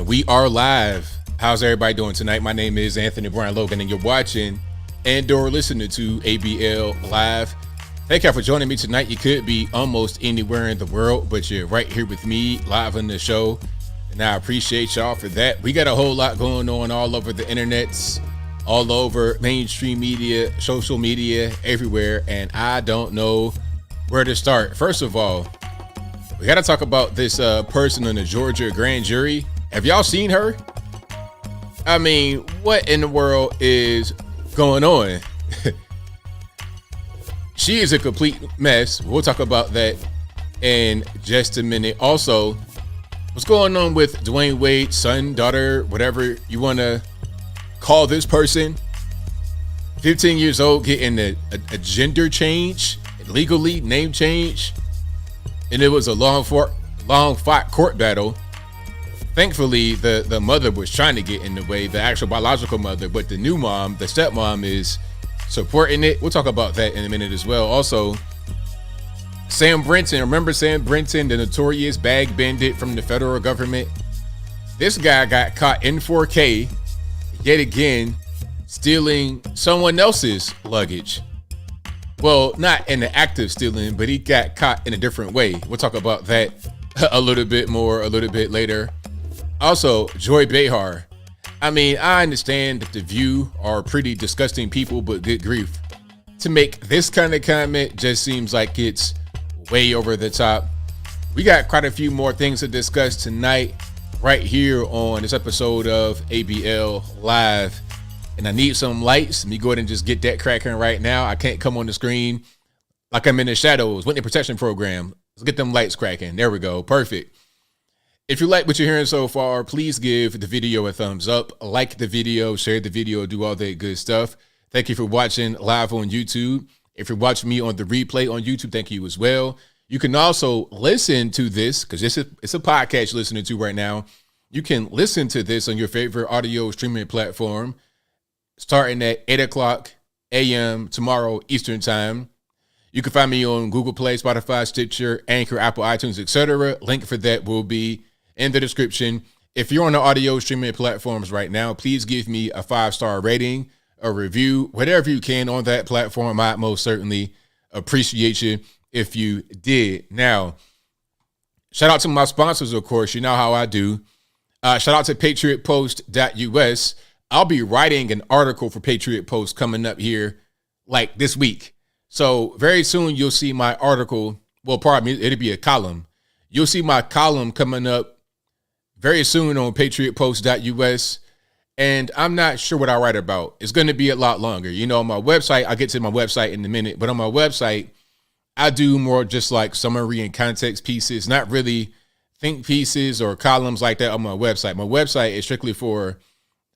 And we are live. How's everybody doing tonight? My name is Anthony Brian Logan, and you're watching and/or listening to ABL Live. Thank you for joining me tonight. You could be almost anywhere in the world, but you're right here with me live on the show, and I appreciate y'all for that. We got a whole lot going on all over the internets, all over mainstream media, social media, everywhere, and I don't know where to start. First of all, we got to talk about this person in the Georgia grand jury. Have y'all seen her? I mean, what in the world is going on? She is a complete mess. We'll talk about that in just a minute. Also, what's going on with Dwyane Wade's son, daughter, whatever you want to call this person? 15 years old, getting a gender change, legally name change. And it was a long fought court battle. Thankfully, the mother was trying to get in the way, the actual biological mother, but the new mom, the stepmom, is supporting it. We'll talk about that in a minute as well. Also, Sam Brinton, remember Sam Brinton, the notorious bag bandit from the federal government? This guy got caught in 4K, yet again, stealing someone else's luggage. Well, not in the act of stealing, but he got caught in a different way. We'll talk about that a little bit later. Also, Joy Behar. I mean, I understand that The View are pretty disgusting people, but good grief. To make this kind of comment just seems like it's way over the top. We got quite a few more things to discuss tonight right here on this episode of ABL Live. And I need some lights. Let me go ahead and just get that cracking right now. I can't come on the screen like I'm in the shadows. Witness protection program. Let's get them lights cracking. There we go. Perfect. If you like what you're hearing so far, please give the video a thumbs up. Like the video, share the video, do all that good stuff. Thank you for watching live on YouTube. If you're watching me on the replay on YouTube, thank you as well. You can also listen to this, because it's a podcast you're listening to right now. You can listen to this on your favorite audio streaming platform, starting at 8 o'clock a.m. tomorrow Eastern time. You can find me on Google Play, Spotify, Stitcher, Anchor, Apple, iTunes, etc. Link for that will be in the description. If you're on the audio streaming platforms right now, please give me a 5-star rating, a review, whatever you can on that platform. I most certainly appreciate you if you did. Now, shout out to my sponsors, of course. You know how I do. Shout out to patriotpost.us. I'll be writing an article for Patriot Post coming up here like this week. So very soon you'll see my article. Well, pardon me, it'll be a column. You'll see my column coming up very soon on patriotpost.us. And I'm not sure what I write about. It's going to be a lot longer. You know, on my website, I'll get to my website in a minute, but on my website, I do more just like summary and context pieces, not really think pieces or columns like that on my website. My website is strictly for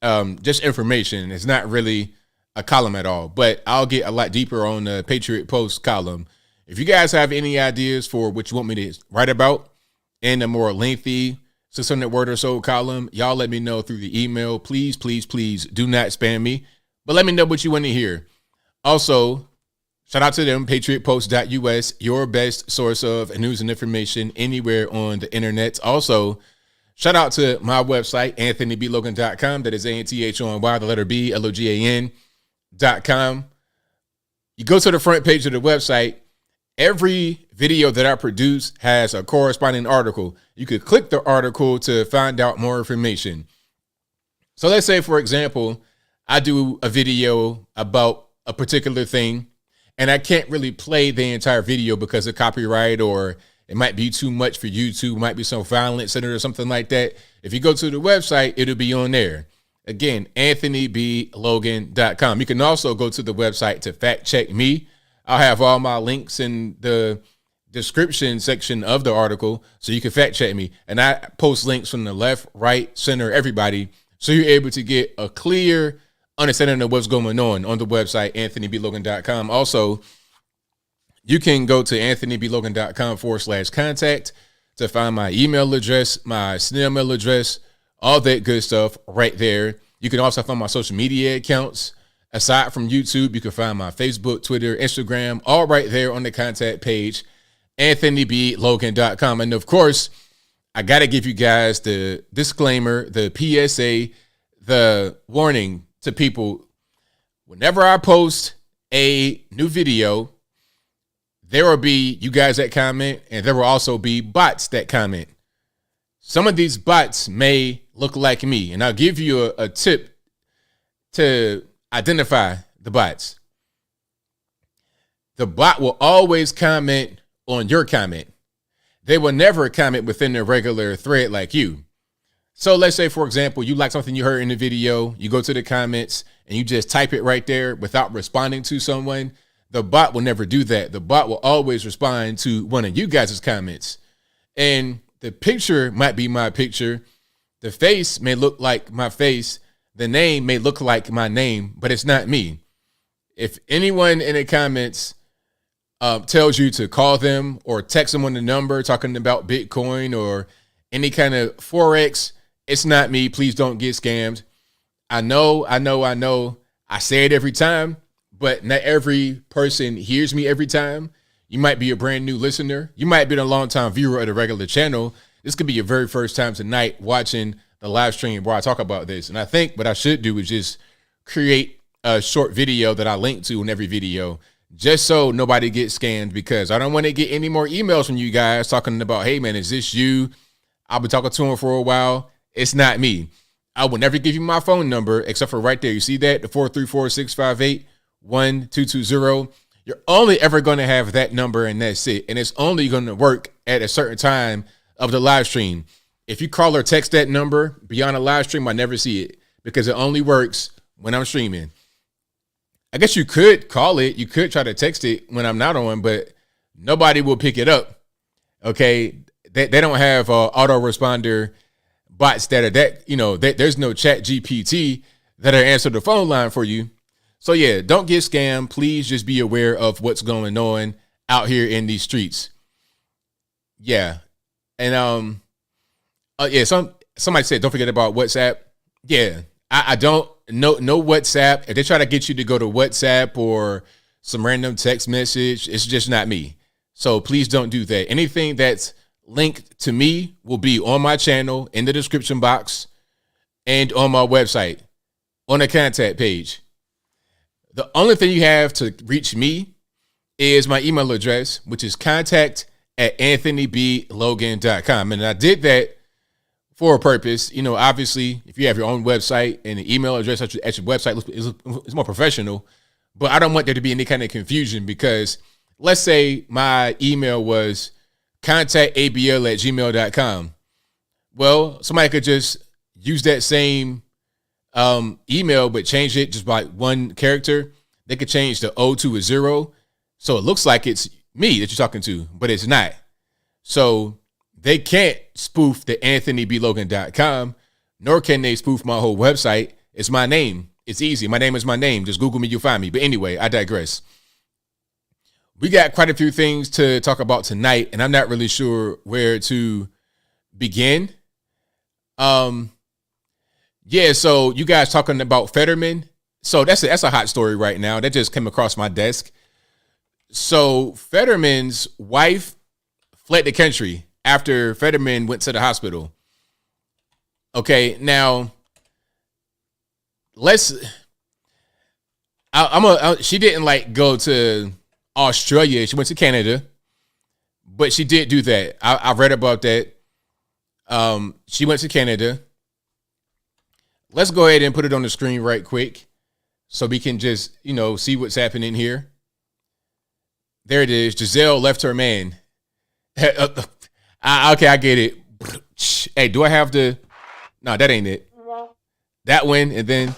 just information. It's not really a column at all, but I'll get a lot deeper on the Patriot Post column. If you guys have any ideas for what you want me to write about in a more lengthy 600 word or so column, y'all let me know through the email. Please, please, please do not spam me, but let me know what you want to hear. Also, shout out to them, patriotpost.us, your best source of news and information anywhere on the internet. Also, shout out to my website, anthonyblogan.com. That is ANTHONY, the letter B, LOGAN.com. You go to the front page of the website. Every video that I produce has a corresponding article. You could click the article to find out more information. So let's say, for example, I do a video about a particular thing, and I can't really play the entire video because of copyright, or it might be too much for YouTube, might be some violence in it or something like that. If you go to the website, it'll be on there. Again, anthonyblogan.com. You can also go to the website to fact check me. I'll have all my links in the description section of the article so you can fact check me. And I post links from the left, right, center, everybody, so you're able to get a clear understanding of what's going on the website, anthonyblogan.com. Also, you can go to anthonyblogan.com/contact to find my email address, my snail mail address, all that good stuff right there. You can also find my social media accounts. Aside from YouTube, you can find my Facebook, Twitter, Instagram, all right there on the contact page, anthonyblogan.com. And of course, I got to give you guys the disclaimer, the PSA, the warning to people. Whenever I post a new video, there will be you guys that comment, and there will also be bots that comment. Some of these bots may look like me, and I'll give you a tip to identify the bots. The bot will always comment on your comment. They will never comment within a regular thread like you. So let's say, for example, you like something you heard in the video, you go to the comments and you just type it right there without responding to someone. The bot will never do that. The bot will always respond to one of you guys' comments. And the picture might be my picture. The face may look like my face. The name may look like my name, but it's not me. If anyone in the comments tells you to call them or text them on the number talking about Bitcoin or any kind of Forex, it's not me. Please don't get scammed. I know. I say it every time, but not every person hears me every time. You might be a brand new listener. You might have been a long-time viewer of the regular channel. This could be your very first time tonight watching the live stream where I talk about this. And I think what I should do is just create a short video that I link to in every video, just so nobody gets scammed, because I don't want to get any more emails from you guys talking about, hey, man, is this you? I've been talking to him for a while. It's not me. I will never give you my phone number except for right there. You see that? The 434-658-1220. You're only ever going to have that number, and that's it. And it's only going to work at a certain time of the live stream. If you call or text that number beyond a live stream, I never see it, because it only works when I'm streaming. I guess you could call it. You could try to text it when I'm not on, but nobody will pick it up. Okay. They don't have autoresponder bots that are there's no chat GPT that'll answer the phone line for you. So yeah, don't get scammed. Please just be aware of what's going on out here in these streets. Yeah. And somebody said don't forget about WhatsApp. Yeah. I don't no WhatsApp. If they try to get you to go to WhatsApp or some random text message, it's just not me. So please don't do that. Anything that's linked to me will be on my channel, in the description box, and on my website, on the contact page. The only thing you have to reach me is my email address, which is contact@anthonyblogan.com. And I did that for a purpose. Obviously, if you have your own website and the email address at your website is more professional, but I don't want there to be any kind of confusion, because let's say my email was contactabl@gmail.com. Well, somebody could just use that same email, but change it just by one character. They could change the O to a 0. So it looks like it's me that you're talking to, but it's not. So they can't spoof the anthonyblogan.com, nor can they spoof my whole website. It's my name. It's easy. My name is my name. Just Google me, you'll find me. But anyway, I digress. We got quite a few things to talk about tonight, and I'm not really sure where to begin. Yeah, so you guys talking about Fetterman. So that's a hot story right now. That just came across my desk. So Fetterman's wife fled the country after Fetterman went to the hospital. Okay, now she didn't go to Australia. She went to Canada, but she did do that. I read about that. She went to Canada. Let's go ahead and put it on the screen right quick so we can just, see what's happening here. There it is. Giselle left her man. Okay, I get it. Hey, do I have the... No, that ain't it. That one, and then...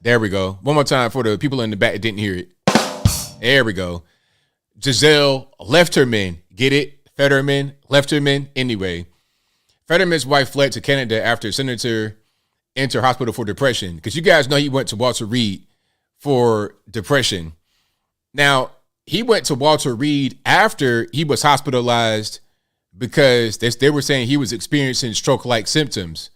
There we go. One more time for the people in the back that didn't hear it. There we go. Giselle left her man. Get it? Fetterman left her man. Anyway, Fetterman's wife fled to Canada after Senator entered hospital for depression. Because you guys know he went to Walter Reed for depression. Now, he went to Walter Reed after he was hospitalized because they were saying he was experiencing stroke-like symptoms.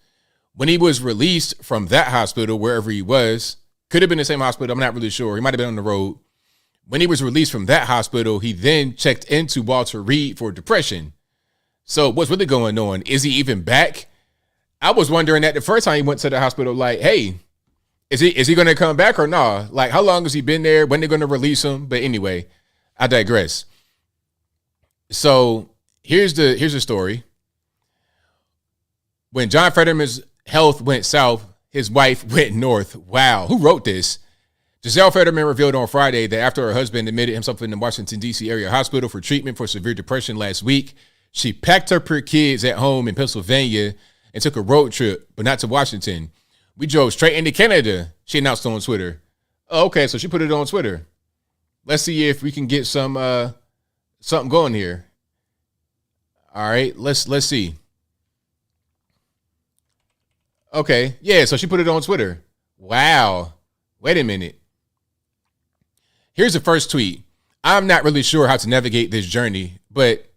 When he was released from that hospital, wherever he was, could have been the same hospital, I'm not really sure. He might have been on the road. When he was released from that hospital, he then checked into Walter Reed for depression. So what's really going on? Is he even back? I was wondering that the first time he went to the hospital, like, hey, is he going to come back or nah? Like, how long has he been there? When they're going to release him? But anyway, I digress. So here's the story. When John Fetterman's health went south, his wife went north. Wow. Who wrote this? Giselle Fetterman revealed on Friday that after her husband admitted himself in the Washington, D.C. area hospital for treatment for severe depression last week, she packed up her kids at home in Pennsylvania and took a road trip, but not to Washington. We drove straight into Canada, she announced on Twitter. Oh, okay, so she put it on Twitter. Let's see if we can get some something going here. All right, let's see. Okay, yeah, so she put it on Twitter. Wow. Wait a minute. Here's the first tweet. I'm not really sure how to navigate this journey, but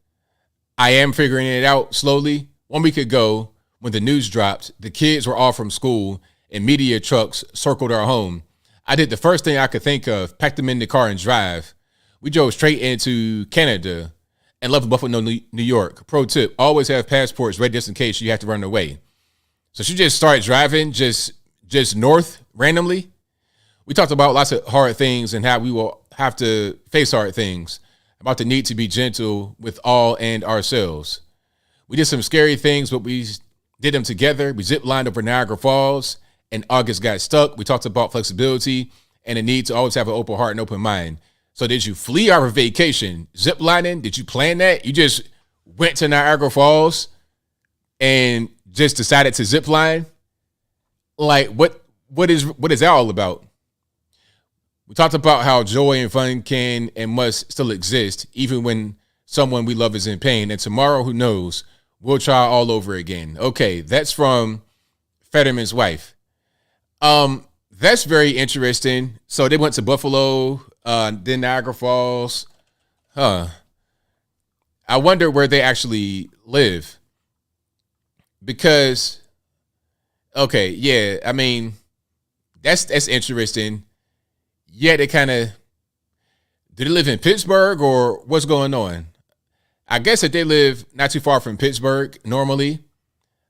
I am figuring it out slowly. 1 week ago, when the news dropped, the kids were all from school and media trucks circled our home. I did the first thing I could think of, packed them in the car and drive. We drove straight into Canada and left Buffalo, New York. Pro tip, always have passports ready just in case you have to run away. So she just started driving just north randomly. We talked about lots of hard things and how we will have to face hard things, about the need to be gentle with all and ourselves. We did some scary things, but we did them together. We zip-lined over Niagara Falls, and August got stuck. We talked about flexibility and the need to always have an open heart and open mind. So did you flee our vacation? Zip-lining? Did you plan that? You just went to Niagara Falls and just decided to zip-line? Like, what is that all about? We talked about how joy and fun can and must still exist, even when someone we love is in pain. And tomorrow, who knows, we'll try all over again. Okay, that's from Fetterman's wife. That's very interesting. So they went to Buffalo, then Niagara Falls. I wonder where they actually live. Because, okay, yeah, I mean, that's interesting. Yeah, they kind of, do they live in Pittsburgh or what's going on? I guess that they live not too far from Pittsburgh normally,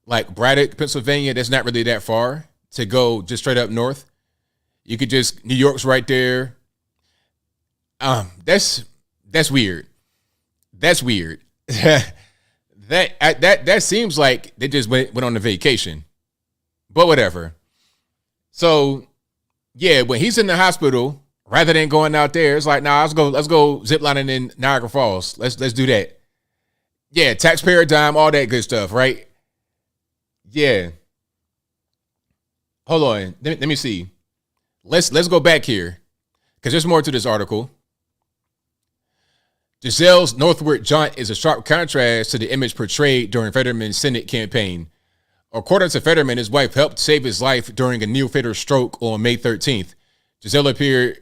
like Braddock, Pennsylvania, that's not really that far to go just straight up north. You could just, New York's right there. That's weird. That's weird. That seems like they just went on a vacation, but whatever. So yeah, when he's in the hospital, rather than going out there, it's like, nah, let's go ziplining in Niagara Falls. Let's do that. Yeah, tax paradigm, all that good stuff, right? Yeah. Hold on, let me see. Let's go back here because there's more to this article. Giselle's northward jaunt is a sharp contrast to the image portrayed during Fetterman's Senate campaign. According to Fetterman, his wife helped save his life during a near-fatal stroke on May 13th. Giselle appeared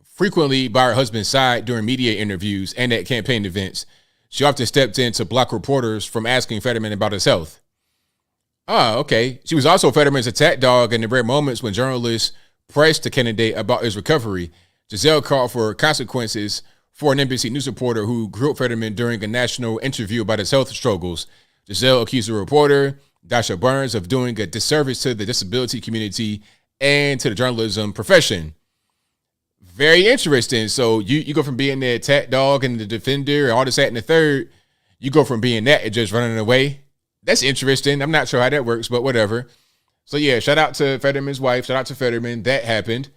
frequently by her husband's side during media interviews and at campaign events. She often stepped in to block reporters from asking Fetterman about his health. Okay. She was also Fetterman's attack dog in the rare moments when journalists pressed the candidate about his recovery. Giselle called for consequences for an NBC News reporter who grilled Fetterman during a national interview about his health struggles. Giselle accused the reporter, Dasha Burns, of doing a disservice to the disability community and to the journalism profession. Very interesting. So you go from being the attack dog and the defender and all this, that, and the third, you go from being that and just running away. That's interesting. I'm not sure how that works, but whatever. So yeah, shout out to Fetterman's wife. Shout out to Fetterman. That happened.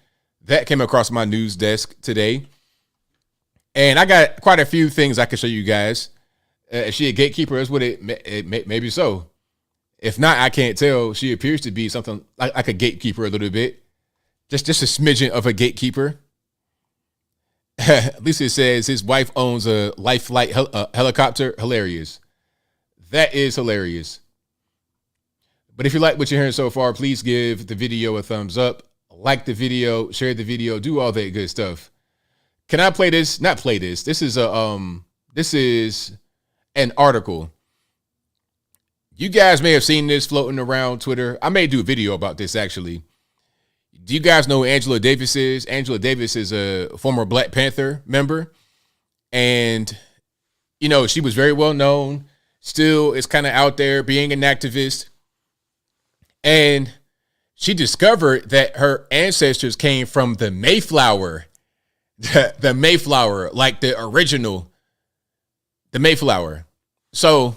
That came across my news desk today. And I got quite a few things I can show you guys. Is she a gatekeeper? Is what maybe so. If not, I can't tell. She appears to be something like a gatekeeper a little bit. Just a smidgen of a gatekeeper. At least it says his wife owns a life flight helicopter. Hilarious. That is hilarious. But if you like what you're hearing so far, please give the video a thumbs up. Like the video, share the video, do all that good stuff. Can I play this? Not play this. This is an article. You guys may have seen this floating around Twitter. I may do a video about this, actually. Do you guys know who Angela Davis is? Angela Davis is a former Black Panther member. And, you know, she was very well known. still is kind of out there being an activist. And she discovered that her ancestors came from the Mayflower, the Mayflower, like the original, the Mayflower. So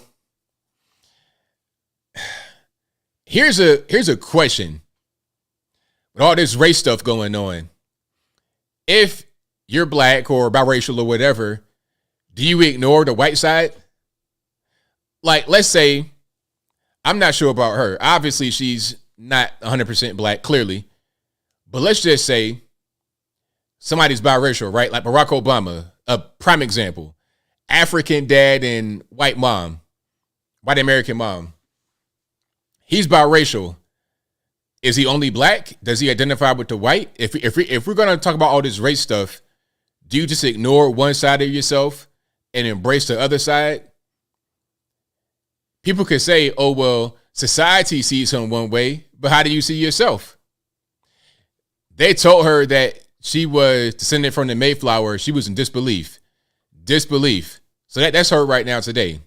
here's a question with all this race stuff going on. If you're black or biracial or whatever, do you ignore the white side? Like, let's say, I'm not sure about her. Obviously, she's not 100% black, clearly. But let's just say somebody's biracial, right? Like Barack Obama, a prime example. African dad and white mom, white American mom. He's biracial. Is he only black? Does he identify with the white? If we're going to talk about all this race stuff, do you just ignore one side of yourself and embrace the other side? People could say, oh, well, society sees him one way, but how do you see yourself? They told her that she was descended from the Mayflower. She was in disbelief. So that's her right now today.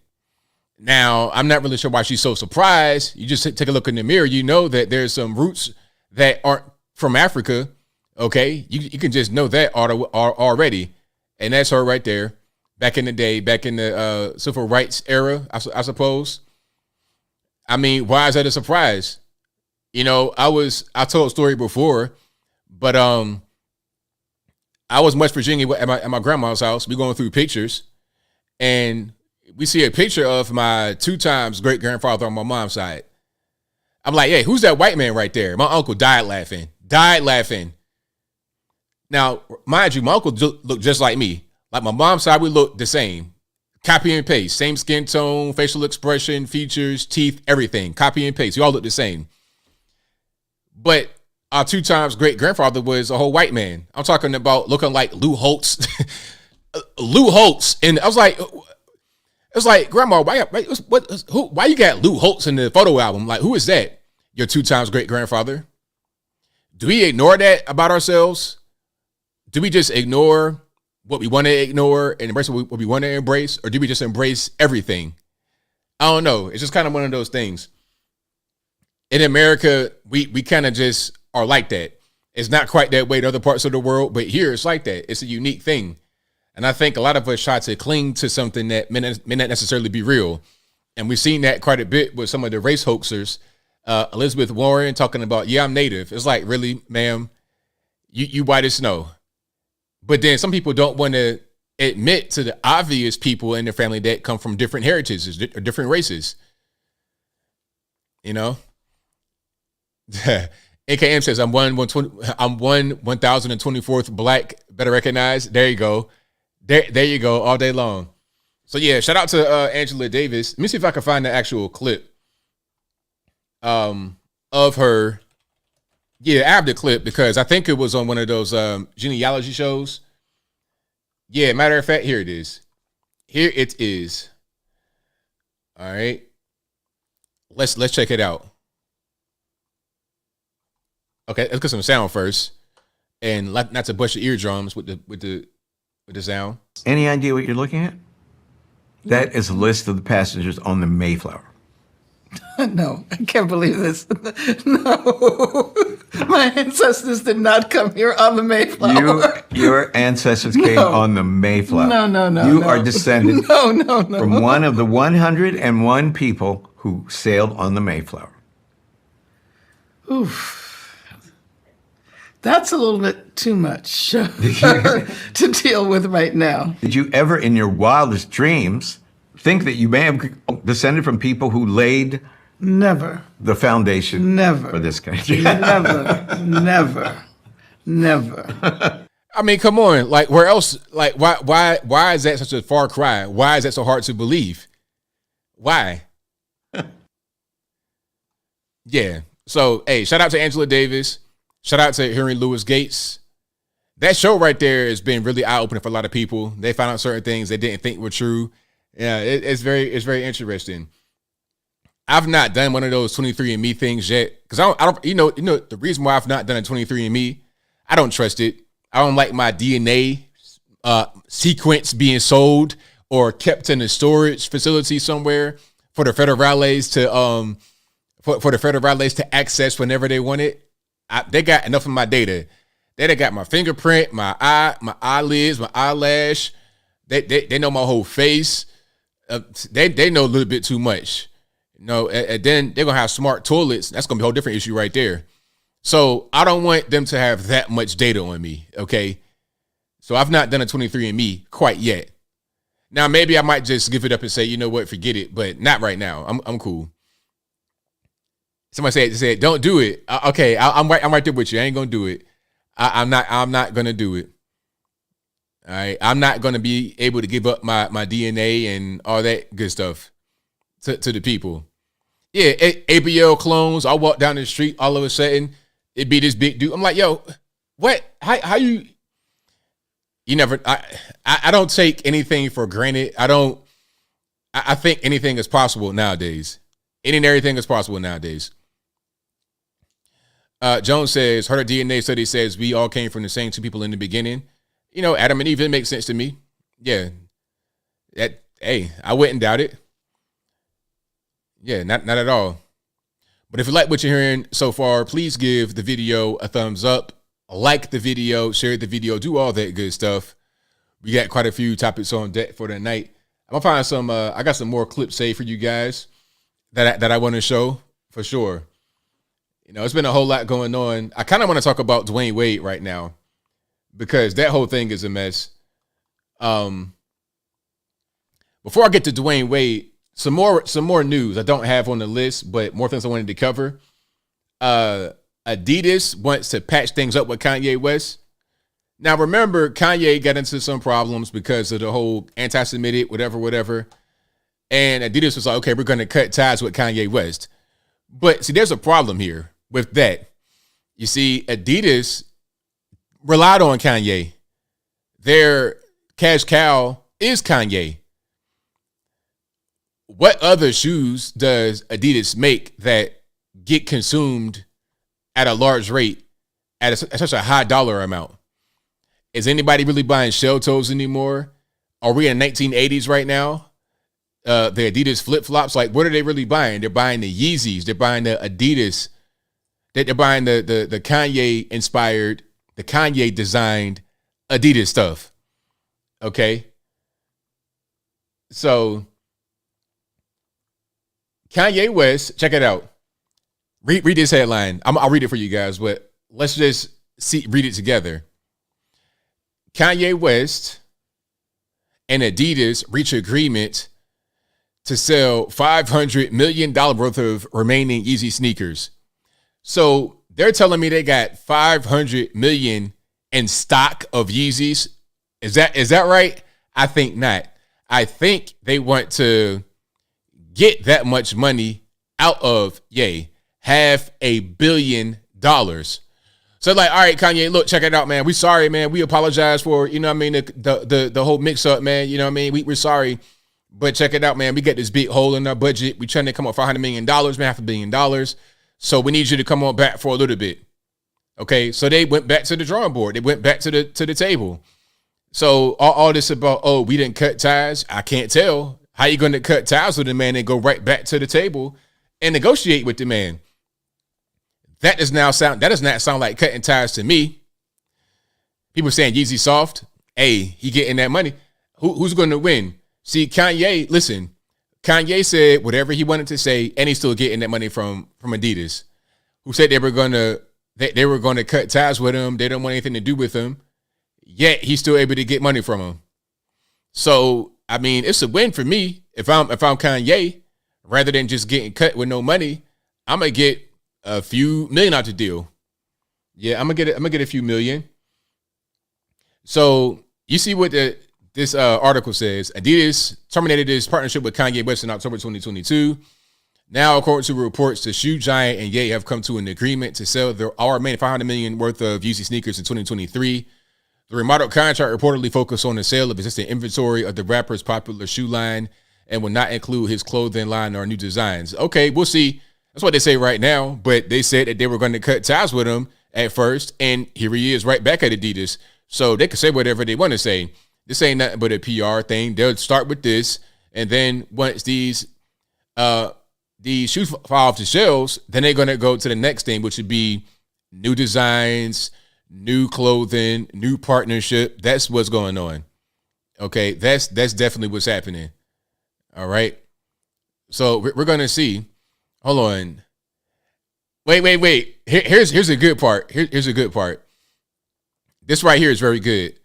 Now, I'm not really sure why she's so surprised. You just take a look in the mirror. You know that there's some roots that aren't from Africa. Okay, you can just know that already. And that's her right there. Back in the day, back in the civil rights era, I suppose. I mean, why is that a surprise? You know, I told a story before, but I was in West Virginia at my grandma's house. We going through pictures, and we see a picture of my 2 times great grandfather on my mom's side. I'm like, hey, who's that white man right there? My uncle died laughing. Now, mind you, my uncle looked just like me. Like my mom's side, we look the same. Copy and paste. Same skin tone, facial expression, features, teeth, everything. Copy and paste. We all look the same. But our 2 times great grandfather was a whole white man. I'm talking about looking like Lou Holtz. Lou Holtz. And I was like, it's like, Grandma, why you got Lou Holtz in the photo album? Like, who is that? Your 2 times great grandfather? Do we ignore that about ourselves? Do we just ignore what we want to ignore and embrace what we want to embrace? Or do we just embrace everything? I don't know. It's just kind of one of those things. In America, we kind of just are like that. It's not quite that way in other parts of the world, but here it's like that. It's a unique thing. And I think a lot of us try to cling to something that may not necessarily be real. And we've seen that quite a bit with some of the race hoaxers. Elizabeth Warren talking about, yeah, I'm Native. It's like, really, ma'am, you white as snow. But then some people don't want to admit to the obvious people in their family that come from different heritages or different races. You know? AKM says, I'm 1024th black, better recognized. There you go. There you go, all day long. So yeah, shout out to Angela Davis. Let me see if I can find the actual clip of her. Yeah, I have the clip because I think it was on one of those genealogy shows. Yeah, matter of fact, here it is. Here it is. All right. Let's check it out. Okay, let's get some sound first. And not to bust your eardrums with the sound. Any idea what you're looking at? That is a list of the passengers on the Mayflower. No, I can't believe this. No, my ancestors did not come here on the Mayflower. Your ancestors came on the Mayflower. No. You are descended No. from one of the 101 people who sailed on the Mayflower. Oof. That's a little bit too much to deal with right now. Did you ever, in your wildest dreams, think that you may have descended from people who laid Never. the foundation Never. for this country? Never. I mean, come on. Like, where else? Like, why is that such a far cry? Why is that so hard to believe? Why? Yeah. So, hey, shout out to Angela Davis. Shout out to Henry Louis Gates. That show right there has been really eye-opening for a lot of people. They found out certain things they didn't think were true. Yeah, it's very interesting. I've not done one of those 23andMe things yet because I don't. You know the reason why I've not done a 23andMe, I don't trust it. I don't like my DNA sequence being sold or kept in a storage facility somewhere for the federales to for the federales to access whenever they want it. They got enough of my data. They got my fingerprint, my eye, my eyelids, my eyelash. They know my whole face. They know a little bit too much. And then they're gonna have smart toilets. That's gonna be a whole different issue right there. So I don't want them to have that much data on me. Okay. So I've not done a 23andMe quite yet. Now maybe I might just give it up and say, you know what, forget it, but not right now. I'm cool. Somebody said, don't do it. Okay, I'm right there with you. I ain't gonna do it. I'm not gonna do it. All right, I'm not gonna be able to give up my DNA and all that good stuff to the people. Yeah, ABL clones. I walk down the street, all of a sudden it'd be this big dude. I'm like, yo, what? How you? You never. I don't take anything for granted. I think anything is possible nowadays. Any and everything is possible nowadays. Jones says, heard a DNA study says we all came from the same two people in the beginning. Adam and Eve, it makes sense to me. Yeah. Hey, I wouldn't doubt it. Yeah, not at all. But if you like what you're hearing so far, please give the video a thumbs up, like the video, share the video, do all that good stuff. We got quite a few topics on deck for tonight. I'm gonna find some. I got some more clips saved for you guys that I want to show for sure. It's been a whole lot going on. I kind of want to talk about Dwyane Wade right now because that whole thing is a mess. Before I get to Dwyane Wade, some more news I don't have on the list, but more things I wanted to cover. Adidas wants to patch things up with Kanye West. Now, remember, Kanye got into some problems because of the whole anti-Semitic, whatever. And Adidas was like, okay, we're going to cut ties with Kanye West. But see, there's a problem here with that. You see, Adidas relied on Kanye. Their cash cow is Kanye. What other shoes does Adidas make that get consumed at a large rate at such a high dollar amount? Is anybody really buying shell toes anymore? Are we in the 1980s right now? The Adidas flip-flops, like what are they really buying? They're buying the Yeezys. They're buying the Adidas. They're buying the Kanye inspired, the Kanye designed Adidas stuff. Okay. So Kanye West, check it out. Read this headline. I'll read it for you guys, but let's just read it together. Kanye West and Adidas reach agreement to sell $500 million worth of remaining Yeezy sneakers. So they're telling me they got $500 million in stock of Yeezys. Is that right? I think not. I think they want get that much money out of $500 million. So like, all right, Kanye, look, check it out, man. We sorry, man. We apologize for, the whole mix up, man. We're sorry. But check it out, man. We got this big hole in our budget. We trying to come up $500 million, man, $500 million. So we need you to come on back for a little bit. Okay. So they went back to the drawing board. They went back to the table. So all this about, we didn't cut ties. I can't tell. How you going to cut ties with the man and go right back to the table and negotiate with the man? That does not sound like cutting ties to me. People saying Yeezy soft. Hey, he getting that money. Who's going to win? See, Kanye, listen, Kanye said whatever he wanted to say, and he's still getting that money from Adidas, who said they were going to cut ties with him. They don't want anything to do with him. Yet he's still able to get money from him. So, I mean, it's a win for me. If I'm Kanye, rather than just getting cut with no money, I'm gonna get a few million out the deal. Yeah, I'm gonna get a few million. So you see what this article says. Adidas terminated its partnership with Kanye West in October 2022. Now, according to reports, the shoe giant and Ye have come to an agreement to sell our remaining $500 million worth of Yeezy sneakers in 2023. The remodeled contract reportedly focused on the sale of existing inventory of the rapper's popular shoe line and will not include his clothing line or new designs. Okay, we'll see. That's what they say right now, but they said that they were going to cut ties with him at first, and here he is right back at Adidas. So they can say whatever they want to say. This ain't nothing but a PR thing. They'll start with this, and then once these shoes fall off the shelves, then they're gonna go to the next thing, which would be new designs, new clothing, new partnership. That's what's going on. Okay, that's definitely what's happening. All right. So we're gonna see. Hold on. Wait. Here's a good part. Here's a good part. This right here is very good.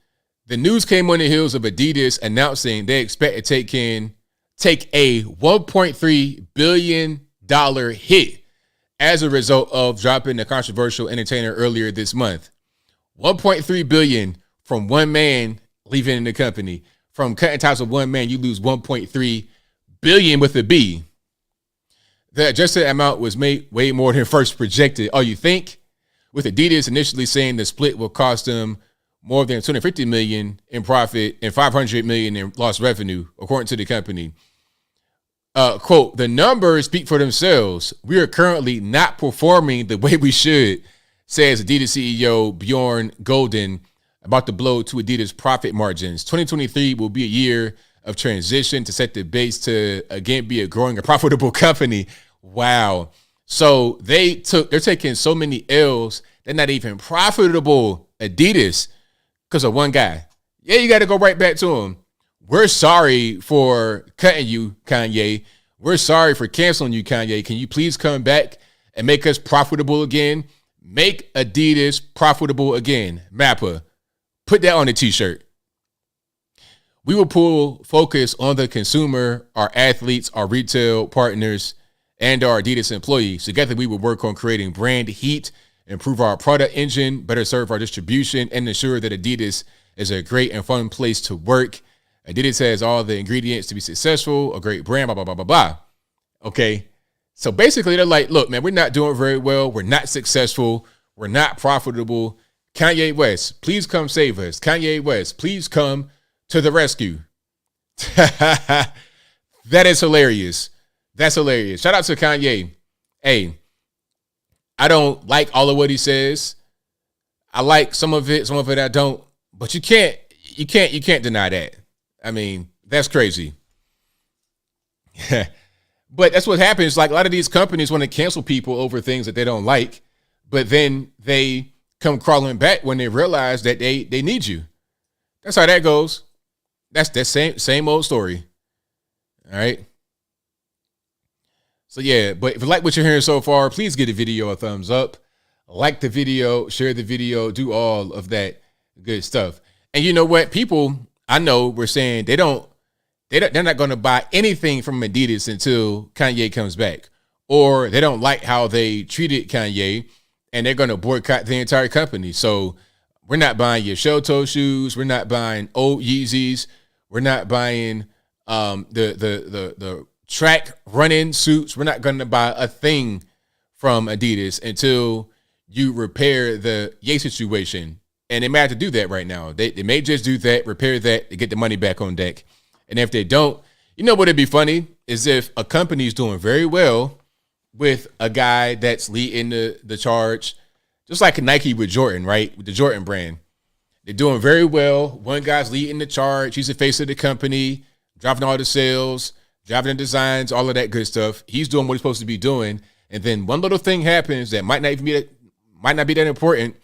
The news came on the heels of Adidas announcing they expect to take a $1.3 billion hit as a result of dropping the controversial entertainer earlier this month. $1.3 billion from one man leaving the company. From cutting ties with one man, you lose $1.3 billion with a B. The adjusted amount was made way more than first projected. Oh, you think? With Adidas initially saying the split will cost them more than $250 million in profit and $500 million in lost revenue, according to the company. Quote, the numbers speak for themselves. We are currently not performing the way we should, says Adidas CEO Bjorn Golden about the blow to Adidas profit margins. 2023 will be a year of transition to set the base to again be a growing and profitable company. Wow. So they're taking so many L's, they're not even profitable. Adidas, because of one guy. Yeah, you got to go right back to him. We're sorry for cutting you, Kanye. We're sorry for canceling you, Kanye. Can you please come back and make us profitable again? Make Adidas profitable again. Mappa, put that on a t-shirt. We will pull focus on the consumer, our athletes, our retail partners, and our Adidas employees. Together, we will work on creating brand heat, improve our product engine, better serve our distribution, and ensure that Adidas is a great and fun place to work. Adidas has all the ingredients to be successful, a great brand, blah, blah, blah, blah, blah. Okay. So basically, they're like, look, man, we're not doing very well. We're not successful. We're not profitable. Kanye West, please come save us. Kanye West, please come to the rescue. That is hilarious. That's hilarious. Shout out to Kanye. Hey, I don't like all of what he says. I like some of it I don't. But you can't deny that. I mean, that's crazy. But that's what happens. Like a lot of these companies want to cancel people over things that they don't like, but then they come crawling back when they realize that they need you. That's how that goes. That's that same old story. All right. So yeah, but if you like what you're hearing so far, please give the video a thumbs up, like the video, share the video, do all of that good stuff. And you know what? People I know were saying they're not going to buy anything from Adidas until Kanye comes back, or they don't like how they treated Kanye and they're going to boycott the entire company. So we're not buying your shell toe shoes. We're not buying old Yeezys. We're not buying the track running suits. We're not going to buy a thing from Adidas until you repair the Ye situation. And they may have to do that right now. They may just do that, repair that, to get the money back on deck. And if they don't, you know what would be funny is if a company is doing very well with a guy that's leading the charge, just like Nike with Jordan, right? With the Jordan brand. They're doing very well. One guy's leading the charge. He's the face of the company, driving all the sales, driving the designs, all of that good stuff. He's doing what he's supposed to be doing. And then one little thing happens that might not be that important,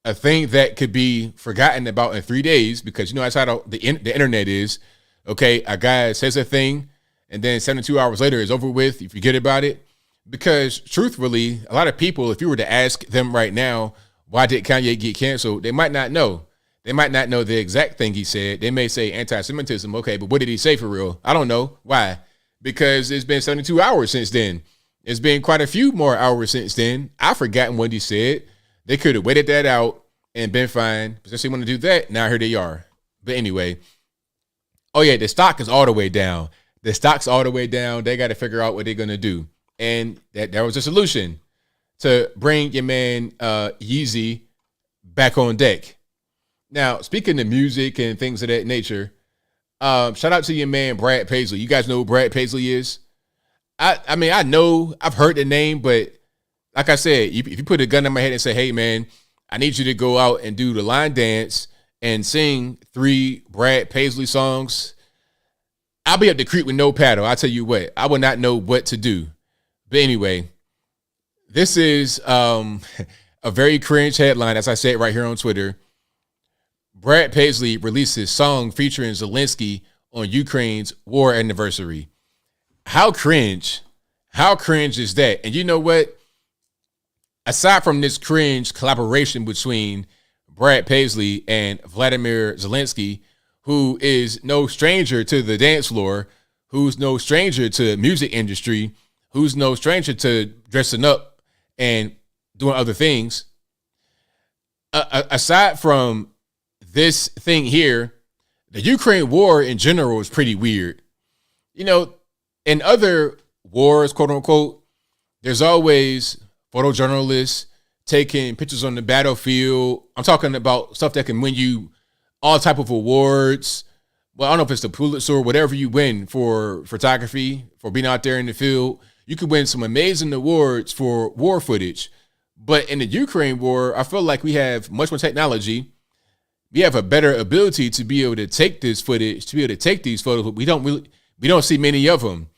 a thing that could be forgotten about in 3 days, because you know that's how the internet is. Okay, a guy says a thing, and then 72 hours later it's over with. You forget about it. Because truthfully, a lot of people, if you were to ask them right now, why did Kanye get canceled? They might not know. They might not know the exact thing he said. They may say anti-Semitism. Okay, but what did he say for real? I don't know. Why? Because it's been 72 hours since then. It's been quite a few more hours since then. I've forgotten what he said. They could have waited that out and been fine. But since they want to do that, now here they are. But anyway, oh yeah, the stock is all the way down. The stock's all the way down. They got to figure out what they're going to do. And that was a solution to bring your man Yeezy back on deck. Now, speaking of music and things of that nature, shout out to your man Brad Paisley. You guys know who Brad Paisley is? I mean, I know, I've heard the name, but like I said, if you put a gun in my head and say, hey, man, I need you to go out and do the line dance and sing 3 Brad Paisley songs, I'll be up the creek with no paddle. I tell you what, I would not know what to do. But anyway, this is a very cringe headline, as I said right here on Twitter. Brad Paisley releases song featuring Zelensky on Ukraine's war anniversary. How cringe? How cringe is that? And you know what? Aside from this cringe collaboration between Brad Paisley and Vladimir Zelensky, who is no stranger to the dance floor, who's no stranger to music industry, who's no stranger to dressing up and doing other things. Aside from this thing here, the Ukraine war in general is pretty weird. You know, in other wars, quote unquote, there's always photojournalists taking pictures on the battlefield. I'm talking about stuff that can win you all type of awards. Well, I don't know if it's the Pulitzer or whatever you win for photography, for being out there in the field. You could win some amazing awards for war footage. But in the Ukraine war, I feel like we have much more technology. We have a better ability to be able to take this footage, to be able to take these photos, but we don't see many of them.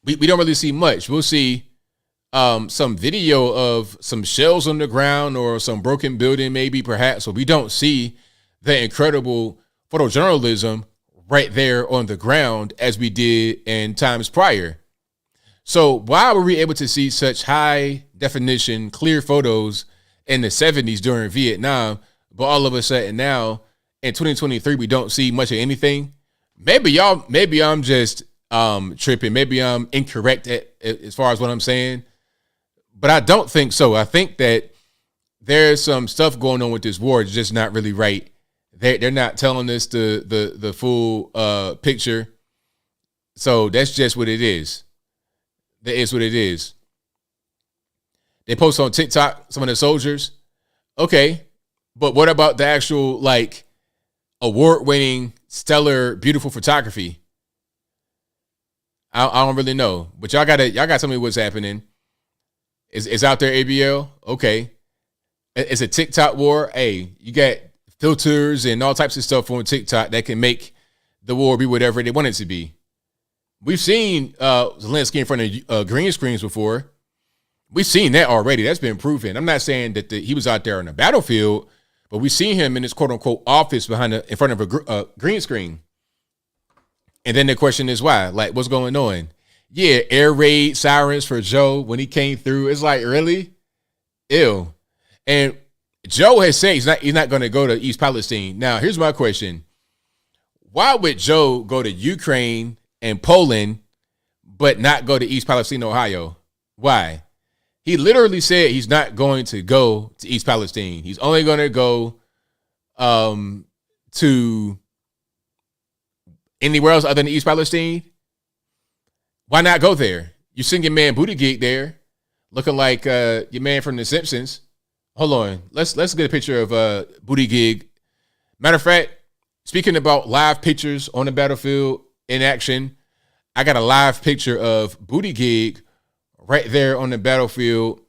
We don't really see much. We'll see some video of some shells on the ground or some broken building, maybe, perhaps, but we don't see the incredible photojournalism right there on the ground as we did in times prior. So why were we able to see such high definition, clear photos in the 70s during Vietnam, but all of a sudden now in 2023 we don't see much of anything? Maybe I'm just tripping. Maybe I'm incorrect as far as what I'm saying, but I don't think so. I think that there's some stuff going on with this war. It's just not really right. They're not telling us the full picture. So that's just what it is. That is what it is. They post on TikTok, some of the soldiers. Okay. But what about the actual, like, award-winning, stellar, beautiful photography? I don't really know. But y'all gotta tell me what's happening. Is out there ABL? Okay. It's a TikTok war. Hey, you got filters and all types of stuff on TikTok that can make the war be whatever they want it to be. We've seen Zelensky in front of green screens before. We've seen that already. That's been proven. I'm not saying that he was out there on the battlefield, but we've seen him in his quote unquote office in front of a green screen. And then the question is why? Like, what's going on? Yeah, air raid sirens for Joe when he came through. It's like, really? Ew. And Joe has said he's not going to go to East Palestine. Now, here's my question. Why would Joe go to Ukraine and Poland, but not go to East Palestine, Ohio? Why? He literally said he's not going to go to East Palestine. He's only going to go to anywhere else other than East Palestine. Why not go there? You seen your man Booty Gig there, looking like your man from The Simpsons. Hold on, let's get a picture of Booty Gig. Matter of fact, speaking about live pictures on the battlefield in action, I got a live picture of Booty Gig right there on the battlefield,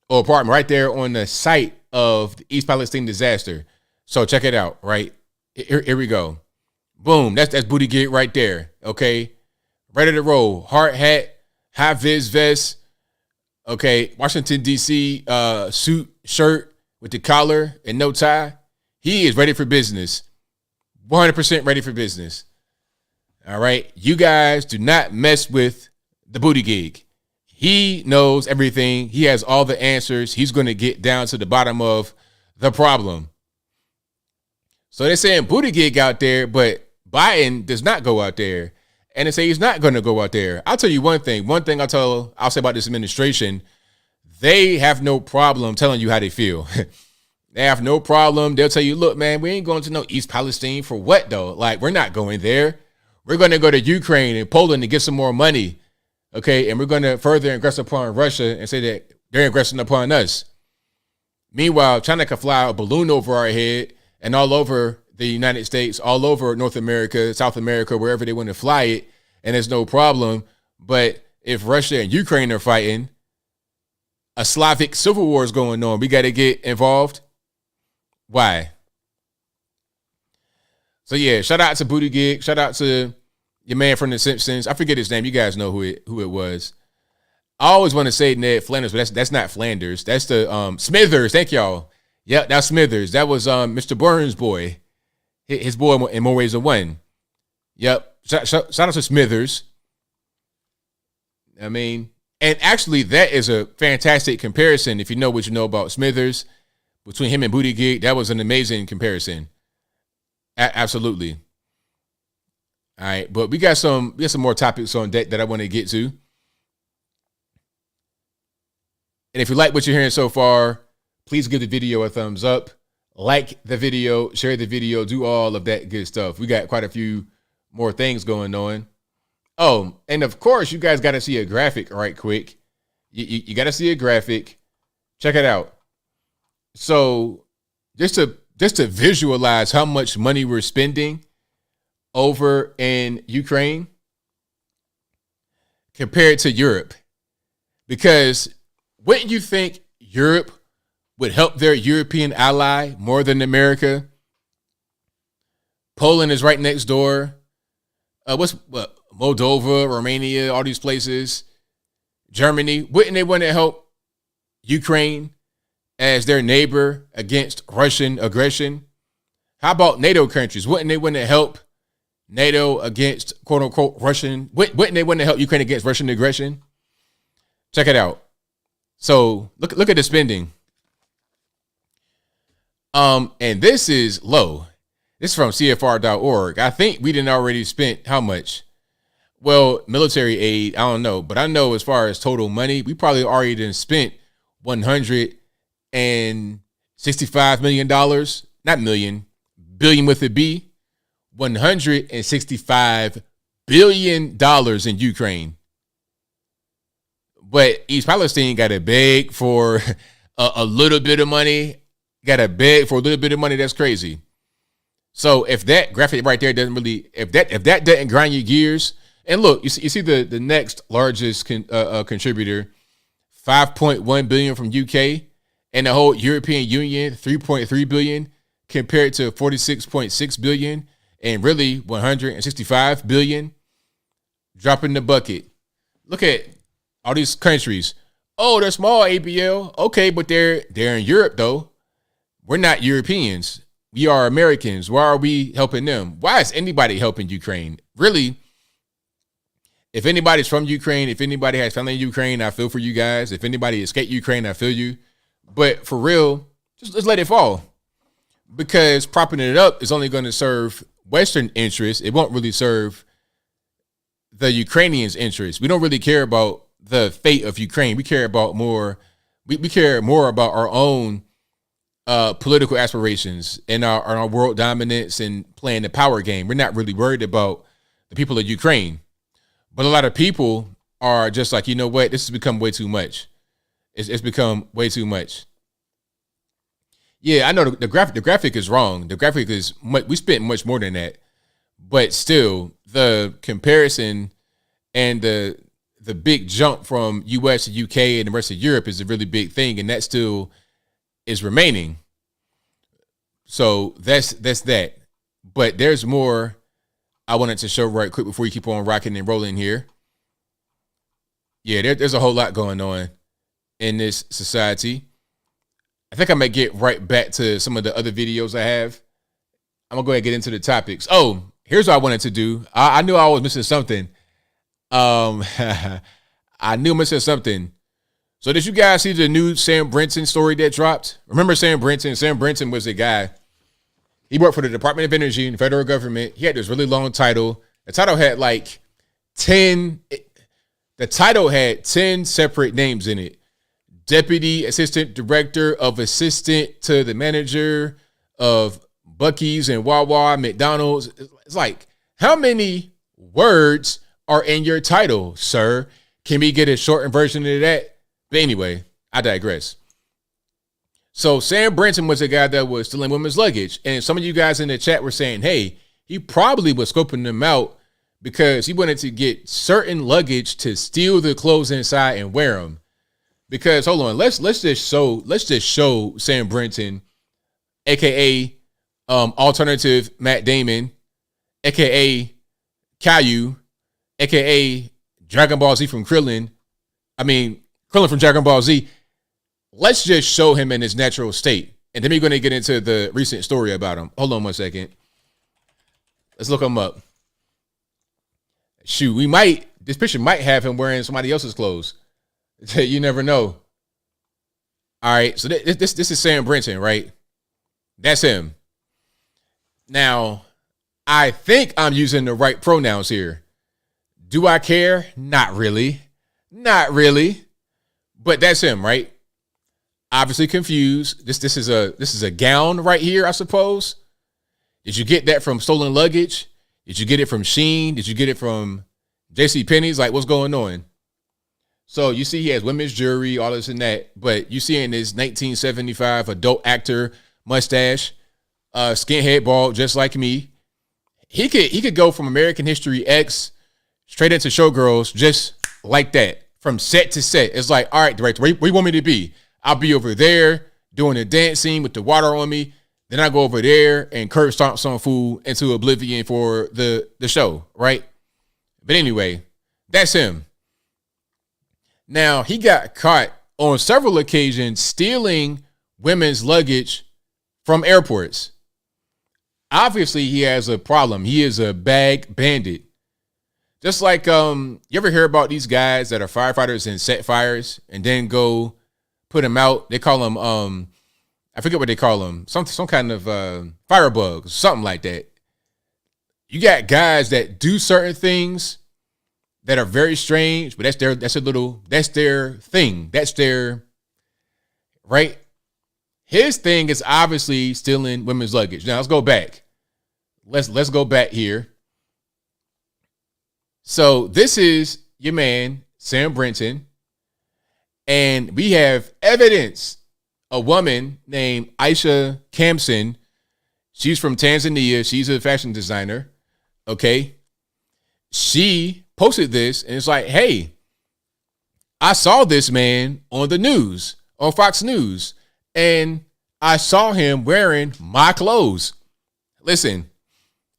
or pardon, right there on the site of the East Palestine disaster. So check it out, right? Here we go. Boom, that's Booty Gig right there, okay? Ready to roll. Hard hat, high vis vest, okay, Washington, D.C. Suit, shirt with the collar and no tie. He is ready for business. 100% ready for business. All right? You guys do not mess with the Booty Gig. He knows everything. He has all the answers. He's going to get down to the bottom of the problem. So they're saying Booty Gig out there, but Biden does not go out there. And they say he's not going to go out there. I'll tell you one thing. One thing I'll say about this administration, they have no problem telling you how they feel. They have no problem. They'll tell you, look, man, we ain't going to no East Palestine for what, though? Like, we're not going there. We're going to go to Ukraine and Poland to get some more money, okay? And we're going to further aggress upon Russia and say that they're aggressing upon us. Meanwhile, China can fly a balloon over our head and all over the United States, all over North America, South America, wherever they want to fly it, and there's no problem. But if Russia and Ukraine are fighting, a Slavic civil war is going on. We got to get involved. Why? So yeah, shout out to Booty Gig. Shout out to your man from The Simpsons. I forget his name. You guys know who it was. I always want to say Ned Flanders, but that's not Flanders. That's the Smithers. Thank y'all. Yep, that's Smithers. That was Mr. Burns' boy. His boy in more ways than one. Yep. Shout out to Smithers. I mean, and actually that is a fantastic comparison if you know what you know about Smithers. Between him and Booty Gig, that was an amazing comparison. Absolutely. All right, but we got some more topics on deck that I want to get to. And if you like what you're hearing so far, please give the video a thumbs up, like the video, share the video, do all of that good stuff. We got quite a few more things going on. Oh, and of course, you guys got to see a graphic right quick. You got to see a graphic. Check it out. So just to visualize how much money we're spending over in Ukraine compared to Europe, because wouldn't you think Europe would help their European ally more than America? Poland is right next door. Moldova, Romania, all these places. Germany, wouldn't they want to help Ukraine as their neighbor against Russian aggression? How about NATO countries? Wouldn't they want to help NATO against quote unquote Russian? Wouldn't they want to help Ukraine against Russian aggression? Check it out. So look at the spending. And this is low. This is from CFR.org. I think we didn't already spent how much? Well, military aid, I don't know. But I know as far as total money, we probably already done spent $165 million. Not million, billion with a B. $165 billion in Ukraine. But East Palestine got to beg for a little bit of money. Got to beg for a little bit of money. That's crazy. So if that graphic right there doesn't really, if that doesn't grind your gears, and look, you see the next largest contributor, 5.1 billion from UK, and the whole European Union, 3.3 billion compared to 46.6 billion, and really 165 billion. Dropping the bucket. Look at all these countries. Oh, they're small, ABL. Okay, but they're in Europe though. We're not Europeans. We are Americans. Why are we helping them? Why is anybody helping Ukraine? Really, if anybody's from Ukraine, if anybody has family in Ukraine, I feel for you guys. If anybody escaped Ukraine, I feel you. But for real, just let it fall. Because propping it up is only going to serve Western interests. It won't really serve the Ukrainians' interests. We don't really care about the fate of Ukraine. We care about more. We care more about our own political aspirations and our world dominance and playing the power game. We're not really worried about the people of Ukraine. But a lot of people are just like, you know what? This has become way too much. It's become way too much. Yeah, I know the graphic is wrong. The graphic is we spent much more than that. But still, the comparison and the big jump from US to UK and the rest of Europe is a really big thing, and that still is remaining. So that's that. But there's more I wanted to show right quick before you keep on rocking and rolling here. Yeah, there's a whole lot going on in this society. I think I might get right back to some of the other videos I have. I'm gonna go ahead and get into the topics. Oh, here's what I wanted to do. I knew I was missing something. I knew I missing something. So did you guys see the new Sam Brinton story that dropped? Remember Sam Brinton? Sam Brinton was a guy. He worked for the Department of Energy and the federal government. He had this really long title. The title had like 10 separate names in it. Deputy Assistant Director of Assistant to the Manager of Buc-ee's and Wawa, McDonald's. It's like, how many words are in your title, sir? Can we get a shortened version of that? But anyway, I digress. So Sam Brinton was a guy that was stealing women's luggage. And some of you guys in the chat were saying, hey, he probably was scoping them out because he wanted to get certain luggage to steal the clothes inside and wear them. Because hold on, let's just show Sam Brinton, aka alternative Matt Damon, aka Caillou, aka Dragon Ball Z from Krillin. Krillin from Dragon Ball Z. Let's just show him in his natural state. And then we're going to get into the recent story about him. Hold on one second. Let's look him up. Shoot, this picture might have him wearing somebody else's clothes. You never know. All right, so this is Sam Brinton, right? That's him. Now, I think I'm using the right pronouns here. Do I care? Not really. Not really. But that's him, right? Obviously confused. This is a gown right here, I suppose. Did you get that from stolen luggage? Did you get it from Shein? Did you get it from JCPenney's? Like, what's going on? So you see he has women's jewelry, all this and that, but you see in his 1975 adult actor mustache, skinhead bald, just like me. He could go from American History X straight into Showgirls just like that, from set to set. It's like, all right, director, where you want me to be? I'll be over there doing a dance scene with the water on me. Then I go over there and curb stomp some fool into oblivion for the show, right? But anyway, that's him. Now, he got caught on several occasions stealing women's luggage from airports. Obviously, he has a problem. He is a bag bandit. Just like, you ever hear about these guys that are firefighters and set fires and then go put them out? They call them, I forget what they call them. Some kind of firebug, something like that. You got guys that do certain things that are very strange, but that's their thing. That's their, right? His thing is obviously stealing women's luggage. Now let's go back. Let's go back here. So this is your man, Sam Brinton. And we have evidence. A woman named Aisha Kamson. She's from Tanzania. She's a fashion designer. Okay. She posted this and it's like, hey, I saw this man on the news, on Fox News, and I saw him wearing my clothes. Listen,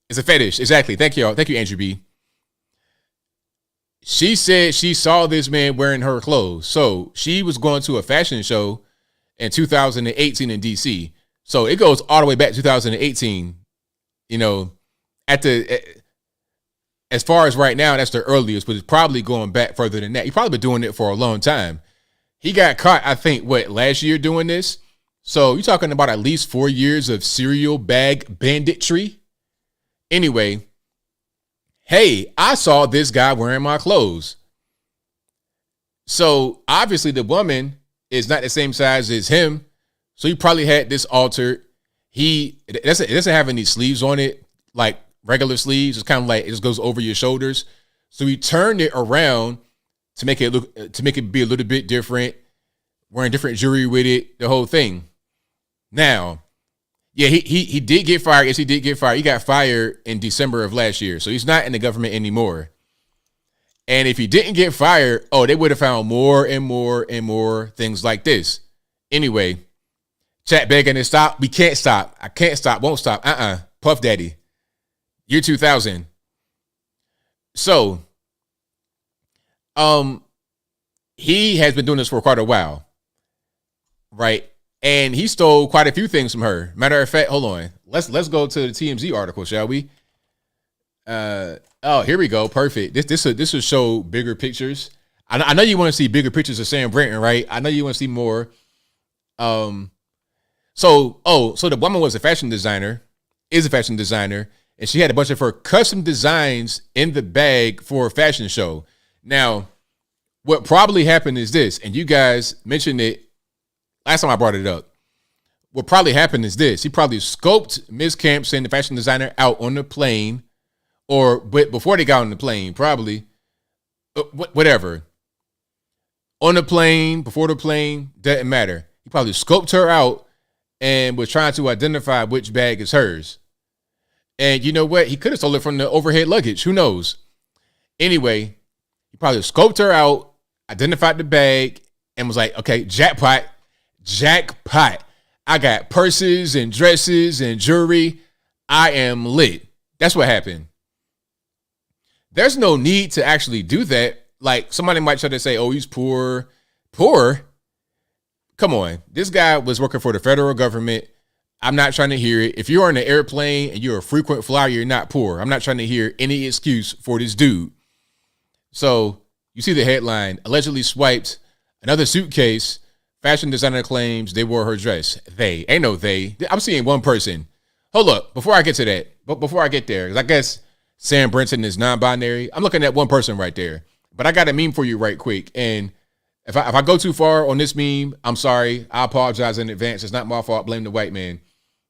it's a fetish. Exactly. Thank you, Andrew B. She said she saw this man wearing her clothes. So she was going to a fashion show in 2018 in DC. So it goes all the way back to 2018. You know, as far as right now, that's the earliest, but it's probably going back further than that. He's probably been doing it for a long time. He got caught, I think, last year doing this? So you're talking about at least 4 years of serial bag banditry. Anyway, hey, I saw this guy wearing my clothes. So obviously the woman is not the same size as him. So he probably had this altered. It doesn't have any sleeves on it, like regular sleeves. It's kind of like it just goes over your shoulders. So he turned it around to make it be a little bit different, wearing different jewelry with it, the whole thing. Now, yeah, he did get fired. Yes, he did get fired. He got fired in December of last year. So he's not in the government anymore. And if he didn't get fired, they would have found more and more and more things like this. Anyway, chat begging to stop. We can't stop. I can't stop. Won't stop. Puff Daddy. Year 2000. So, he has been doing this for quite a while. Right? And he stole quite a few things from her. Matter of fact, hold on. Let's go to the TMZ article, shall we? Here we go. Perfect. This will show bigger pictures. I know you want to see bigger pictures of Sam Brinton, right? I know you want to see more. So the woman was a fashion designer, and she had a bunch of her custom designs in the bag for a fashion show. Now, what probably happened is this, and you guys mentioned it last time I brought it up. What probably happened is this. He probably scoped Ms. Campson, the fashion designer, out on the plane, or before they got on the plane, probably. Whatever. On the plane, before the plane, doesn't matter. He probably scoped her out and was trying to identify which bag is hers. And you know what? He could have stole it from the overhead luggage. Who knows? Anyway, he probably scoped her out, identified the bag, and was like, okay, jackpot. I got purses and dresses and jewelry. I am lit. That's what happened. There's no need to actually do that. Like, somebody might try to say, oh, he's poor. Poor? Come on. This guy was working for the federal government. I'm not trying to hear it. If you're on an airplane and you're a frequent flyer, you're not poor. I'm not trying to hear any excuse for this dude. So you see the headline, allegedly swiped another suitcase. Fashion designer claims they wore her dress. They. Ain't no they. I'm seeing one person. Hold up. Before I get to that, but before I get there, because I guess Sam Brinton is non-binary. I'm looking at one person right there. But I got a meme for you right quick. And if I go too far on this meme, I'm sorry. I apologize in advance. It's not my fault. Blame the white man.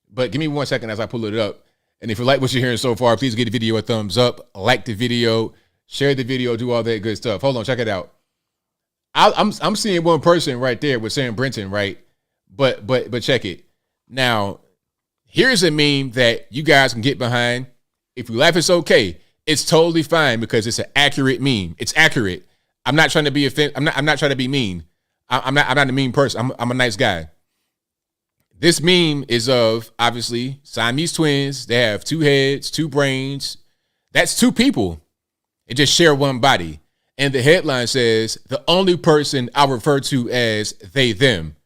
But give me 1 second as I pull it up. And if you like what you're hearing so far, please give the video a thumbs up, like the video, share the video, do all that good stuff. Hold on, check it out. I'm seeing one person right there with Sam Brinton, right? But check it. Now, here's a meme that you guys can get behind. If you laugh, it's okay. It's totally fine because it's an accurate meme. It's accurate. I'm not trying to be I'm not trying to be mean. I'm not a mean person. I'm a nice guy. This meme is of, obviously, Siamese twins. They have 2 heads, 2 brains. That's 2 people. They just share one body. And the headline says, the only person I refer to as they, them.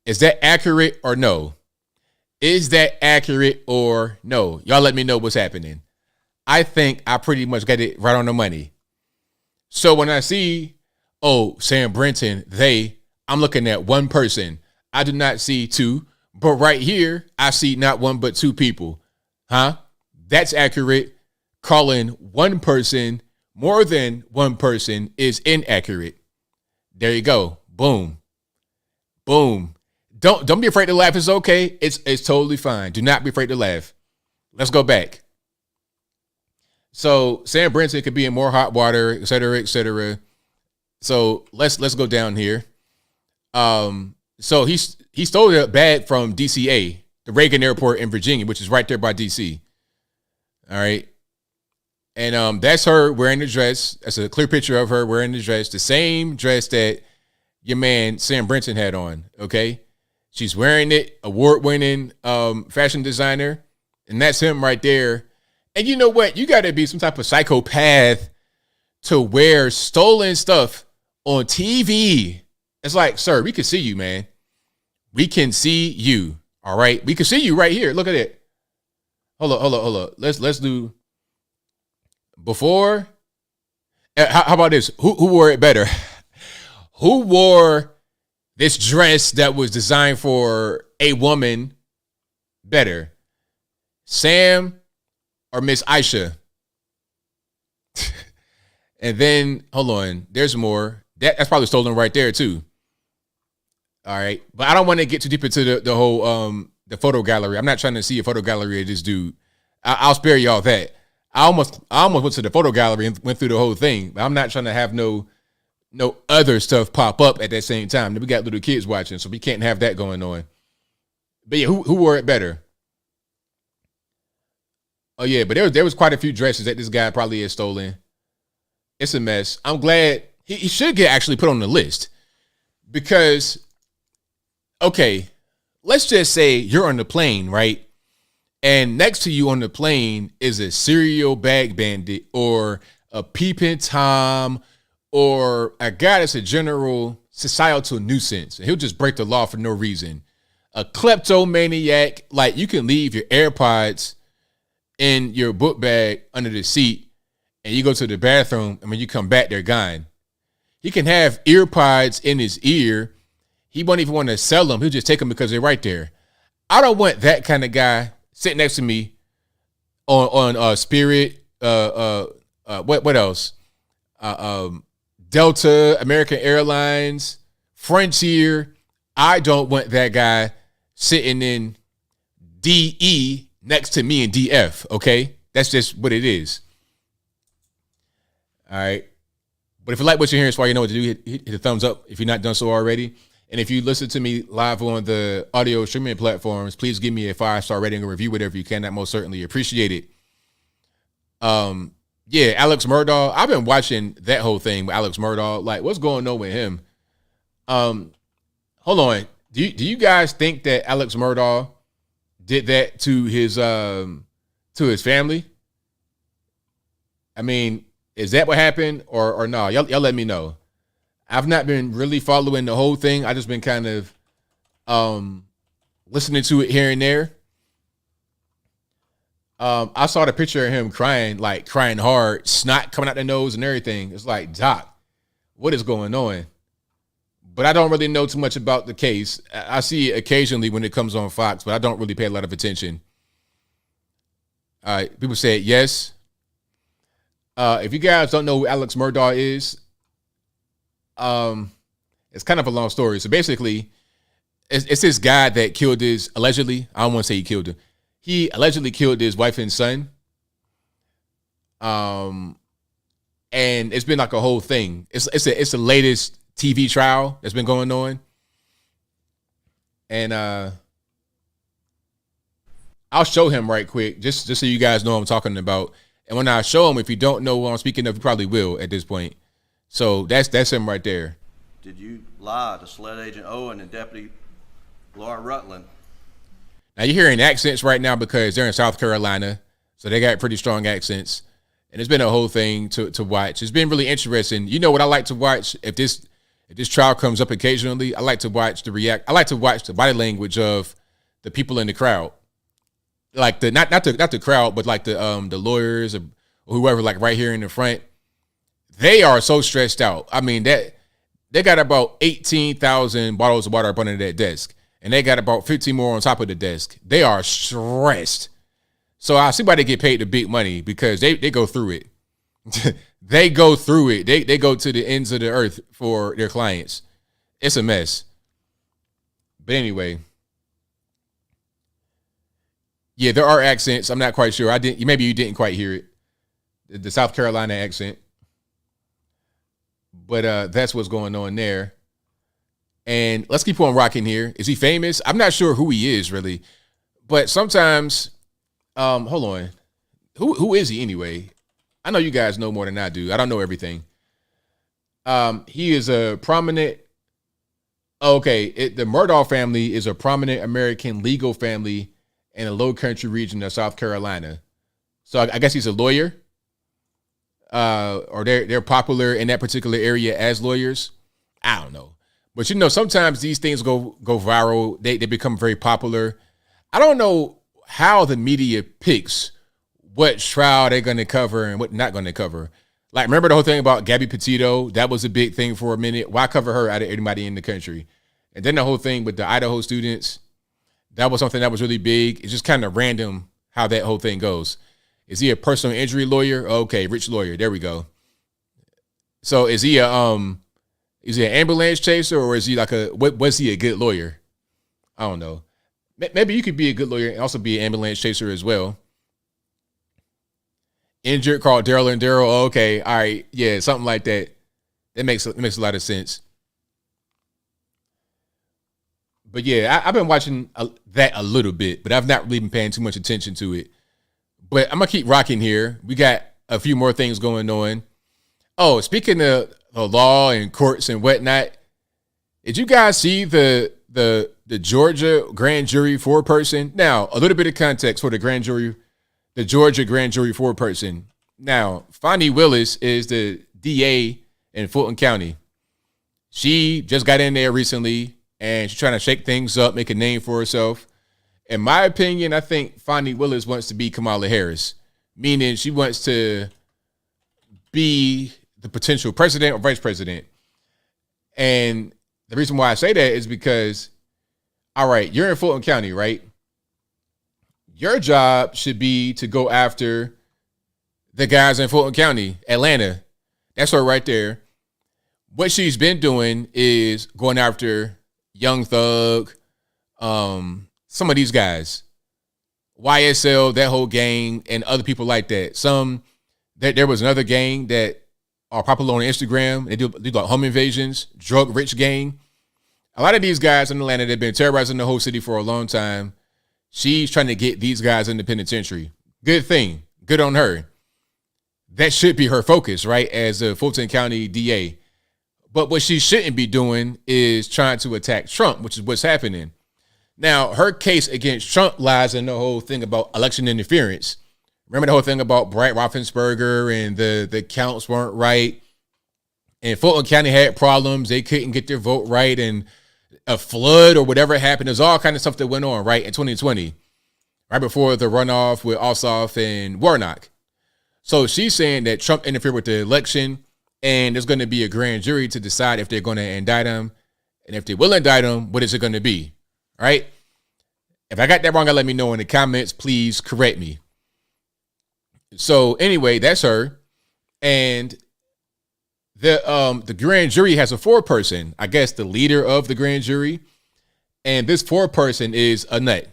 Is that accurate or no? Is that accurate or no? Y'all let me know what's happening. I think I pretty much got it right on the money. So when I see, oh, Sam Brinton, they, I'm looking at one person. I do not see 2, but right here, I see not 1, but 2 people. Huh? That's accurate. Calling one person more than one person is inaccurate. There you go. Boom. Boom. Don't be afraid to laugh. It's okay. It's totally fine. Do not be afraid to laugh. Let's go back. So Sam Brinton could be in more hot water, et cetera, et cetera. So let's go down here. So he stole a bag from DCA, the Reagan Airport in Virginia, which is right there by DC. All right. And that's her wearing the dress. That's a clear picture of her wearing the dress, the same dress that your man Sam Brinton had on. Okay. She's wearing it, award-winning fashion designer. And that's him right there. And you know what? You got to be some type of psychopath to wear stolen stuff on TV. It's like, sir, we can see you, man. We can see you. All right. We can see you right here. Look at it. Hold up. Let's do before. How about this? Who wore it better? Who wore this dress that was designed for a woman better? Sam or Miss Aisha? And then, hold on, there's more. That's probably stolen right there too. All right. But I don't want to get too deep into the whole the photo gallery. I'm not trying to see a photo gallery of this dude. I'll spare y'all that. I almost went to the photo gallery and went through the whole thing. But I'm not trying to have no other stuff pop up at that same time. We got little kids watching, so we can't have that going on. But yeah, who wore it better? Oh yeah, but there was quite a few dresses that this guy probably has stolen. It's a mess. I'm glad he should get actually put on the list because, okay, let's just say you're on the plane, right? And next to you on the plane is a serial bag bandit or a peeping Tom or a guy that's a general societal nuisance. And he'll just break the law for no reason. A kleptomaniac, like you can leave your AirPods in your book bag under the seat and you go to the bathroom and when you come back, they're gone. He can have earpods in his ear. He won't even want to sell them. He'll just take them because they're right there. I don't want that kind of guy sitting next to me on Spirit. What else? Delta, American Airlines, Frontier. I don't want that guy sitting in DE next to me in DF. Okay, that's just what it is. All right. But if you like what you're hearing, so you know what to do. Hit the thumbs up if you're not done so already. And if you listen to me live on the audio streaming platforms, please give me a 5-star rating or review, whatever you can. That most certainly appreciate it. Yeah, Alex Murdaugh. I've been watching that whole thing with Alex Murdaugh. Like, what's going on with him? Hold on. Do you guys think that Alex Murdaugh did that to his family? I mean, is that what happened or no? Y'all let me know. I've not been really following the whole thing. I just been kind of listening to it here and there. I saw the picture of him crying hard, snot coming out the nose and everything. It's like, Doc, what is going on? But I don't really know too much about the case. I see it occasionally when it comes on Fox, but I don't really pay a lot of attention. All right, people say yes. If you guys don't know who Alex Murdaugh is, it's kind of a long story. So basically, it's this guy that killed his, allegedly, I don't want to say he killed him. He allegedly killed his wife and son. And it's been like a whole thing. It's the latest TV trial that's been going on. And I'll show him right quick, just so you guys know what I'm talking about. And when I show him, if you don't know what I'm speaking of, you probably will at this point. So that's him right there. Did you lie to SLED Agent Owen and Deputy Laura Rutland? Now you're hearing accents right now because they're in South Carolina, so they got pretty strong accents. And it's been a whole thing to watch. It's been really interesting. You know what I like to watch if this trial comes up occasionally? I like to watch I like to watch the body language of the people in the crowd, like not the crowd, but like the lawyers or whoever, like right here in the front. They are so stressed out. I mean, that they got about 18,000 bottles of water up under that desk, and they got about 15 more on top of the desk. They are stressed. So I see why they get paid the big money, because they go through it. They go through it. They go to the ends of the earth for their clients. It's a mess. But anyway, yeah, there are accents. I'm not quite sure. Maybe you didn't quite hear it. The South Carolina accent. But that's what's going on there. And let's keep on rocking here. Is he famous? I'm not sure who he is really. But sometimes, hold on. Who is he anyway? I know you guys know more than I do. I don't know everything. He is a prominent. The Murdaugh family is a prominent American legal family in a low country region of South Carolina. So I guess he's a lawyer. Or they're popular in that particular area as lawyers. I don't know. But sometimes these things go viral. They become very popular. I don't know how the media picks what trial they're going to cover and what not going to cover. Like, remember the whole thing about Gabby Petito? That was a big thing for a minute. Why cover her out of anybody in the country? And then the whole thing with the Idaho students, that was something that was really big. It's just kind of random how that whole thing goes. Is he a personal injury lawyer? Okay, rich lawyer. There we go. So is he an ambulance chaser, or is he was he a good lawyer? I don't know. Maybe you could be a good lawyer and also be an ambulance chaser as well. Injured, called Daryl and Daryl. Oh, okay, all right, yeah, something like that. That makes a lot of sense. But yeah, I've been watching that a little bit, but I've not really been paying too much attention to it. But I'm gonna keep rocking here. We got a few more things going on. Oh, speaking of the law and courts and whatnot, did you guys see the Georgia grand jury foreperson? Now, a little bit of context for the Georgia grand jury foreperson. Now, Fani Willis is the DA in Fulton County. She just got in there recently, and she's trying to shake things up, make a name for herself. In my opinion, I think Fani Willis wants to be Kamala Harris, meaning she wants to be the potential president or vice president. And the reason why I say that is because, all right, you're in Fulton County, right? Your job should be to go after the guys in Fulton County, Atlanta. That's her right there. What she's been doing is going after Young Thug, some of these guys, YSL, that whole gang, and other people like that. There was another gang that are popular on Instagram. They do like home invasions, drug rich gang. A lot of these guys in Atlanta, they've been terrorizing the whole city for a long time. She's trying to get these guys in the penitentiary. Good thing. Good on her. That should be her focus, right? As a Fulton County DA. But what she shouldn't be doing is trying to attack Trump, which is what's happening. Now, her case against Trump lies in the whole thing about election interference. Remember the whole thing about Brad Raffensperger and the counts weren't right. And Fulton County had problems. They couldn't get their vote right. And a flood or whatever happened. There's all kind of stuff that went on, right, in 2020. Right before the runoff with Ossoff and Warnock. So she's saying that Trump interfered with the election, and there's going to be a grand jury to decide if they're going to indict him. And if they will indict him, what is it going to be? All right? If I got that wrong, let me know in the comments. Please correct me. So anyway, that's her. And the grand jury has a foreperson, I guess the leader of the grand jury. And this foreperson is a nut.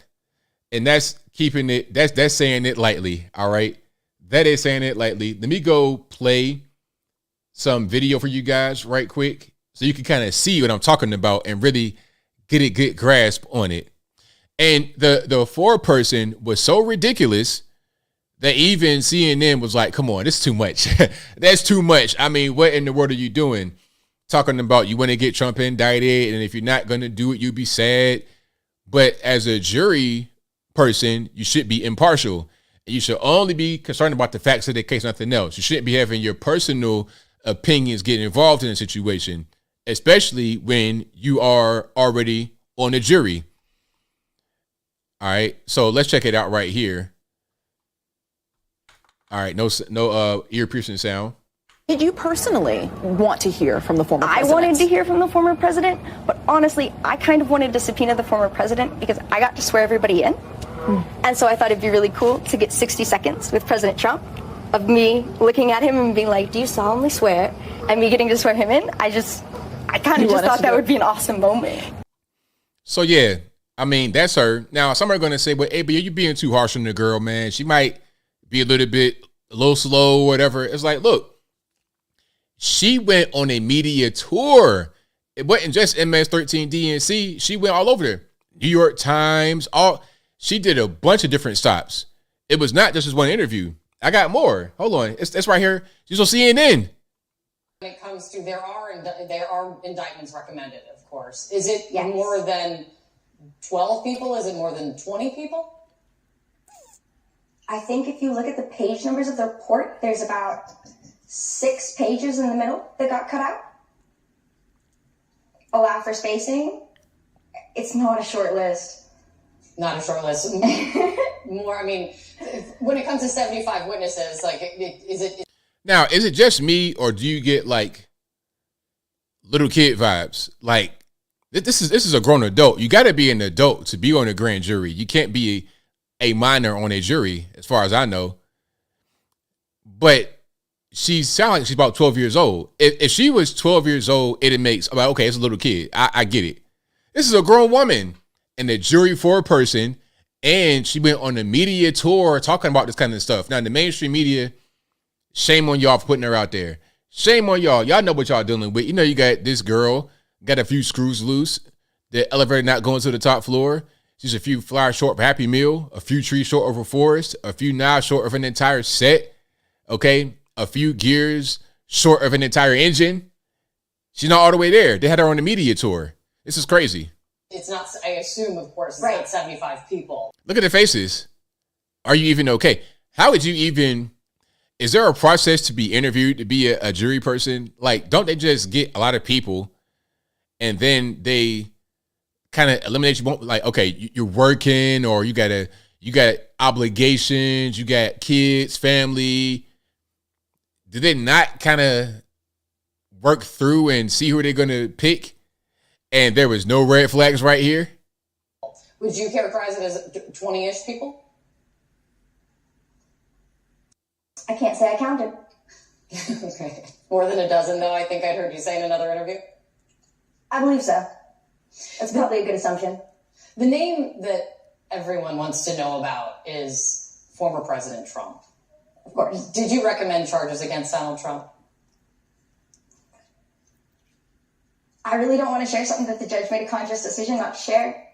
And that's keeping it, that's saying it lightly. All right. That is saying it lightly. Let me go play some video for you guys right quick so you can kind of see what I'm talking about and really get a good grasp on it. And the foreperson was so ridiculous that even CNN was like, come on, this is too much. That's too much. I mean, what in the world are you doing? Talking about you want to get Trump indicted, and if you're not going to do it, you'd be sad. But as a jury person, you should be impartial. You should only be concerned about the facts of the case, nothing else. You shouldn't be having your personal opinions get involved in a situation, especially when you are already on the jury. All right, so let's check it out right here. All right, no ear-piercing sound. Did you personally want to hear from the former president? I wanted to hear from the former president, but honestly, I kind of wanted to subpoena the former president because I got to swear everybody in. And so I thought it'd be really cool to get 60 seconds with President Trump of me looking at him and being like, do you solemnly swear? And me getting to swear him in. I kind of just thought that would be an awesome moment. So yeah, I mean, that's her. Now, some are going to say, well, ABL, you're being too harsh on the girl, man. She might be a little slow or whatever. It's like, look, she went on a media tour. It wasn't just MS-13 DNC. She went all over there. New York Times, she did a bunch of different stops. It was not just this one interview. I got more. Hold on. It's right here. She's on CNN. When it comes to, there are indictments recommended, of course. Is it more than 12 people? Is it more than 20 people? I think if you look at the page numbers of the report, there's about 6 pages in the middle that got cut out. Allow for spacing. It's not a short list. Not a short list. More, I mean, when it comes to 75 witnesses, like, is it? Now, is it just me, or do you get like little kid vibes? Like, this is a grown adult. You got to be an adult to be on a grand jury. You can't be a minor on a jury, as far as I know. But she sounds like she's about 12 years old. If she was 12 years old, it makes, like, okay, it's a little kid. I get it. This is a grown woman and a jury foreperson, and she went on a media tour talking about this kind of stuff. Now, the mainstream media, shame on y'all for putting her out there. Shame on y'all. Y'all know what y'all dealing with. You know, you got this girl, got a few screws loose, the elevator not going to the top floor. She's a few flowers short of a Happy Meal, a few trees short of a forest, a few knives short of an entire set, okay? A few gears short of an entire engine. She's not all the way there. They had her on the media tour. This is crazy. It's not, I assume, of course, it's not 75 people. Look at their faces. Are you even okay? How would you even, is there a process to be interviewed, to be a jury person? Like, don't they just get a lot of people and then they kind of eliminate you? Like, okay, you're working, or you got obligations, you got kids, family. Did they not kind of work through and see who they're going to pick? And there was no red flags right here? Would you characterize it as 20-ish people? I can't say I counted. Okay. More than a dozen, though, I think I heard you say in another interview? I believe so. That's probably a good assumption. The name that everyone wants to know about is former President Trump. Of course. Did you recommend charges against Donald Trump? I really don't want to share something that the judge made a conscious decision not to share.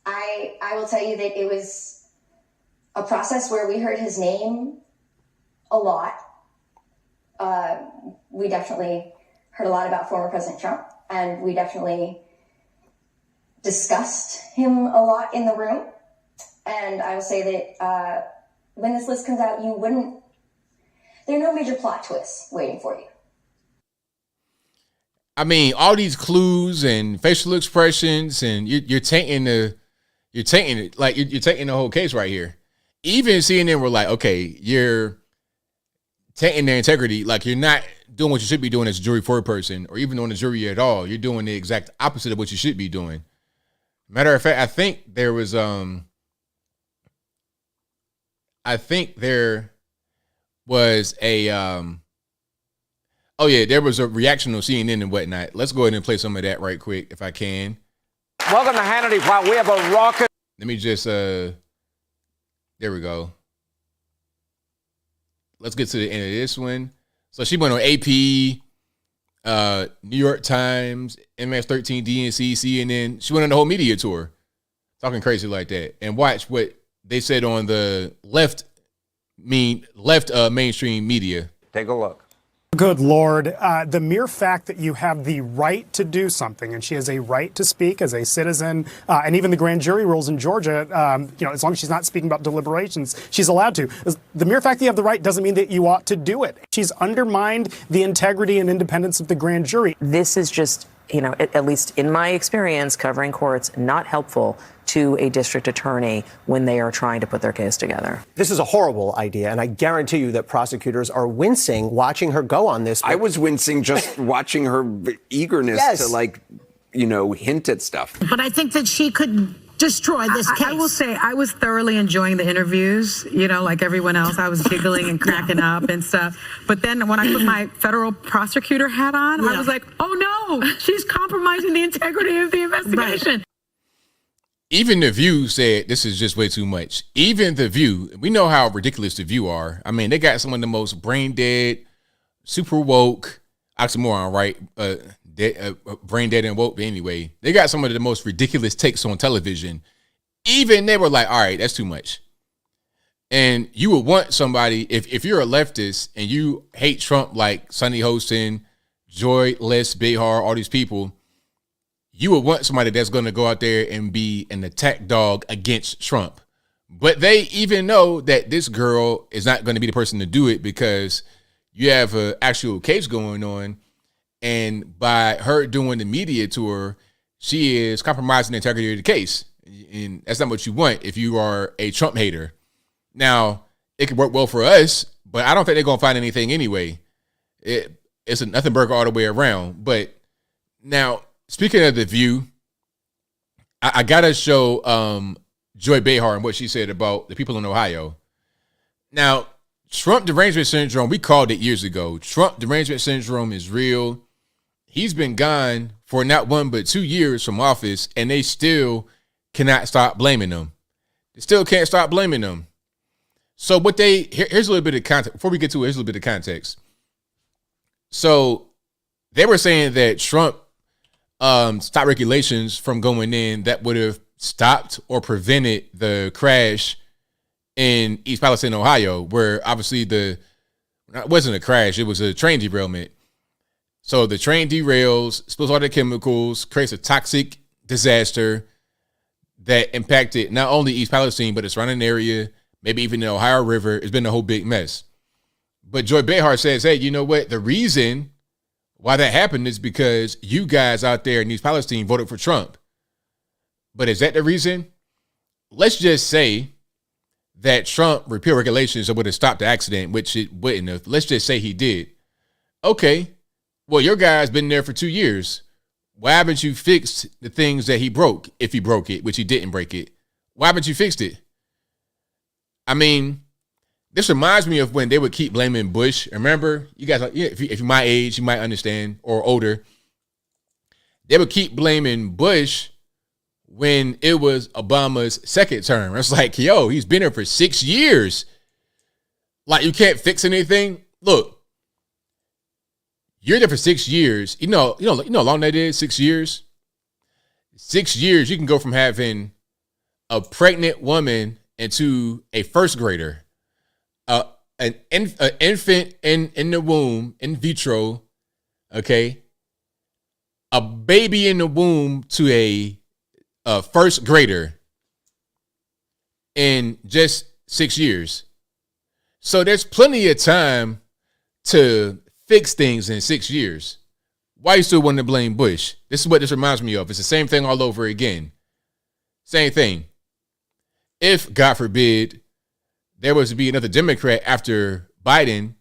I will tell you that it was a process where we heard his name a lot. We definitely heard a lot about former President Trump, and we definitely discussed him a lot in the room. And I will say that when this list comes out, there are no major plot twists waiting for you. I mean, all these clues and facial expressions, and you're tainting the whole case right here. Even CNN were like, okay, you're tainting their integrity. Like, you're not doing what you should be doing as a jury foreperson, or even on the jury at all. You're doing the exact opposite of what you should be doing. Matter of fact, I think there was a there was a reaction on CNN and whatnot. Let's go ahead and play some of that right quick, if I can. Welcome to Hannity Prop. We have a raucous. Let me just, there we go. Let's get to the end of this one. So she went on AP, New York Times, MS13, DNC, CNN. She went on the whole media tour, talking crazy like that. And watch what they said on the left mainstream media. Take a look. Good Lord. The mere fact that you have the right to do something, and she has a right to speak as a citizen, and even the grand jury rules in Georgia, as long as she's not speaking about deliberations, she's allowed to. The mere fact that you have the right doesn't mean that you ought to do it. She's undermined the integrity and independence of the grand jury. This is just, at least in my experience covering courts, not helpful to a district attorney when they are trying to put their case together. This is a horrible idea, and I guarantee you that prosecutors are wincing watching her go on this. I was wincing just watching her eagerness to hint at stuff. But I think that she could destroy this case. I will say I was thoroughly enjoying the interviews, like everyone else. I was giggling and cracking up and stuff. But then when I put my federal prosecutor hat on, I was like, oh no, she's compromising the integrity of the investigation. Right. Even The View said this is just way too much. Even The View, we know how ridiculous The View are. I mean, they got some of the most brain dead, super woke, oxymoron, right? Brain dead and woke, but anyway. They got some of the most ridiculous takes on television. Even they were like, all right, that's too much. And you would want somebody, if you're a leftist and you hate Trump like Sunny Hostin, Joy, Les, Behar, all these people, you would want somebody that's going to go out there and be an attack dog against Trump. But they even know that this girl is not going to be the person to do it because you have an actual case going on. And by her doing the media tour, she is compromising the integrity of the case. And that's not what you want if you are a Trump hater. Now, it could work well for us, but I don't think they're going to find anything anyway. It's a nothing burger all the way around. But now, speaking of The View, I got to show Joy Behar and what she said about the people in Ohio. Now, Trump derangement syndrome, we called it years ago. Trump derangement syndrome is real. He's been gone for not 1 but 2 years from office, and they still cannot stop blaming him. They still can't stop blaming him. So here's a little bit of context. Before we get to it, here's a little bit of context. So they were saying that Trump stopped regulations from going in that would have stopped or prevented the crash in East Palestine, Ohio, where obviously it wasn't a crash, it was a train derailment. So the train derails, spills all the chemicals, creates a toxic disaster that impacted not only East Palestine, but the surrounding area, maybe even the Ohio River. It's been a whole big mess. But Joy Behar says, hey, you know what? The reason why that happened is because you guys out there in East Palestine voted for Trump. But is that the reason? Let's just say that Trump repealed regulations that would have stopped the accident, which it wouldn't have. Let's just say he did. Okay, well, your guy's been there for 2 years. Why haven't you fixed the things that he broke, if he broke it, which he didn't break it? Why haven't you fixed it? I mean, this reminds me of when they would keep blaming Bush. Remember, you guys, if you're my age, you might understand, or older. They would keep blaming Bush when it was Obama's second term. It's like, yo, he's been here for 6 years. Like, you can't fix anything. Look, you're there for 6 years. You know how long that is? 6 years. 6 years, you can go from having a pregnant woman into a first grader, an infant in the womb, in vitro, okay, a baby in the womb to a first grader in just 6 years. So there's plenty of time to fix things in 6 years. Why you still want to blame Bush? This is what this reminds me of. It's the same thing all over again. Same thing. If, God forbid, there was to be another Democrat after Biden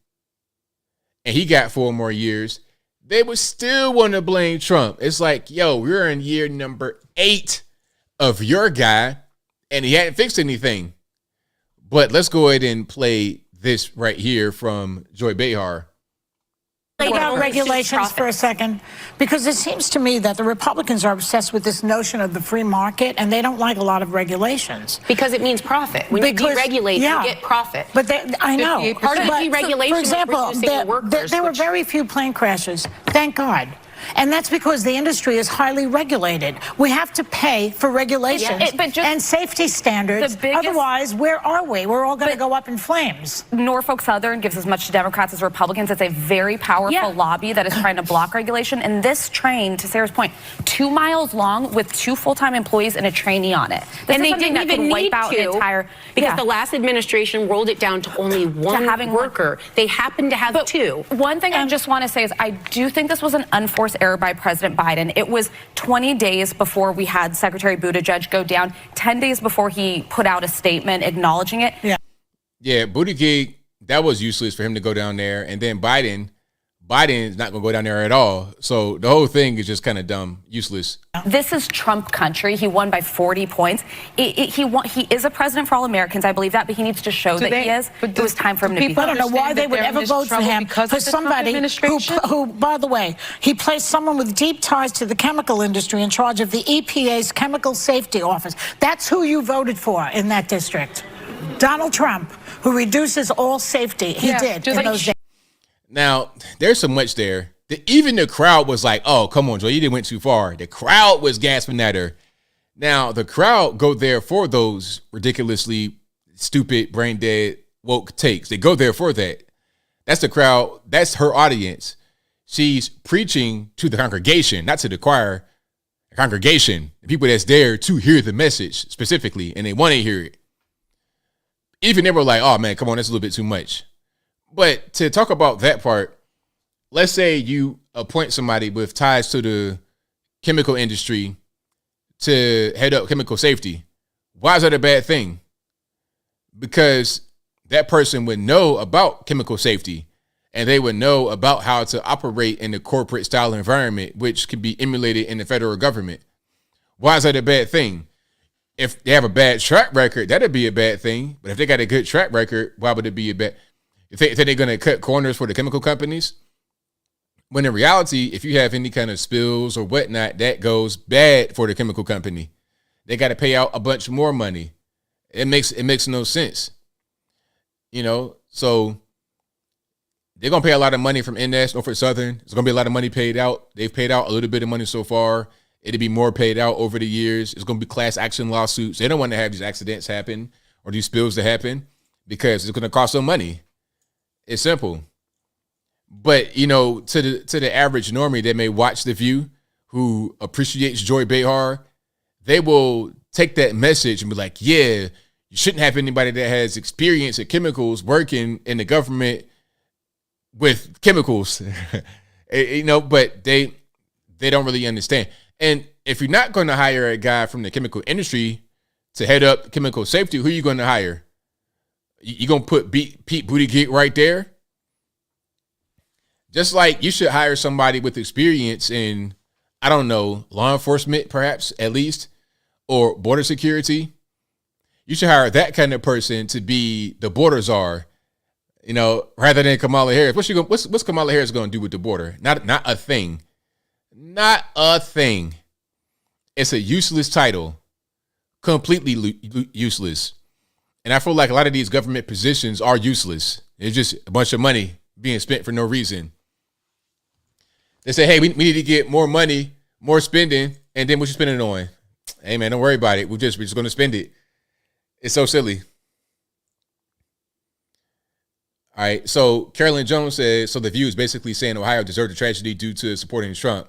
and he got 4 more years, they would still want to blame Trump. It's like, yo, we're in year number 8 of your guy and he hadn't fixed anything. But let's go ahead and play this right here from Joy Behar. About regulations for a second, because it seems to me that the Republicans are obsessed with this notion of the free market, and they don't like a lot of regulations. Because it means profit. When you deregulate, you get profit. But I know. Part of deregulation, for example, there were very few plane crashes. Thank God. And that's because the industry is highly regulated. We have to pay for regulations and safety standards. Otherwise, where are we? We're all going to go up in flames. Norfolk Southern gives as much to Democrats as Republicans. It's a very powerful lobby that is trying to block regulation. And this train, to Sarah's point, 2 miles long with 2 full-time employees and a trainee on it. And they didn't even need to, because the last administration rolled it down to only one worker. They happened to have 2. One thing I just want to say is I do think this was an unforced error by President Biden. It was 20 days before we had Secretary Buttigieg go down, 10 days before he put out a statement acknowledging it. Yeah, Buttigieg, that was useless for him to go down there. And then Biden is not going to go down there at all. So the whole thing is just kind of dumb, useless. This is Trump country. He won by 40 points. He is a president for all Americans. I believe that, but he needs to show that he is. It was time for him to be. I don't know why they would ever vote for him, for somebody who, by the way, he placed someone with deep ties to the chemical industry in charge of the EPA's Chemical Safety Office. That's who you voted for in that district. Donald Trump, who reduces all safety. He did in those days. Now, there's so much there. Even the crowd was like, oh, come on, Joe, you didn't went too far. The crowd was gasping at her. Now, the crowd go there for those ridiculously stupid, brain dead, woke takes. They go there for that. That's the crowd. That's her audience. She's preaching to the congregation, not to the choir. The congregation, the people that's there to hear the message specifically, and they want to hear it. Even they were like, oh, man, come on, that's a little bit too much. But to talk about that part, let's say you appoint somebody with ties to the chemical industry to head up chemical safety. Why is that a bad thing? Because that person would know about chemical safety and they would know about how to operate in the corporate style environment, which can be emulated in the federal government. Why is that a bad thing? If they have a bad track record, that'd be a bad thing. But if they got a good track record, why would it be a bad? If they're going to cut corners for the chemical companies, when in reality, if you have any kind of spills or whatnot, that goes bad for the chemical company. They got to pay out a bunch more money. It makes no sense. You know, so they're going to pay a lot of money from NS, Norfolk Southern. There's going to be a lot of money paid out. They've paid out a little bit of money so far. It'll be more paid out over the years. It's going to be class action lawsuits. They don't want to have these accidents happen or these spills to happen because it's going to cost them money. It's simple. But, you know, to the average normie that may watch The View who appreciates Joy Behar, they will take that message and be like, yeah, you shouldn't have anybody that has experience at chemicals working in the government with chemicals. You know, but they don't really understand. And if you're not going to hire a guy from the chemical industry to head up chemical safety, who are you going to hire? You going to put Pete Buttigieg right there? Just like you should hire somebody with experience in, I don't know, law enforcement, perhaps, at least, or border security. You should hire that kind of person to be the border czar, you know, rather than Kamala Harris. What's Kamala Harris going to do with the border? Not a thing. Not a thing. It's a useless title. Completely useless. And I feel like a lot of these government positions are useless. It's just a bunch of money being spent for no reason. They say, hey, we need to get more money, more spending, and then what you spending it on? Hey, man, don't worry about it. We're just going to spend it. It's so silly. All right, so Carolyn Jones says, so The View is basically saying Ohio deserved a tragedy due to supporting Trump.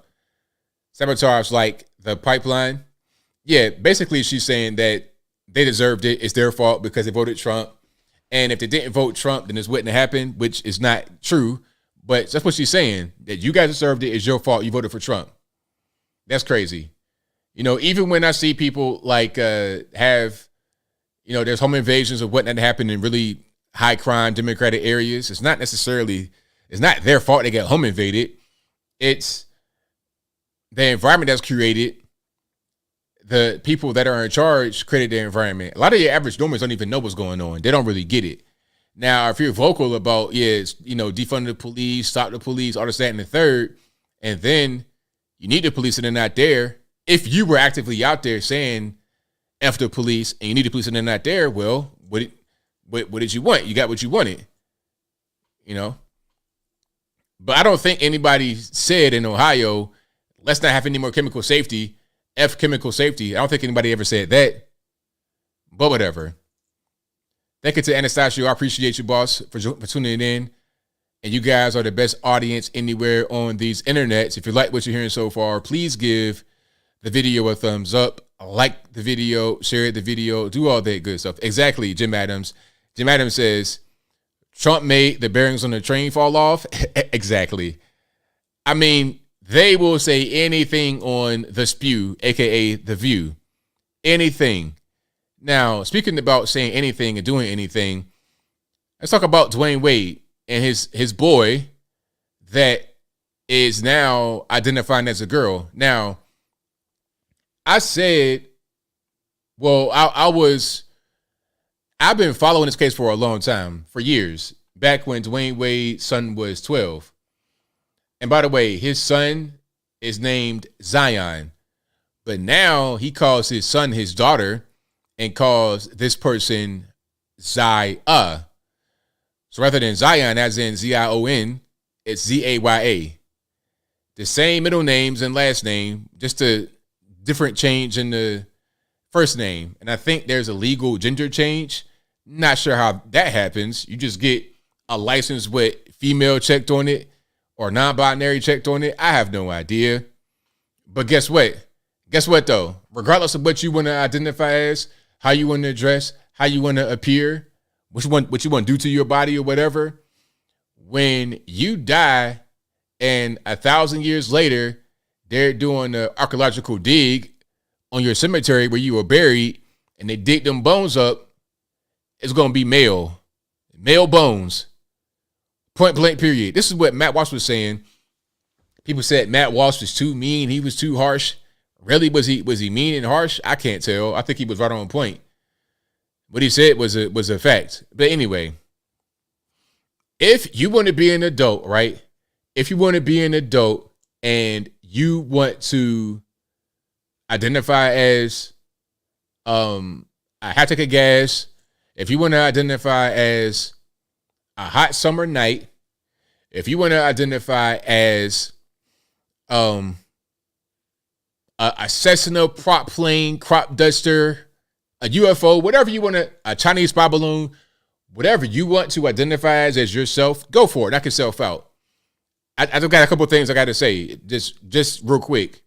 sabotage like the pipeline. Yeah, basically she's saying that they deserved it. It's their fault because they voted Trump. And if they didn't vote Trump, then this wouldn't have happened, which is not true. But that's what she's saying, that you guys deserved it. It's your fault. You voted for Trump. That's crazy. You know, even when I see people like have, you know, there's home invasions or whatnot happen in really high crime Democratic areas, it's not their fault they got home invaded. It's the environment that's created. The people that are in charge created the environment. A lot of your average normals don't even know what's going on. They don't really get it. Now, if you're vocal about, defund the police, stop the police, all this, that, and the third, and then you need the police and they're not there. If you were actively out there saying F the police and you need the police and they're not there, well, what did you want? You got what you wanted, you know? But I don't think anybody said in Ohio, let's not have any more chemical safety, F chemical safety. I don't think anybody ever said that, but whatever. Thank you to Anastasio. I appreciate you, boss, for tuning in. And you guys are the best audience anywhere on these internets. If you like what you're hearing so far, please give the video a thumbs up. Like the video, share the video, do all that good stuff. Exactly, Jim Adams. Jim Adams says, Trump made the bearings on the train fall off. Exactly. I mean, they will say anything on The Spew, a.k.a. The View. Anything. Now, speaking about saying anything and doing anything, let's talk about Dwyane Wade and his boy that is now identifying as a girl. Now, I said, well, I've been following this case for a long time, for years, back when Dwyane Wade's son was 12. And by the way, his son is named Zion, but now he calls his son his daughter and calls this person Zaya. So rather than Zion, as in Z-I-O-N, it's Z-A-Y-A. The same middle names and last name, just a different change in the first name. And I think there's a legal gender change. Not sure how that happens. You just get a license with female checked on it or non-binary checked on it. I have no idea. But guess what? Guess what, though? Regardless of what you want to identify as, how you want to dress, how you want to appear, what you want to do to your body or whatever, when you die and 1,000 years later, they're doing an archaeological dig on your cemetery where you were buried and they dig them bones up, it's going to be male bones. Point blank, period. This is what Matt Walsh was saying. People said Matt Walsh was too mean. He was too harsh. Really, was he mean and harsh? I can't tell. I think he was right on point. What he said was a fact. But anyway, if you want to be an adult, right? If you want to be an adult and you want to identify as a hot take of gas, if you want to identify as a hot summer night, if you want to identify as a Cessna prop plane, crop duster, a UFO, whatever you want to, a Chinese spy balloon, whatever you want to identify as yourself, go for it. Knock yourself out. I've got a couple of things I got to say, just real quick.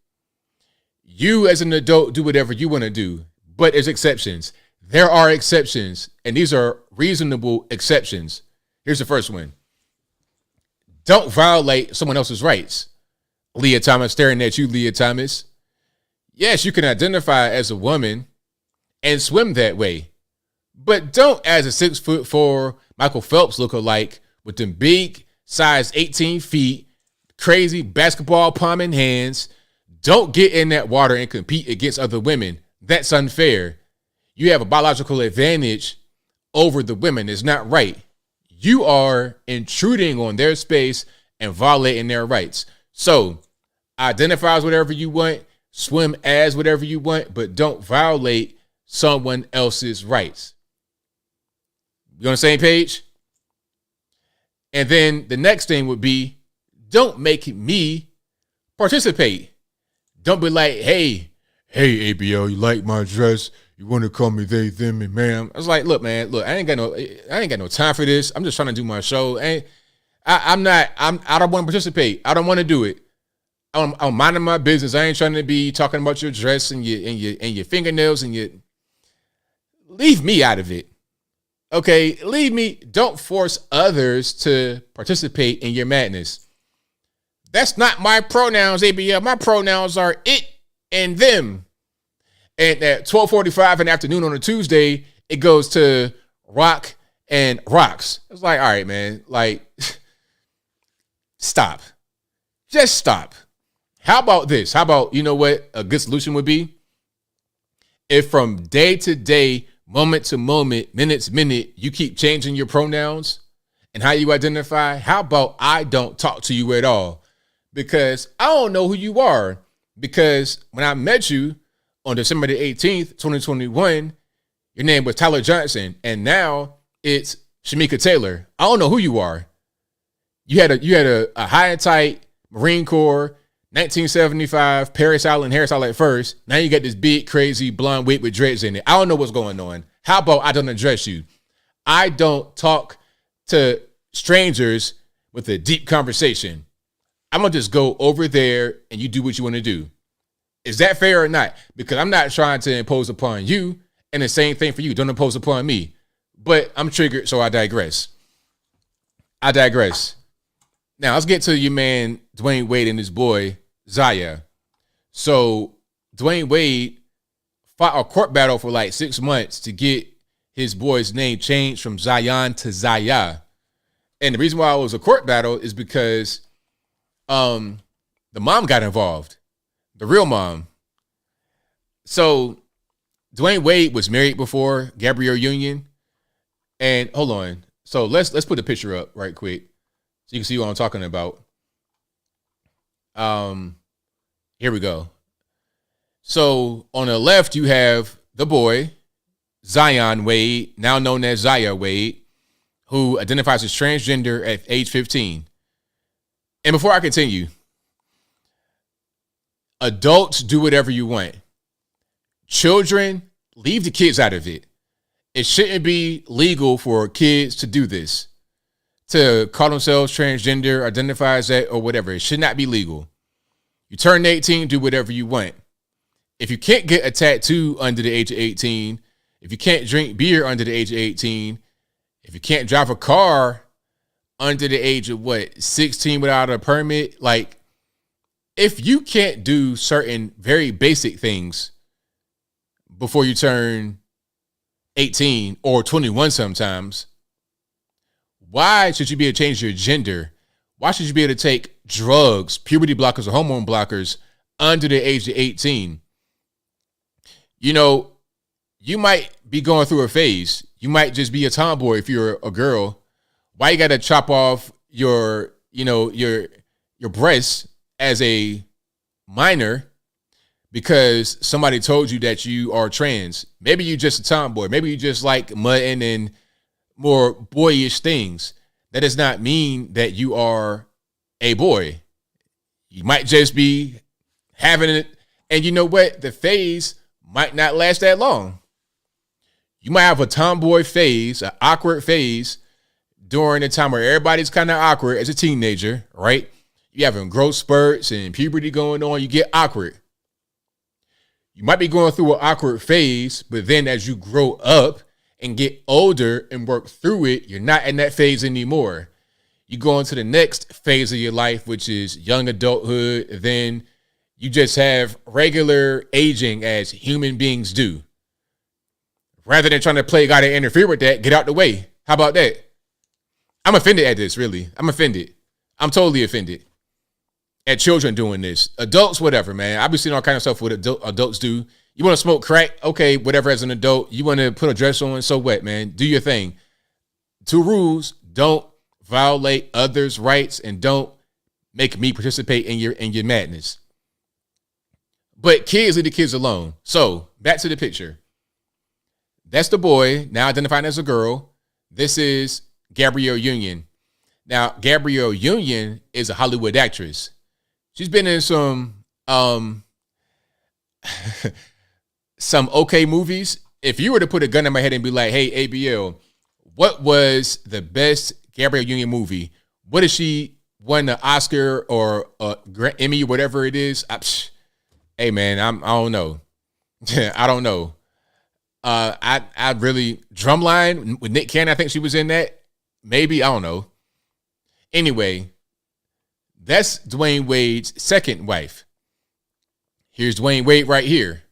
You as an adult do whatever you want to do, but there's exceptions. There are exceptions, and these are reasonable exceptions. Here's the first one. Don't violate someone else's rights. Leah Thomas, staring at you, Leah Thomas. Yes, you can identify as a woman and swim that way, but don't as a 6'4" Michael Phelps lookalike with them big size 18 feet, crazy basketball palming hands. Don't get in that water and compete against other women. That's unfair. You have a biological advantage over the women. It's not right. You are intruding on their space and violating their rights. So identify as whatever you want, swim as whatever you want, but don't violate someone else's rights. You on the same page? And then the next thing would be, don't make me participate. Don't be like, hey, ABL, you like my dress? You want to call me they, them, and ma'am? I was like, look, man, I ain't got no time for this. I'm just trying to do my show. I don't want to participate. I don't want to do it. I'm minding my business. I ain't trying to be talking about your dress and your fingernails and your. Leave me out of it. Okay, leave me. Don't force others to participate in your madness. That's not my pronouns, ABL. My pronouns are it and them. And at 12:45 in the afternoon on a Tuesday, it goes to rock and rocks. It's like, all right, man. Like, stop. Just stop. How about this? How about, you know what a good solution would be? If from day to day, moment to moment, minute to minute, you keep changing your pronouns and how you identify, how about I don't talk to you at all? Because I don't know who you are. Because when I met you on December the 18th, 2021, your name was Tyler Johnson, and now it's Shamika Taylor. I don't know who you are. You had a high and tight Marine Corps, 1975, Paris Island hairstyle at first. Now you got this big, crazy blonde wig with dreads in it. I don't know what's going on. How about I don't address you? I don't talk to strangers with a deep conversation. I'm going to just go over there and you do what you want to do. Is that fair or not? Because I'm not trying to impose upon you, and the same thing for you. Don't impose upon me. But I'm triggered, so I digress. Now, let's get to your man, Dwyane Wade, and his boy, Zaya. So, Dwyane Wade fought a court battle for like 6 months to get his boy's name changed from Zion to Zaya. And the reason why it was a court battle is because the mom got involved. The real mom. So, Dwyane Wade was married before Gabrielle Union. And hold on. So let's put the picture up right quick so you can see what I'm talking about. Here we go. So on the left, you have the boy, Zion Wade, now known as Zaya Wade, who identifies as transgender at age 15. And before I continue, adults do whatever you want. Children, leave the kids out of it. It shouldn't be legal for kids to do this, to call themselves transgender, identify as that, or whatever. It should not be legal. You turn 18, do whatever you want. If you can't get a tattoo under the age of 18, if you can't drink beer under the age of 18, if you can't drive a car under the age of 16 without a permit, like, if you can't do certain very basic things before you turn 18 or 21 sometimes, why should you be able to change your gender? Why should you be able to take drugs, puberty blockers, or hormone blockers under the age of 18? You know, you might be going through a phase. You might just be a tomboy if you're a girl. Why you got to chop off your breasts as a minor because somebody told you that you are trans? Maybe you just a tomboy. Maybe you just like mudding and more boyish things. That does not mean that you are a boy. You might just be having it. And you know what? The phase might not last that long. You might have a tomboy phase, an awkward phase during a time where everybody's kind of awkward as a teenager, right? You having growth spurts and puberty going on. You get awkward. You might be going through an awkward phase, but then as you grow up and get older and work through it, you're not in that phase anymore. You go into the next phase of your life, which is young adulthood. Then you just have regular aging as human beings do. Rather than trying to play God and interfere with that, get out the way. How about that? I'm offended at this, really. I'm offended. I'm totally offended at children doing this. Adults, whatever, man. I've been seeing all kinds of stuff what adults do. You want to smoke crack? Okay, whatever as an adult. You want to put a dress on? So what, man? Do your thing. 2 rules. Don't violate others' rights and don't make me participate in your madness. But kids, leave the kids alone. So back to the picture. That's the boy, now identifying as a girl. This is Gabrielle Union. Now, Gabrielle Union is a Hollywood actress. She's been in some okay movies. If you were to put a gun in my head and be like, hey, ABL, what was the best Gabrielle Union movie? What is she won an Oscar or a Emmy, whatever it is. Hey man, I don't know. I don't know. I really Drumline with Nick Cannon. I think she was in that. Maybe, I don't know. Anyway, that's Dwyane Wade's second wife. Here's Dwyane Wade right here.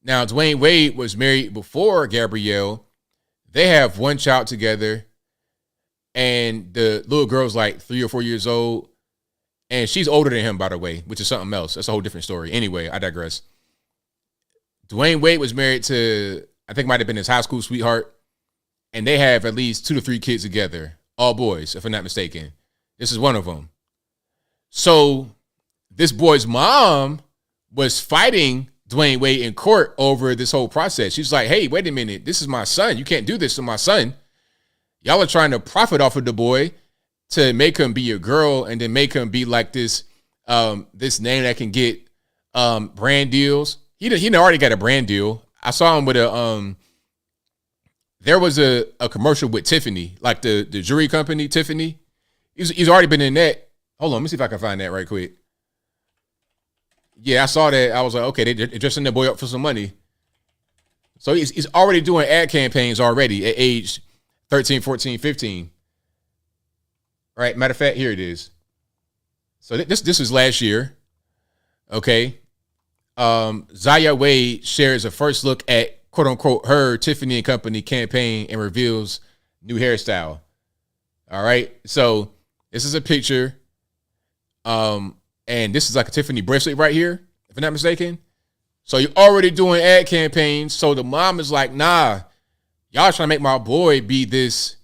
Now, Dwyane Wade was married before Gabrielle. They have one child together, and the little girl's like 3 or 4 years old, and she's older than him, by the way, which is something else. That's a whole different story. Anyway, I digress. Dwyane Wade was married to, I think might have been his high school sweetheart, and they have at least 2 to 3 kids together, all boys, if I'm not mistaken. This is one of them. So this boy's mom was fighting Dwyane Wade in court over this whole process. She's like, hey, wait a minute. This is my son. You can't do this to my son. Y'all are trying to profit off of the boy to make him be a girl and then make him be like this this name that can get brand deals. He already got a brand deal. I saw him with there was a commercial with Tiffany, like the jewelry company, Tiffany. He's already been in that. Hold on, let me see if I can find that right quick. Yeah, I saw that. I was like, okay, they're dressing the boy up for some money. So he's already doing ad campaigns already at age 13, 14, 15. Right? Matter of fact, here it is. So this was last year. Okay. Zaya Wade shares a first look at, quote unquote, her Tiffany & Company campaign and reveals new hairstyle. All right. So this is a picture. And this is like a Tiffany bracelet right here, if I'm not mistaken. So you're already doing ad campaigns. So the mom is like, nah, y'all trying to make my boy be this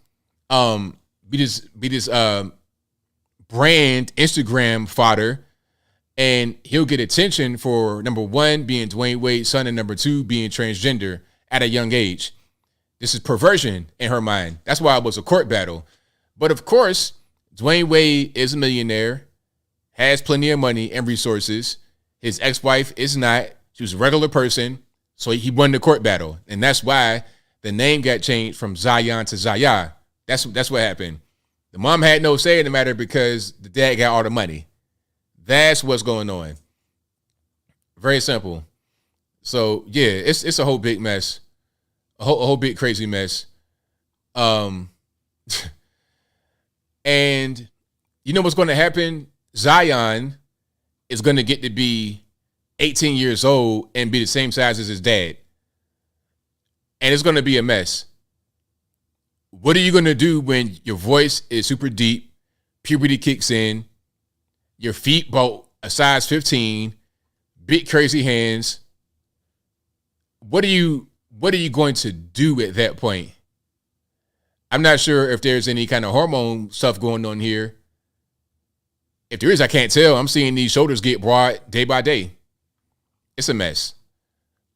brand Instagram fodder. And he'll get attention for, number one, being Dwyane Wade's son, and number two, being transgender at a young age. This is perversion in her mind. That's why it was a court battle. But of course, Dwyane Wade is a millionaire, has plenty of money and resources. His ex-wife is not. She was a regular person. So he won the court battle. And that's why the name got changed from Zion to Zaya. That's what happened. The mom had no say in the matter because the dad got all the money. That's what's going on. Very simple. So yeah, it's a whole big mess. A whole big crazy mess. And you know what's going to happen? Zion is going to get to be 18 years old and be the same size as his dad. And it's going to be a mess. What are you going to do when your voice is super deep, puberty kicks in, your feet bolt a size 15, big crazy hands? What are you going to do at that point? I'm not sure if there's any kind of hormone stuff going on here. If there is, I can't tell. I'm seeing these shoulders get broad day by day. It's a mess.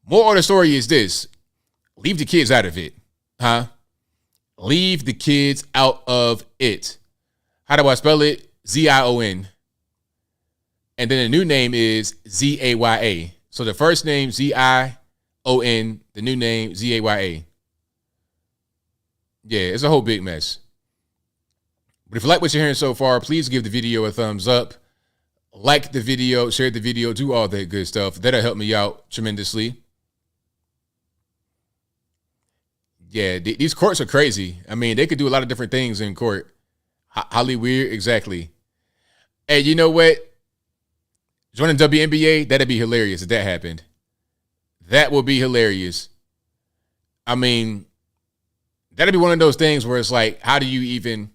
Moral of the story is this. Leave the kids out of it. Huh? Leave the kids out of it. How do I spell it? Zion. And then the new name is Zaya. So the first name, Zion. The new name, Zaya. Yeah, it's a whole big mess. But if you like what you're hearing so far, please give the video a thumbs up. Like the video, share the video, do all that good stuff. That'll help me out tremendously. Yeah, these courts are crazy. I mean, they could do a lot of different things in court. Highly weird, exactly. Hey, you know what? Joining WNBA, that'd be hilarious if that happened. That would be hilarious. I mean, that'd be one of those things where it's like, how do you even...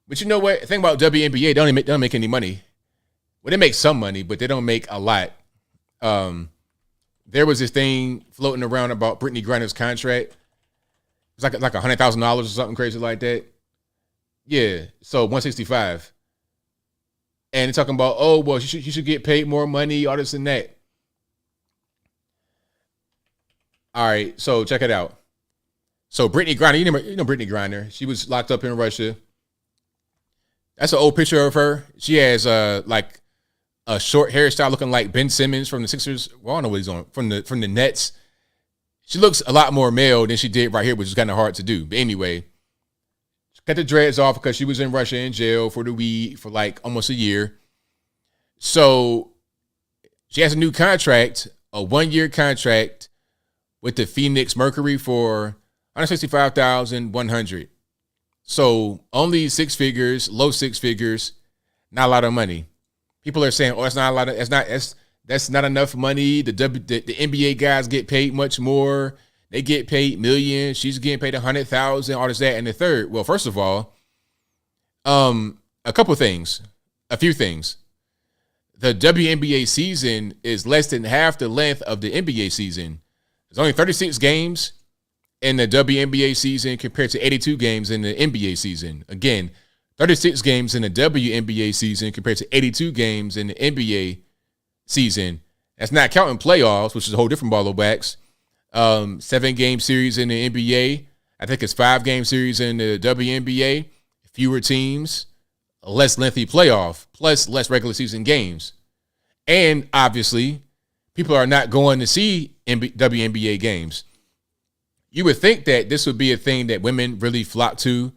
But you know what? The thing about WNBA, they don't make any money. Well, they make some money, but they don't make a lot. There was this thing floating around about Brittney Griner's contract. It's like $100,000 or something crazy like that. Yeah, so 165. And they're talking about, oh, well, you should get paid more money, all this and that. All right, so check it out. So Brittney Griner, you know Brittney Griner. She was locked up in Russia. That's an old picture of her. She has like a short hairstyle looking like Ben Simmons from the Sixers. Well, I don't know what he's on. From the Nets. She looks a lot more male than she did right here, which is kind of hard to do. But anyway, cut the dreads off because she was in Russia in jail for the weed for like almost a year. So she has a new contract, a 1-year contract with the Phoenix Mercury for $165,100. So only 6 figures, low 6 figures, not a lot of money. People are saying, "Oh, that's not a lot of. That's not enough money." The NBA guys get paid much more. They get paid millions. She's getting paid 100,000. All this, that, and the third. Well, first of all, a few things. The WNBA season is less than half the length of the NBA season. There's only 36 games in the WNBA season compared to 82 games in the NBA season. Again, 36 games in the WNBA season compared to 82 games in the NBA season. That's not counting playoffs, which is a whole different ball of wax. 7-game series in the NBA. I think it's 5-game series in the WNBA. Fewer teams, a less lengthy playoff, plus less regular season games. And obviously, people are not going to see WNBA games. You would think that this would be a thing that women really flock to,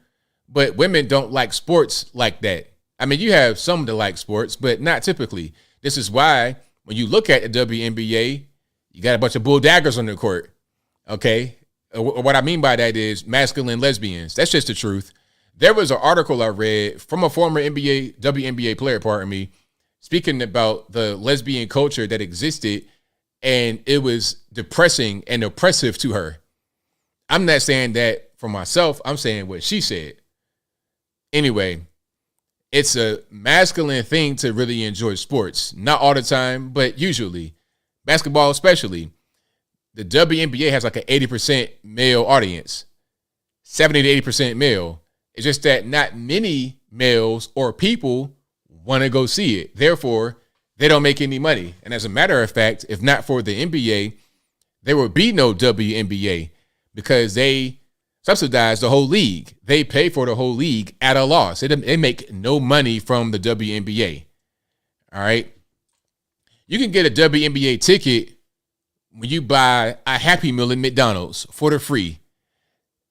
but women don't like sports like that. I mean, you have some that like sports, but not typically. This is why when you look at the WNBA, you got a bunch of bull daggers on the court. Okay? What I mean by that is masculine lesbians. That's just the truth. There was an article I read from a former WNBA player, speaking about the lesbian culture that existed, and it was depressing and oppressive to her. I'm not saying that for myself. I'm saying what she said. Anyway, it's a masculine thing to really enjoy sports. Not all the time, but usually. Basketball especially. The WNBA has like an 80% male audience. 70 to 80% male. It's just that not many males or people want to go see it. Therefore, they don't make any money. And as a matter of fact, if not for the NBA, there would be no WNBA because they subsidize the whole league. They pay for the whole league at a loss. They make no money from the WNBA. All right. You can get a WNBA ticket when you buy a Happy Meal at McDonald's for the free.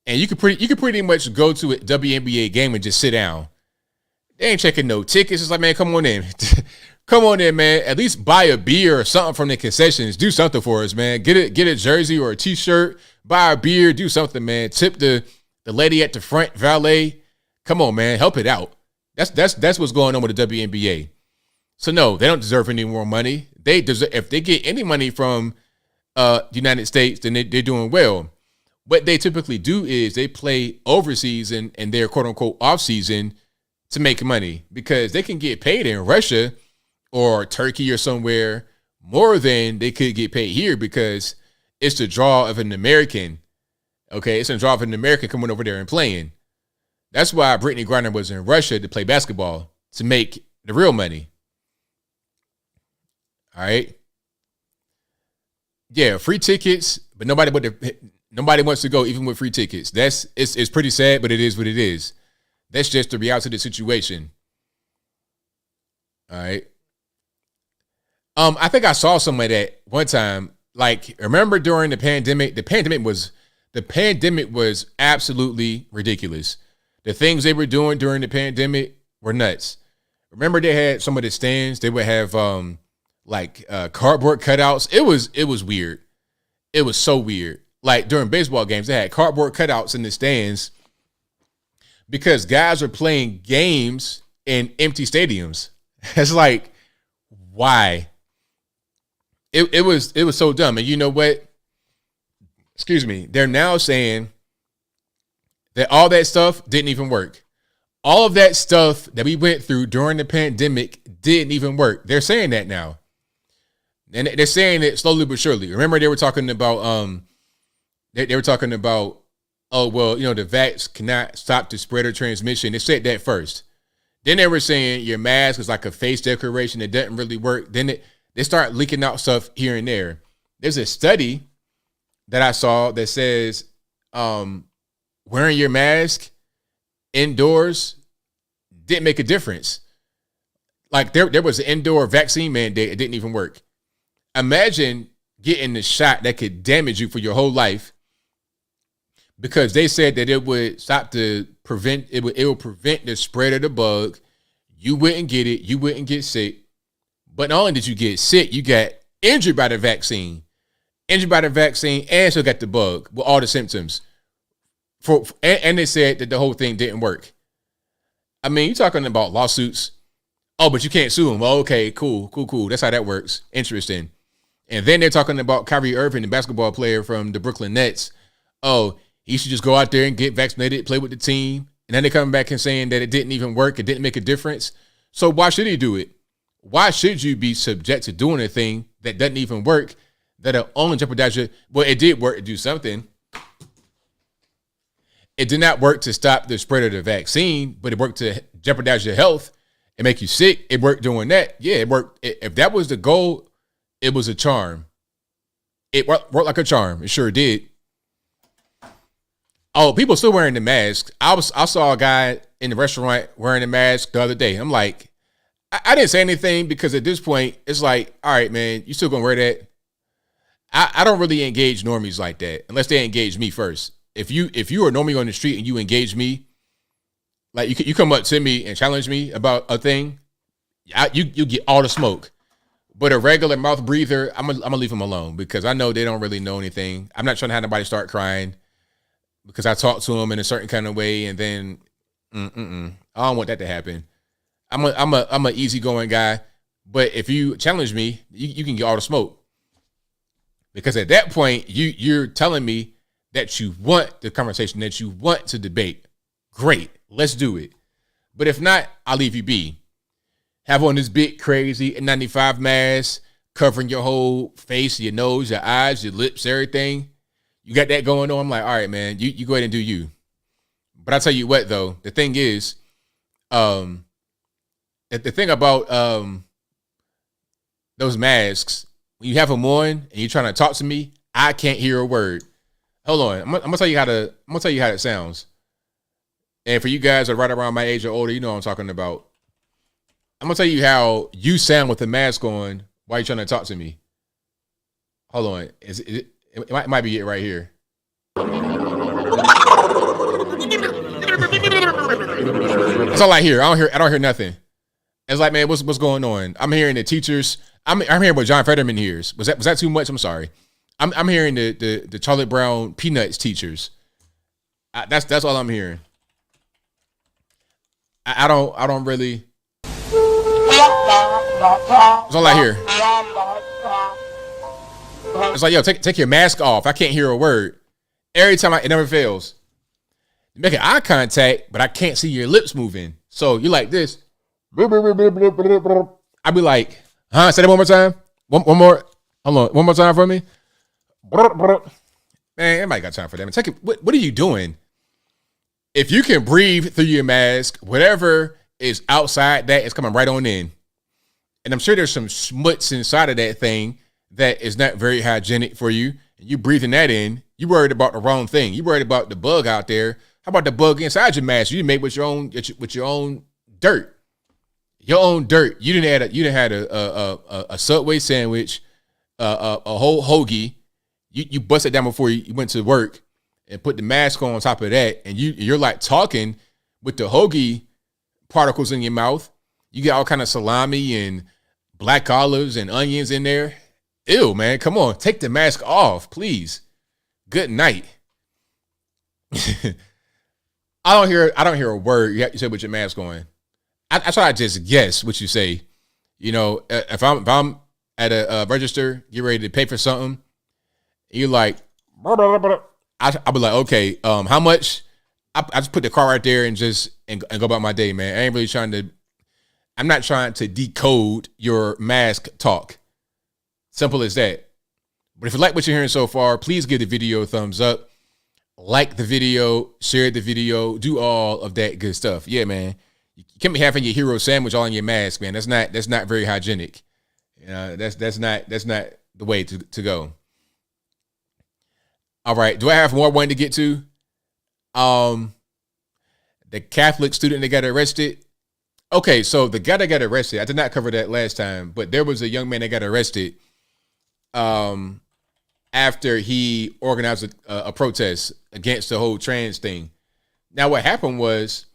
And you could pretty much go to a WNBA game and just sit down. They ain't checking no tickets. It's like, man, come on in. Come on in, man. At least buy a beer or something from the concessions. Do something for us, man. Get a jersey or a t-shirt. Buy a beer. Do something, man. Tip the lady at the front, valet. Come on, man. Help it out. That's what's going on with the WNBA. So no, they don't deserve any more money. They deserve, if they get any money from the United States, then they're doing well. What they typically do is they play overseas and their quote unquote off season to make money because they can get paid in Russia or Turkey or somewhere more than they could get paid here because it's the draw of an American. Okay, it's the draw of an American coming over there and playing. That's why Brittney Griner was in Russia to play basketball, to make the real money. All right. Yeah, free tickets, but nobody wants to go even with free tickets. It's pretty sad, but it is what it is. That's just the reality of the situation. All right. I think I saw some of that one time. Like, remember during the pandemic? The pandemic was absolutely ridiculous. The things they were doing during the pandemic were nuts. Remember they had some of the stands, they would have cardboard cutouts. It was weird. It was so weird. Like during baseball games, they had cardboard cutouts in the stands because guys are playing games in empty stadiums. It's like, why? It was so dumb. And you know what? Excuse me. They're now saying that all that stuff didn't even work. All of that stuff that we went through during the pandemic didn't even work. They're saying that now. And they're saying it slowly but surely. Remember they were talking about they were talking about, oh, well, you know, the vax cannot stop the spread of transmission. They said that first. Then they were saying your mask is like a face decoration that doesn't really work. Then they start leaking out stuff here and there. There's a study that I saw that says wearing your mask indoors didn't make a difference. Like there was an indoor vaccine mandate. It didn't even work. Imagine getting the shot that could damage you for your whole life because they said that it would stop the prevent it will prevent the spread of the bug. You wouldn't get it. You wouldn't get sick. But not only did you get sick, you got injured by the vaccine. Injured by the vaccine and still got the bug with all the symptoms. And they said that the whole thing didn't work. I mean, you're talking about lawsuits. Oh, but you can't sue them. Well, okay, cool. That's how that works. Interesting. And then they're talking about Kyrie Irving, the basketball player from the Brooklyn Nets. Oh, he should just go out there and get vaccinated, play with the team. And then they're coming back and saying that it didn't even work. It didn't make a difference. So why should he do it? Why should you be subject to doing a thing that doesn't even work, that'll only jeopardize you? Well, it did work to do something. It did not work to stop the spread of the vaccine, but it worked to jeopardize your health and make you sick. It worked doing that. Yeah, it worked. If that was the goal, it was a charm. It worked like a charm. It sure did. Oh, people still wearing the mask. I saw a guy in the restaurant wearing a mask the other day. I'm like, I didn't say anything because at this point, it's like, all right, man, you still gonna wear that? I don't really engage normies like that unless they engage me first. If you are normie on the street and you engage me, like you come up to me and challenge me about a thing, you get all the smoke. But a regular mouth breather, I'm gonna leave them alone because I know they don't really know anything. I'm not trying to have nobody start crying because I talk to them in a certain kind of way, and then I don't want that to happen. I'm a easygoing guy, but if you challenge me, you can get all the smoke because at that point you're telling me that you want the conversation, that you want to debate. Great, let's do it. But if not, I'll leave you be. Have on this big crazy N95 mask covering your whole face, your nose, your eyes, your lips, everything. You got that going on. I'm like, all right, man, you go ahead and do you. But I'll tell you what, though, the thing is, the thing about those masks, when you have them on and you're trying to talk to me, I can't hear a word. Hold on, I'm gonna tell you how it sounds. And for you guys that are right around my age or older, you know what I'm talking about. I'm gonna tell you how you sound with the mask on while you're trying to talk to me. Hold on, it might be it right here. That's all I hear. I don't hear nothing. It's like, man, what's going on? I'm hearing the teachers. I'm hearing what John Fetterman hears. Was that too much? I'm sorry. I'm hearing the Charlotte Brown Peanuts teachers. That's all I'm hearing. I don't really. That's all I hear. It's like, yo, take your mask off. I can't hear a word. Every time it never fails. You make eye contact, but I can't see your lips moving. So you're like this. I'd be like, huh? Say that one more time. One more. Hold on. One more time for me. Man, everybody got time for that. Take it. What are you doing? If you can breathe through your mask, whatever is outside that is coming right on in. And I'm sure there's some smuts inside of that thing that is not very hygienic for you. You breathing that in, you worried about the wrong thing. You worried about the bug out there. How about the bug inside your mask? You made with your own dirt. Your own dirt. You didn't had a Subway sandwich, a whole hoagie. You busted down before you went to work and put the mask on top of that, and you're like talking with the hoagie particles in your mouth. You got all kind of salami and black olives and onions in there. Ew, man, come on, take the mask off, please. Good night. I don't hear a word you say with your mask on. I try to just guess what you say. You know, if I'm at a register, get ready to pay for something, you're like, I'll be like, okay, how much? I just put the car right there and go about my day, man. I ain't really I'm not trying to decode your mask talk. Simple as that. But if you like what you're hearing so far, please give the video a thumbs up. Like the video, share the video, do all of that good stuff. Yeah, man. You can't be having your hero sandwich all in your mask, man. That's not very hygienic. That's not the way to go. All right. Do I have more one to get to? The Catholic student that got arrested. Okay, so the guy that got arrested, I did not cover that last time, but there was a young man that got arrested after he organized a protest against the whole trans thing. Now, what happened was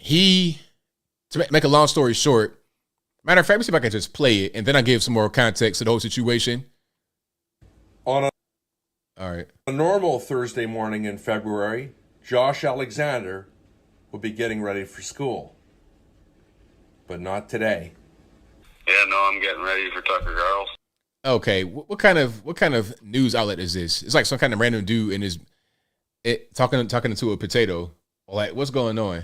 to make a long story short, matter of fact, let me see if I can just play it, and then I'll give some more context to the whole situation. All right. A normal Thursday morning in February, Josh Alexander will be getting ready for school. But not today. Yeah, no, I'm getting ready for Tucker Carlson. Okay, what kind of news outlet is this? It's like some kind of random dude in his talking to a potato. Like, what's going on?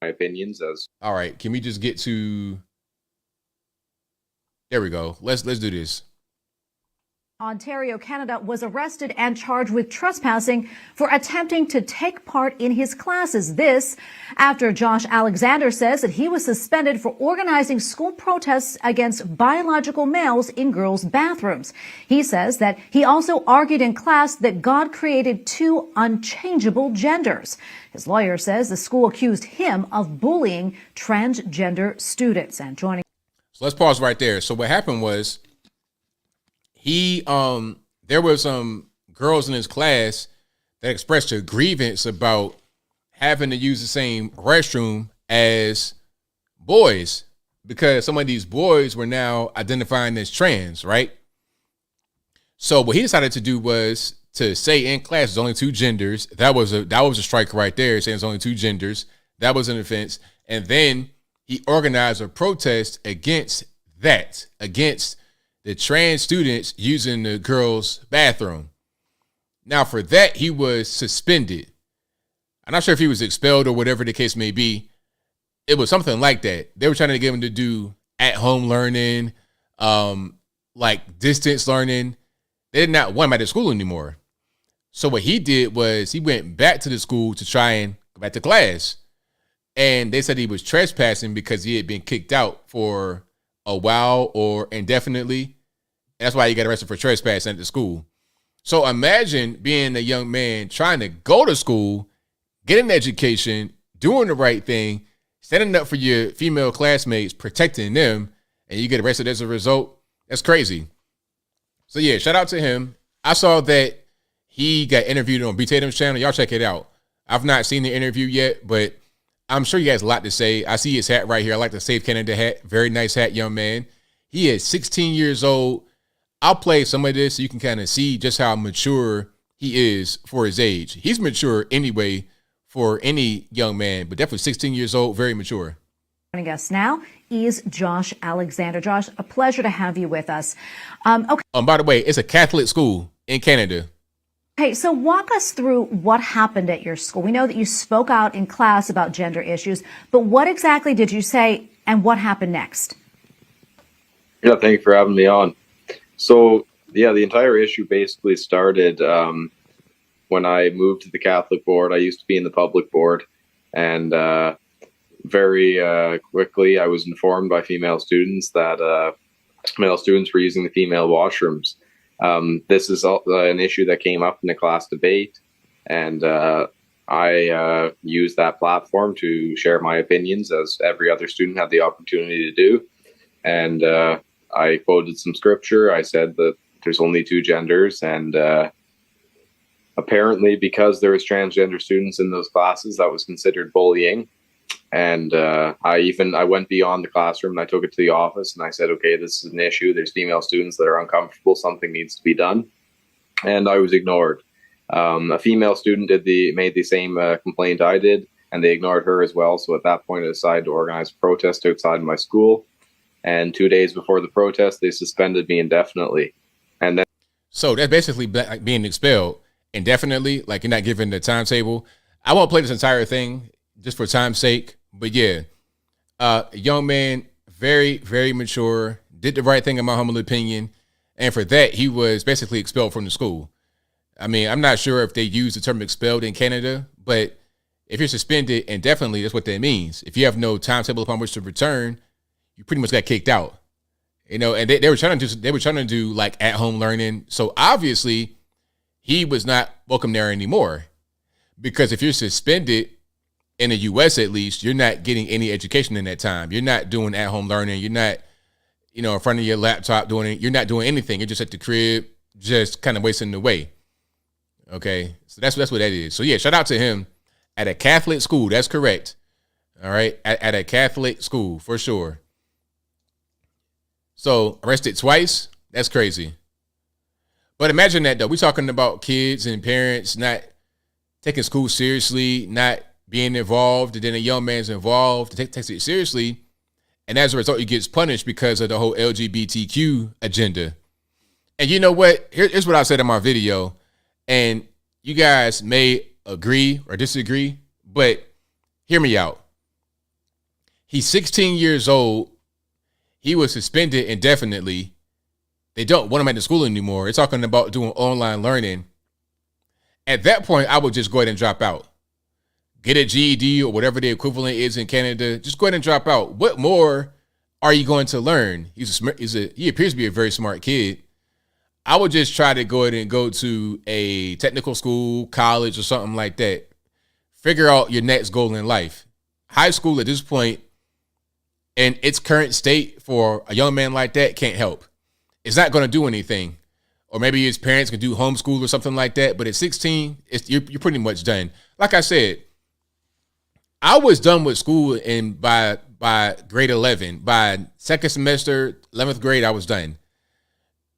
My opinions as. All right, can we just get to? There we go. Let's do this. Ontario, Canada, was arrested and charged with trespassing for attempting to take part in his classes. This after Josh Alexander says that he was suspended for organizing school protests against biological males in girls' bathrooms. He says that he also argued in class that God created two unchangeable genders. His lawyer says the school accused him of bullying transgender students. And joining. So let's pause right there. So what happened was, there were some girls in his class that expressed a grievance about having to use the same restroom as boys because some of these boys were now identifying as trans, right? So what he decided to do was to say in class there's only two genders. That was a strike right there, saying there's only two genders. That was an offense. And then he organized a protest against that, against the trans students using the girls' bathroom. Now, for that, he was suspended. I'm not sure if he was expelled or whatever the case may be. It was something like that. They were trying to get him to do at-home learning, like distance learning. They did not want him at the school anymore. So what he did was he went back to the school to try and go back to class. And they said he was trespassing because he had been kicked out for a while or indefinitely. And that's why he got arrested for trespassing at the school. So imagine being a young man trying to go to school, get an education, doing the right thing, standing up for your female classmates, protecting them, and you get arrested as a result. That's crazy. So yeah, shout out to him. I saw that he got interviewed on B. Tatum's channel. Y'all check it out. I've not seen the interview yet, but I'm sure he has a lot to say. I see his hat right here. I like the Save Canada hat. Very nice hat, young man. He is 16 years old. I'll play some of this so you can kind of see just how mature he is for his age. He's mature anyway for any young man, but definitely 16 years old, very mature. Joining us now is Josh Alexander. Josh, a pleasure to have you with us. Okay. By the way, it's a Catholic school in Canada. Okay, so walk us through what happened at your school. We know that you spoke out in class about gender issues, but what exactly did you say and what happened next? Yeah, thank you for having me on. So, yeah, the entire issue basically started when I moved to the Catholic board. I used to be in the public board, and very quickly I was informed by female students that male students were using the female washrooms. This is an issue that came up in a class debate, and I used that platform to share my opinions, as every other student had the opportunity to do. And I quoted some scripture. I said that there's only two genders, and apparently because there was transgender students in those classes, that was considered bullying. And I went beyond the classroom, and I took it to the office, and I said, okay, this is an issue. There's female students that are uncomfortable. Something needs to be done. And I was ignored. A female student made the same complaint I did, and they ignored her as well. So at that point, I decided to organize a protest outside my school. And 2 days before the protest, they suspended me indefinitely. And then, so that's basically like being expelled indefinitely. Like, you're not given the timetable. I won't play this entire thing just for time's sake, but yeah, young man, very, very mature, did the right thing in my humble opinion. And for that, he was basically expelled from the school. I mean, I'm not sure if they use the term expelled in Canada, but if you're suspended indefinitely, that's what that means. If you have no timetable upon which to return, you pretty much got kicked out, you know. And they were trying to do like at-home learning. So obviously, he was not welcome there anymore, because if you're suspended in the U.S., at least, you're not getting any education in that time. You're not doing at-home learning. You're not, you know, in front of your laptop doing it. You're not doing anything. You're just at the crib, just kind of wasting away. Okay, so that's what that is. So yeah, shout out to him at a Catholic school. That's correct. All right, at a Catholic school for sure. So arrested twice. That's crazy. But imagine that though. We're talking about kids and parents not taking school seriously, not being involved, and then a young man's involved, takes it seriously, and as a result, he gets punished because of the whole LGBTQ agenda. And you know what? Here's what I said in my video, and you guys may agree or disagree, but hear me out. He's 16 years old. He was suspended indefinitely. They don't want him at the school anymore. They're talking about doing online learning. At that point, I would just go ahead and drop out. Get a GED or whatever the equivalent is in Canada. Just go ahead and drop out. What more are you going to learn? He appears to be a very smart kid. I would just try to go ahead and go to a technical school, college, or something like that. Figure out your next goal in life. High school at this point, in its current state for a young man like that, can't help. It's not going to do anything. Or maybe his parents can do homeschool or something like that. But at 16, you're pretty much done. Like I said, I was done with school by grade 11. By second semester, 11th grade, I was done.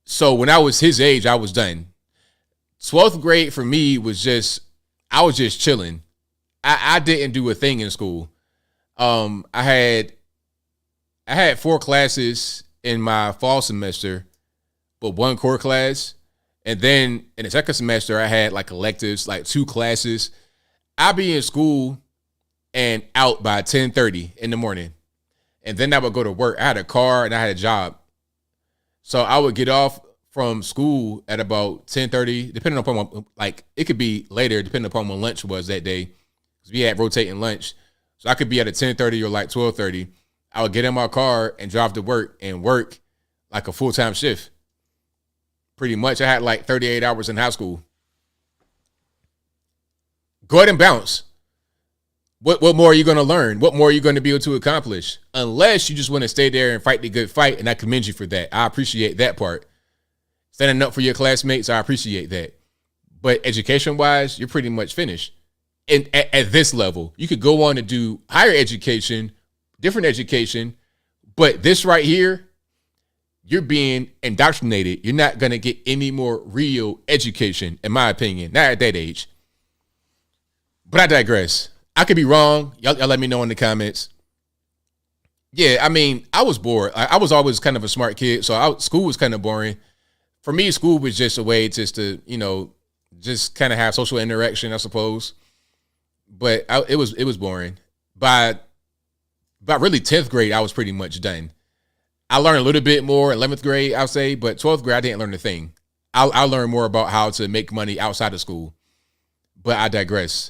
So when I was his age, I was done. 12th grade for me was I was just chilling. I didn't do a thing in school. I had 4 classes in my fall semester, but 1 core class. And then in the second semester, I had like electives, like 2 classes. I'd be in school and out by 10:30 in the morning. And then I would go to work. I had a car and I had a job. So I would get off from school at about 10:30, depending upon it could be later, depending upon when lunch was that day. Because we had rotating lunch. So I could be at a 10:30 or like 12:30. I would get in my car and drive to work and work like a full-time shift. Pretty much. I had like 38 hours in high school. Go ahead and bounce. What more are you going to learn? What more are you going to be able to accomplish? Unless you just want to stay there and fight the good fight, and I commend you for that. I appreciate that part. Standing up for your classmates, I appreciate that. But education-wise, you're pretty much finished. And at this level, you could go on to do higher education, different education, but this right here, you're being indoctrinated. You're not going to get any more real education, in my opinion, not at that age. But I digress. I could be wrong. Y'all let me know in the comments. Yeah, I mean, I was bored. I was always kind of a smart kid, so school was kind of boring. For me, school was just a way just to, just kind of have social interaction, I suppose. But it was boring. By really 10th grade, I was pretty much done. I learned a little bit more in 11th grade, I'll say, but 12th grade, I didn't learn a thing. I learned more about how to make money outside of school. But I digress.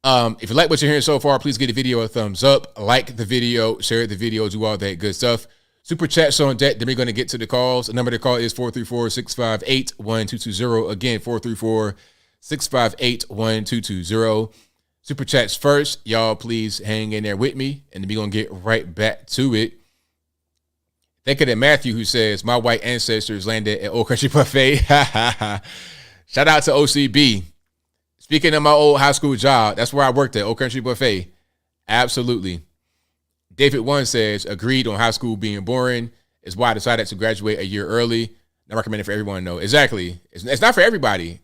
If you like what you're hearing so far, please give the video a thumbs up, like the video, share the video, do all that good stuff. Super chats on deck. Then we're going to get to the calls. The number to call is 434-658-1220. Again, 434-658-1220. Super chats first. Y'all please hang in there with me, and then we're going to get right back to it. Think of that Matthew who says, my white ancestors landed at Old Country Buffet. Shout out to OCB. Speaking of my old high school job, that's where I worked at, Old Country Buffet. Absolutely. David One says, agreed on high school being boring. Is why I decided to graduate a year early. I recommend it for everyone, though. Exactly. It's not for everybody.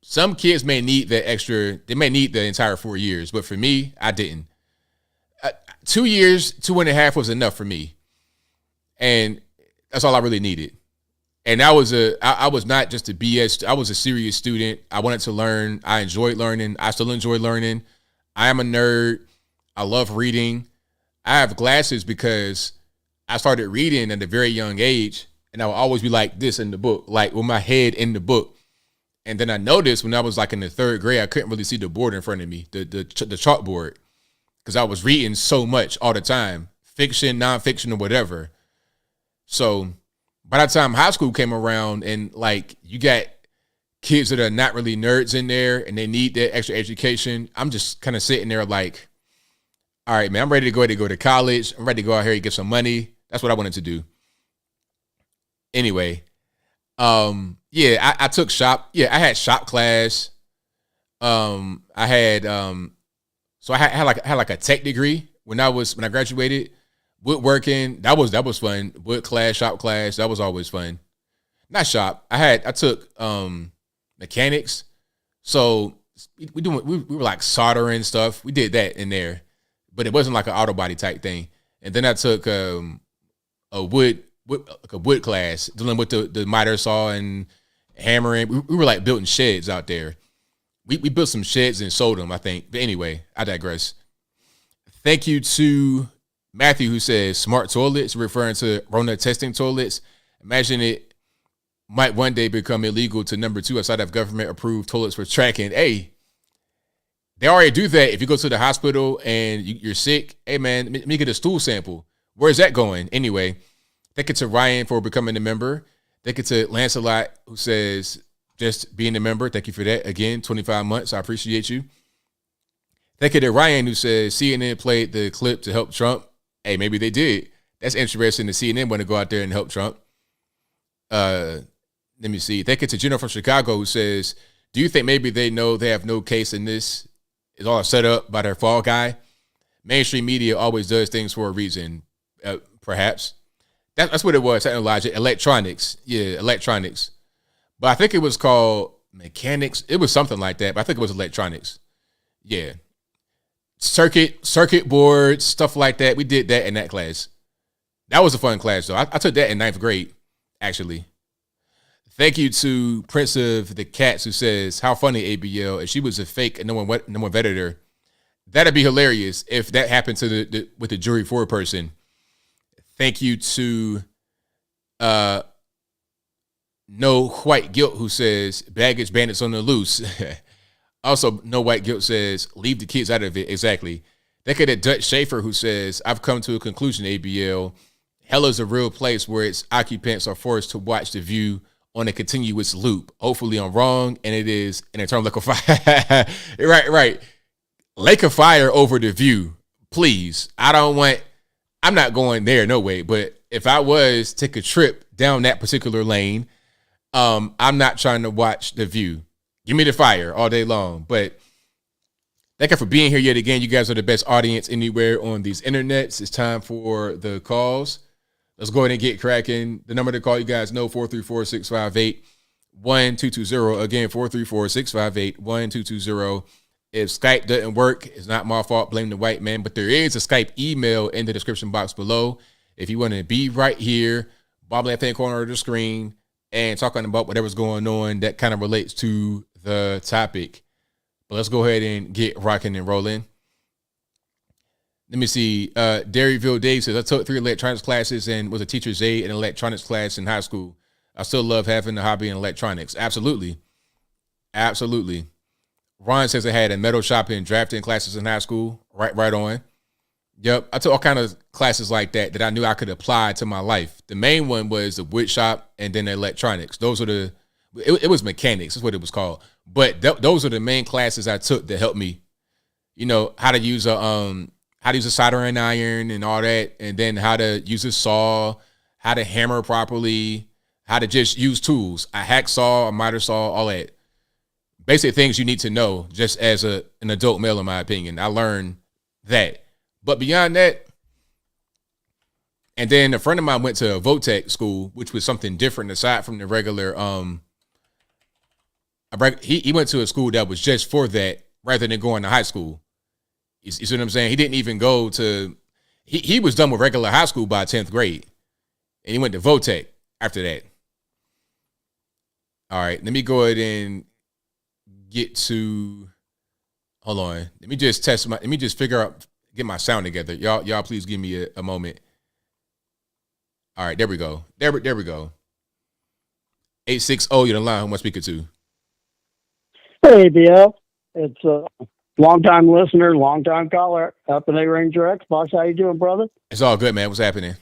Some kids may need the extra, they may need the entire 4 years, but for me, I didn't. 2 years, 2.5 was enough for me. And that's all I really needed. And I was not just a BS. I was a serious student. I wanted to learn. I enjoyed learning. I still enjoy learning. I am a nerd. I love reading. I have glasses because I started reading at a very young age, and I would always be like this in the book, like with my head in the book. And then I noticed when I was like in the 3rd grade, I couldn't really see the board in front of me, the chalkboard, because I was reading so much all the time, fiction, nonfiction, or whatever. So by the time high school came around and like you got kids that are not really nerds in there and they need that extra education, I'm just kind of sitting there like, all right, man, I'm ready to go to college. I'm ready to go out here and get some money. That's what I wanted to do. Anyway, yeah, I took shop. Yeah, I had shop class. I had so I had like a tech degree when I graduated. Woodworking, that was fun. Wood class, shop class, that was always fun. Not shop. I took mechanics. So we were like soldering stuff. We did that in there, but it wasn't like an auto body type thing. And then I took a wood class, dealing with the miter saw and hammering. We were like building sheds out there. We built some sheds and sold them, I think. But anyway, I digress. Thank you to Matthew, who says smart toilets, referring to Rona testing toilets. Imagine it might one day become illegal to number 2 outside of government-approved toilets for tracking. Hey, they already do that. If you go to the hospital and you're sick, hey, man, let me get a stool sample. Where's that going? Anyway, thank you to Ryan for becoming a member. Thank you to Lancelot, who says just being a member. Thank you for that. Again, 25 months. I appreciate you. Thank you to Ryan, who says CNN played the clip to help Trump. Hey, maybe they did. That's interesting to CNN want to go out there and help Trump. Let me see. Thank you to Jenna from Chicago, who says, do you think maybe they know they have no case in this? It's all set up by their fall guy? Mainstream media always does things for a reason. Perhaps. That's what it was, Elijah. Electronics. Yeah, electronics. But I think it was called mechanics. It was something like that, but I think it was electronics. Yeah. Circuit boards, stuff like that. We did that in that class. That was a fun class, though. I took that in 9th grade, actually. Thank you to Prince of the Cats, who says, how funny, ABL. If she was a fake and no one vetted her, that'd be hilarious if that happened to with the jury foreperson. Thank you to No White Guilt, who says, baggage bandits on the loose. Also, No White Guilt says, leave the kids out of it. Exactly. Thank you to Dutch Schaefer, who says, I've come to a conclusion, ABL. Hell is a real place where its occupants are forced to watch the view on a continuous loop. Hopefully I'm wrong, and it is an eternal lake of fire. Right. Lake of fire over the view. Please. I'm not going there, no way. But if I was, take a trip down that particular lane, I'm not trying to watch the view. Give me the fire all day long. But thank you for being here yet again. You guys are the best audience anywhere on these internets. It's time for the calls. Let's go ahead and get cracking. The number to call, you guys know, 434-658-1220. Again, 434-658-1220. If Skype doesn't work, it's not my fault. Blame the white man. But there is a Skype email in the description box below. If you want to be right here, bottom left-hand corner of the screen, and talking about whatever's going on that kind of relates to the topic. But let's go ahead and get rocking and rolling. Let me see. Derryville Dave says, I took 3 electronics classes and was a teacher's aide in an electronics class in high school. I still love having a hobby in electronics. Absolutely. Ron says I had a metal shopping and drafting classes in high school. Right on. Yep. I took all kind of classes like that I knew I could apply to my life. The main one was the wood shop and then the electronics. Those are it was mechanics. That's what it was called. But those are the main classes I took that helped me, how to use a soldering iron and all that. And then how to use a saw, how to hammer properly, how to just use tools, a hacksaw, a miter saw, all that. Basic things you need to know just as an adult male, in my opinion. I learned that. But beyond that, and then a friend of mine went to a Votech school, which was something different aside from the regular. He went to a school that was just for that rather than going to high school. You see what I'm saying? He didn't even go to, he was done with regular high school by 10th grade. And he went to Votech after that. All right, let me go ahead and hold on. Let me just get my sound together. Y'all please give me a moment. All right, there we go. There we go. 860, you're the line. Who am I speaking to? Hey, ABL. It's a long-time listener, long-time caller. Up in A Ranger Xbox. How you doing, brother? It's all good, man. What's happening?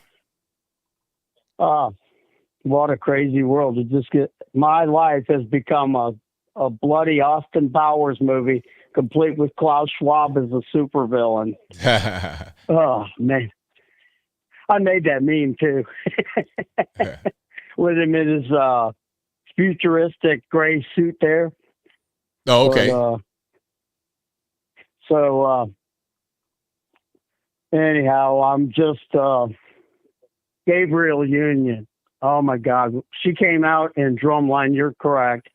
What a crazy world. My life has become a bloody Austin Powers movie, complete with Klaus Schwab as a supervillain. Oh, man. I made that meme, too. with him in his futuristic gray suit there. Oh, okay. But, anyhow, I'm just Gabriel Union. Oh my God, she came out in Drumline. You're correct.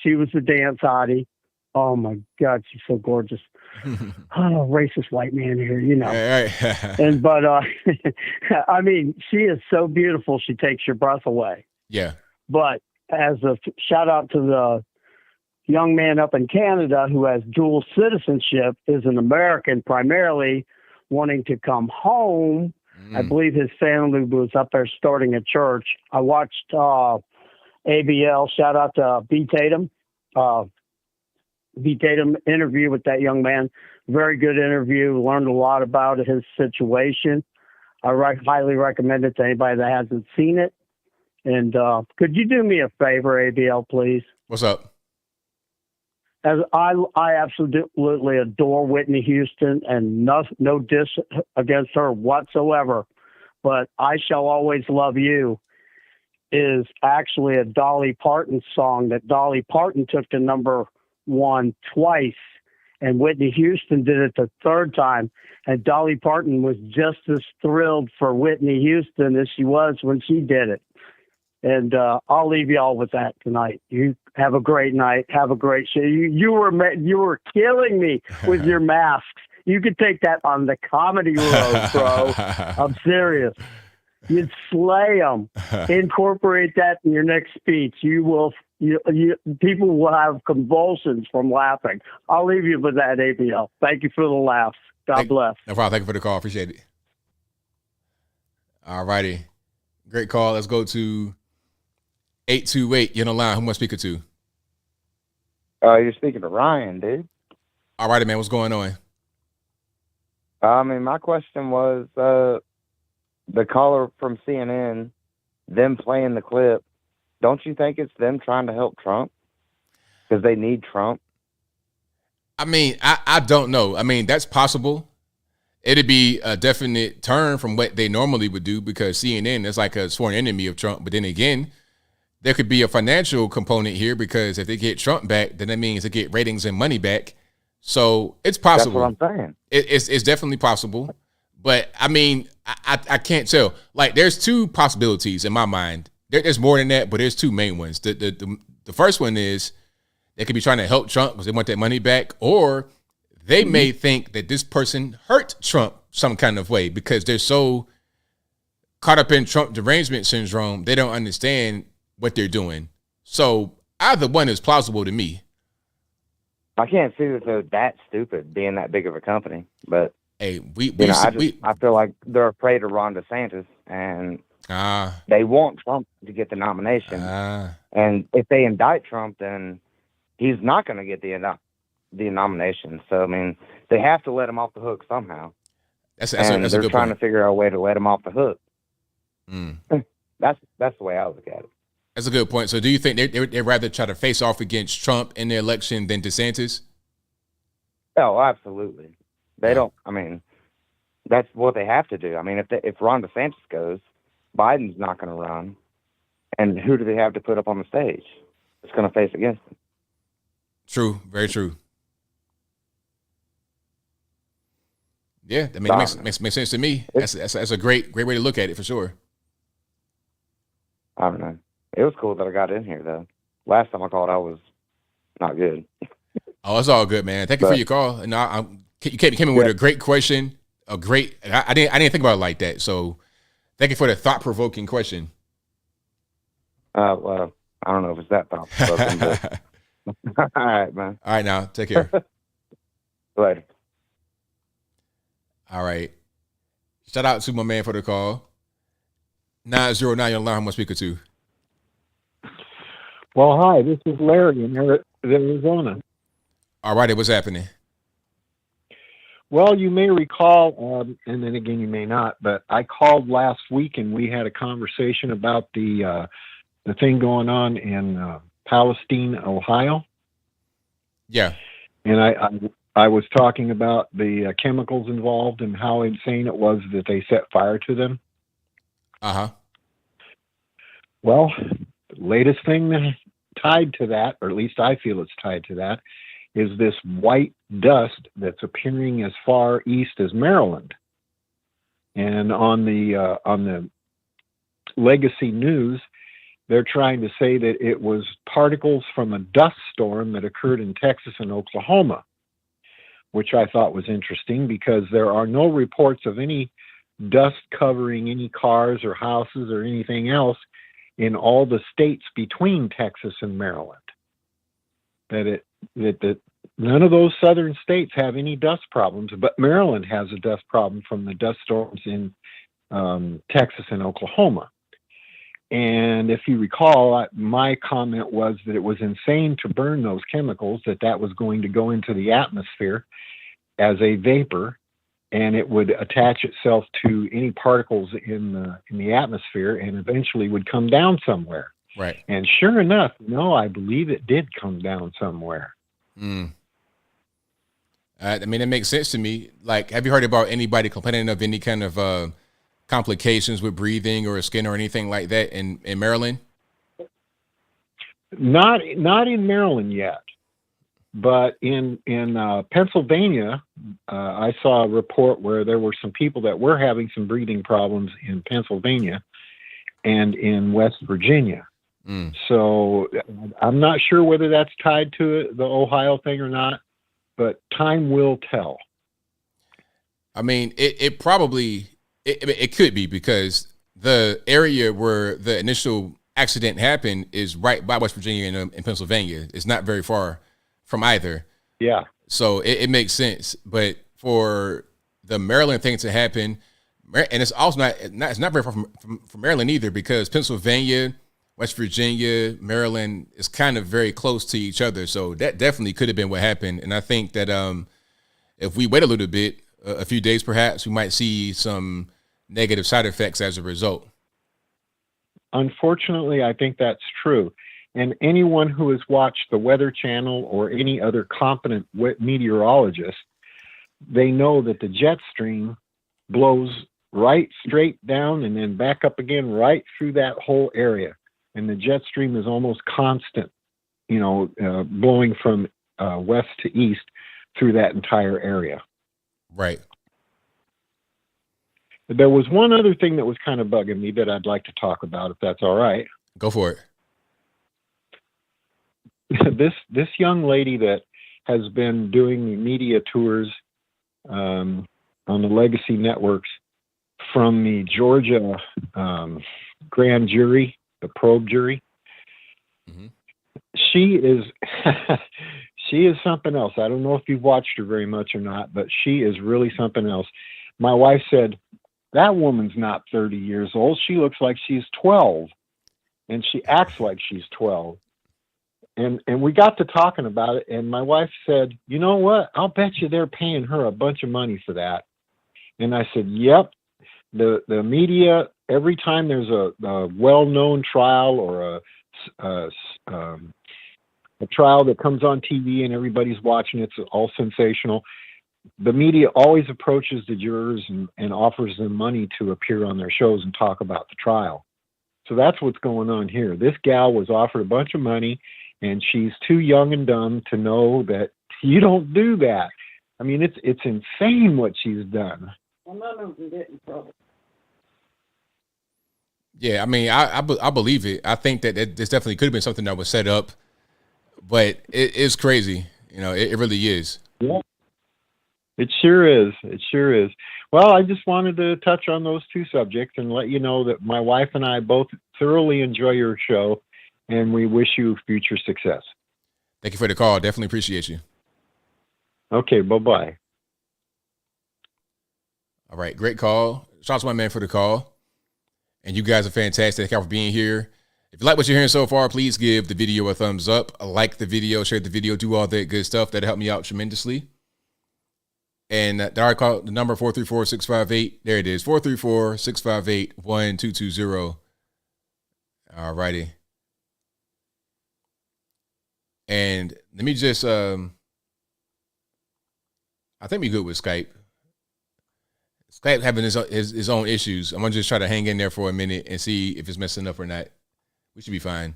She was the dance hottie. Oh my God, she's so gorgeous. Oh, racist white man here, you know. Right. But I mean, she is so beautiful. She takes your breath away. Yeah. But as a shout out to the young man up in Canada who has dual citizenship, is an American primarily, wanting to come home. I believe his family was up there starting a church. I watched ABL. Shout out to B. Tatum. B. Tatum interview with that young man. Very good interview. Learned a lot about his situation. I highly recommend it to anybody that hasn't seen it. And could you do me a favor, ABL, please? What's up? As I absolutely adore Whitney Houston, and no diss against her whatsoever, but I Shall Always Love You is actually a Dolly Parton song that Dolly Parton took to #1 twice, and Whitney Houston did it the third time, and Dolly Parton was just as thrilled for Whitney Houston as she was when she did it. And I'll leave y'all with that tonight. You have a great night. Have a great show. You were killing me with your masks. You could take that on the comedy road, bro. I'm serious. You'd slay them. Incorporate that in your next speech. You will. People will have convulsions from laughing. I'll leave you with that, ABL. Thank you for the laughs. God bless. No problem. Thank you for the call. Appreciate it. All righty. Great call. Let's go to 828. You're on the line. Who am I speaking to? You're speaking to Ryan, dude. All righty, man. What's going on? I mean, my question was the caller from CNN, them playing the clip. Don't you think it's them trying to help Trump? Because they need Trump. I mean, I don't know. I mean, that's possible. It'd be a definite turn from what they normally would do, because CNN is like a sworn enemy of Trump. But then again, there could be a financial component here, because if they get Trump back, then that means they get ratings and money back. So it's possible. That's what I'm saying. It's definitely possible. But I mean, I can't tell. Like, there's two possibilities in my mind. There's more than that, but there's two main ones. The first one is they could be trying to help Trump because they want that money back, or they may think that this person hurt Trump some kind of way because they're so caught up in Trump derangement syndrome, they don't understand what they're doing. So either one is plausible to me. I can't see that they're that stupid being that big of a company, but hey, I feel like they're afraid of Ron DeSantis, and they want Trump to get the nomination. And if they indict Trump, then he's not going to get the nomination. So I mean, they have to let him off the hook somehow. That's they're good trying point. to figure out a way to let him off the hook. That's the way I look at it. That's a good point. So do you think they'd rather try to face off against Trump in the election than DeSantis? Oh, absolutely. They don't. I mean, that's what they have to do. I mean, if Ron DeSantis goes, Biden's not going to run, and who do they have to put up on the stage that's going to face against him? True. Very true. Yeah, I mean, it makes sense to me. That's a great way to look at it, for sure. I don't know. It was cool that I got in here, though. Last time I called, I was not good. Oh, it's all good, man. Thank you for your call. And you came in with a great question. I didn't think about it like that. So thank you for the thought-provoking question. Well, I don't know if it's that thought-provoking, but all right, man. All right, now. Take care. Later. All right. Shout out to my man for the call. 909 on line. Who am I speaking to? Well, hi. This is Larry in Arizona. All righty. What's happening? Well, you may recall, and then again, you may not, but I called last week and we had a conversation about the thing going on in Palestine, Ohio. Yeah. And I was talking about the chemicals involved and how insane it was that they set fire to them. Uh-huh. Well, the latest thing that tied to that, or at least I feel it's tied to that, is this white dust that's appearing as far east as Maryland. And on the Legacy News, they're trying to say that it was particles from a dust storm that occurred in Texas and Oklahoma, which I thought was interesting because there are no reports of any dust covering any cars or houses or anything else in all the states between Texas and Maryland. That none of those southern states have any dust problems, but Maryland has a dust problem from the dust storms in Texas and Oklahoma. And if you recall, my comment was that it was insane to burn those chemicals, that was going to go into the atmosphere as a vapor, and it would attach itself to any particles in the atmosphere and eventually would come down somewhere. Right. And sure enough, no, I believe it did come down somewhere. I mean, it makes sense to me. Like, have you heard about anybody complaining of any kind of complications with breathing or skin or anything like that in Maryland? Not in Maryland yet, but in Pennsylvania, I saw a report where there were some people that were having some breathing problems in Pennsylvania and in West Virginia. So I'm not sure whether that's tied to the Ohio thing or not, but time will tell. I mean, it probably could be, because the area where the initial accident happened is right by West Virginia and Pennsylvania. It's not very far from either. Yeah. So it makes sense. But for the Maryland thing to happen, and it's also it's not very far from Maryland either, because Pennsylvania, West Virginia, Maryland is kind of very close to each other. So that definitely could have been what happened. And I think that if we wait a little bit, a few days perhaps, we might see some negative side effects as a result. Unfortunately, I think that's true. And anyone who has watched the Weather Channel or any other competent meteorologist, they know that the jet stream blows right straight down and then back up again right through that whole area. And the jet stream is almost constant, blowing from west to east through that entire area. Right. There was one other thing that was kind of bugging me that I'd like to talk about, if that's all right. Go for it. This young lady that has been doing the media tours on the Legacy networks from the Georgia grand jury, the probe jury. She is she is something else. I don't know if you've watched her very much or not, but she is really something else. My wife said, that woman's not 30 years old. She looks like she's 12, and she acts like she's 12. And we got to talking about it, and my wife said, you know what? I'll bet you they're paying her a bunch of money for that. And I said, yep. The media, every time there's a well-known trial or a trial that comes on TV and everybody's watching, it's all sensational. The media always approaches the jurors and offers them money to appear on their shows and talk about the trial. So that's what's going on here. This gal was offered a bunch of money, and she's too young and dumb to know that you don't do that. I mean, it's insane what she's done. Well, none of them get in trouble. Yeah, I mean, I believe it. I think that this definitely could have been something that was set up, but it's crazy. It really is. Yeah. It sure is. It sure is. Well, I just wanted to touch on those two subjects and let you know that my wife and I both thoroughly enjoy your show, and we wish you future success. Thank you for the call. Definitely appreciate you. Okay, bye-bye. All right, great call. Shout out to my man for the call. And you guys are fantastic. Thank you for being here. If you like what you're hearing so far, please give the video a thumbs up, like the video, share the video, do all that good stuff. That'll help me out tremendously. And I call the number 434-658. There it is, 434-658-1220. All righty. And let me just, I think we're good with Skype. Skype having his own issues. I'm going to just try to hang in there for a minute and see if it's messing up or not. We should be fine.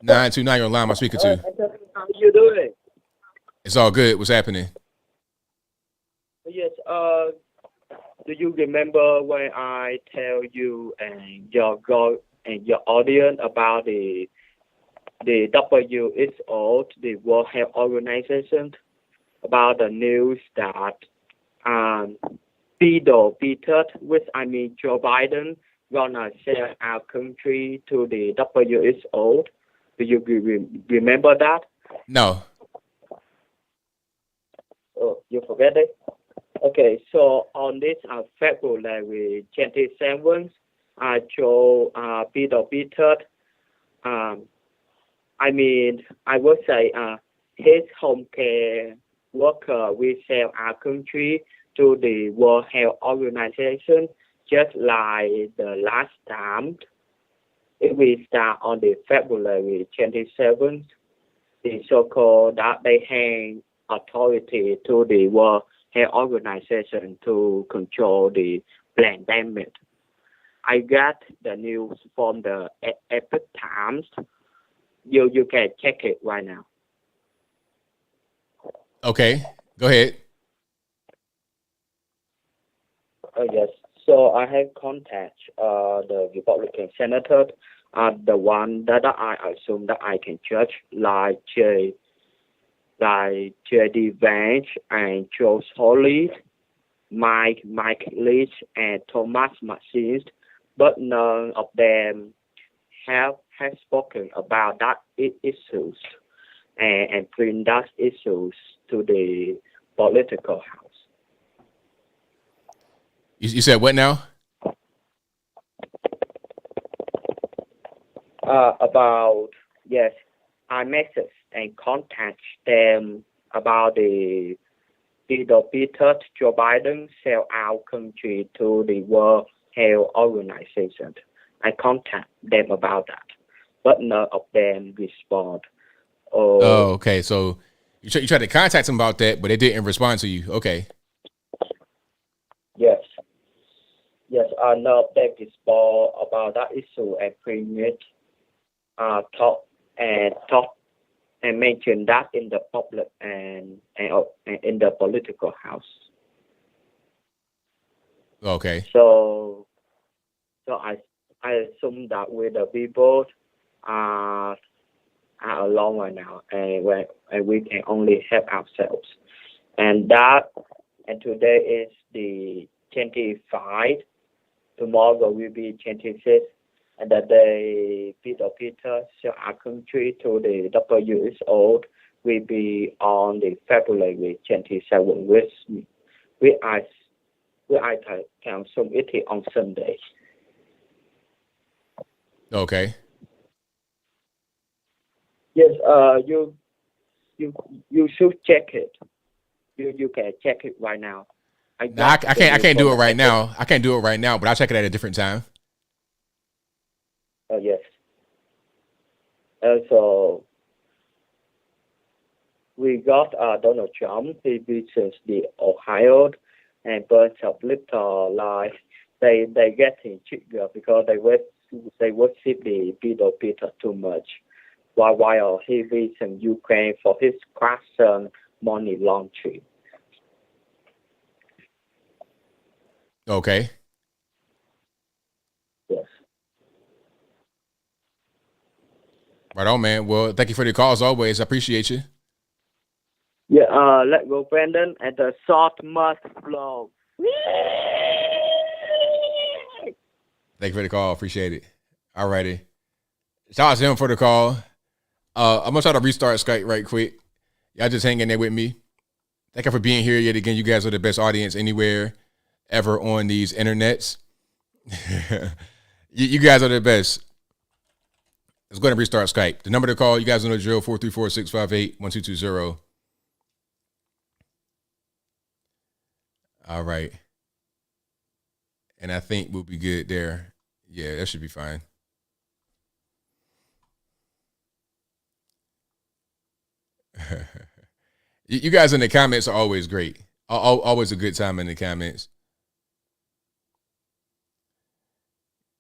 929, you're online. I'm speaking to. How are you doing? It's all good. What's happening? Yes. Do you remember when I tell you and your audience about the WHO, the World Health Organization, about the news that Peter, which I mean Joe Biden, gonna sell our country to the WHO? Do you remember that? No. Oh, you forget it? Okay, so on this February 27th, Joe Peter, I would say his home care worker will sell our country to the World Health Organization, just like the last time. It will start on the February 27th. The so-called that they hand authority to the World Health Organization to control the pandemic. I got the news from the Epic Times. You can check it right now. Okay, go ahead. Yes. So I have contact the Republican senator, the one that I assume that I can judge, like J.D. Vance and Joe Hawley, Mike Leach, and Thomas Massis, but none of them have spoken about that issues and bring that issues to the political house. You said what now? About, yes, I message and contact them about the Peter Joe Biden sell our country to the World Health Organization. I contact them about that, but none of them respond. Oh, okay. So you tried to contact them about that, but they didn't respond to you. Okay. Yes. Yes, I know that respond about that issue and bring it, talk and mention that in the public and in the political house. Okay. So I assume that with the people are alone right now, and we can only help ourselves. And today is the 25. Tomorrow will be 26, and the day Peter sell our country to the WHO will be on the February 27, which I can assume it on Sunday. Okay. Yes, you should check it. You can check it right now. I can't do it right now. I can't do it right now, but I'll check it at a different time. Oh, yes. So we got Donald Trump. He visits the Ohio and bunch of little like they getting triggered because they worship the Peter too much. While he visits Ukraine for his question money laundering. Okay. Yes. Right on, man. Well, thank you for the call as always. I appreciate you. Yeah, let's go, Brandon, and the salt must flow. Thank you for the call. Appreciate it. All righty. Shout out to him for the call. I'm going to try to restart Skype right quick. Y'all just hang in there with me. Thank you for being here yet again. You guys are the best audience anywhere ever on these internets. you guys are the best. Let's go ahead and restart Skype. The number to call, you guys know the drill, 434-658-1220. All right. And I think we'll be good there. Yeah, that should be fine. You guys in the comments are always great. Always a good time in the comments.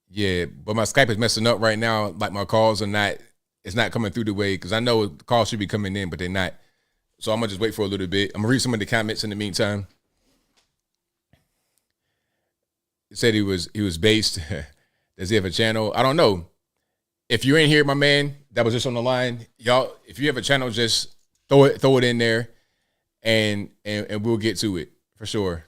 Yeah, but my Skype is messing up right now. Like my calls are not, it's not coming through the way, because I know the calls should be coming in, but they're not. So I'm gonna just wait for a little bit. I'm gonna read some of the comments in the meantime. He said he was based. Does he have a channel? I don't know. If you're in here, my man, that was just on the line. Y'all, if you have a channel, just throw it in there, and we'll get to it for sure.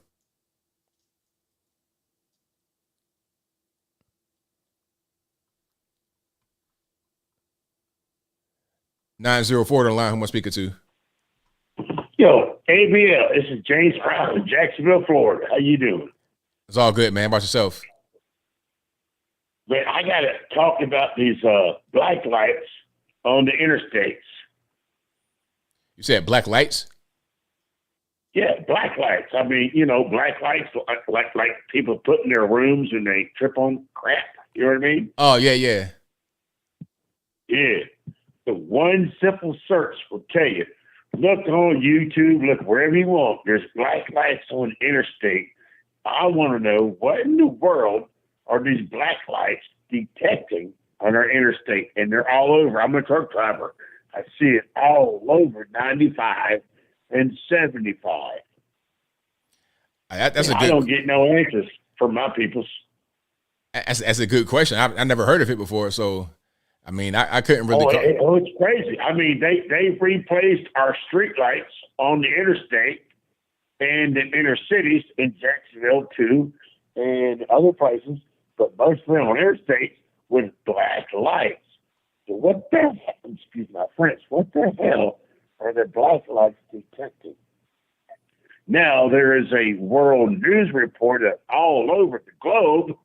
(904) on the line. Who am I speaking to? Yo, ABL. This is James Brown from Jacksonville, Florida. How you doing? It's all good, man. How about yourself? Man, I got to talk about these black lights on the interstates. You said black lights? Yeah, black lights. I mean, black lights like people put in their rooms and they trip on crap. You know what I mean? Oh, yeah. Yeah. The one simple search will tell you. Look on YouTube, look wherever you want. There's black lights on the interstate. I want to know what in the world are these black lights detecting on our interstate? And they're all over. I'm a truck driver. I see it all over 95 and 75. That's I don't get no answers from my peoples. That's a good question. I never heard of it before, so I mean, I couldn't really. It's crazy. I mean, they replaced our street lights on the interstate and in inner cities in Jacksonville too, and other places, but mostly on interstates with black lights. So what the hell? Excuse my French. What the hell are the black lights detecting? Now there is a world news report that all over the globe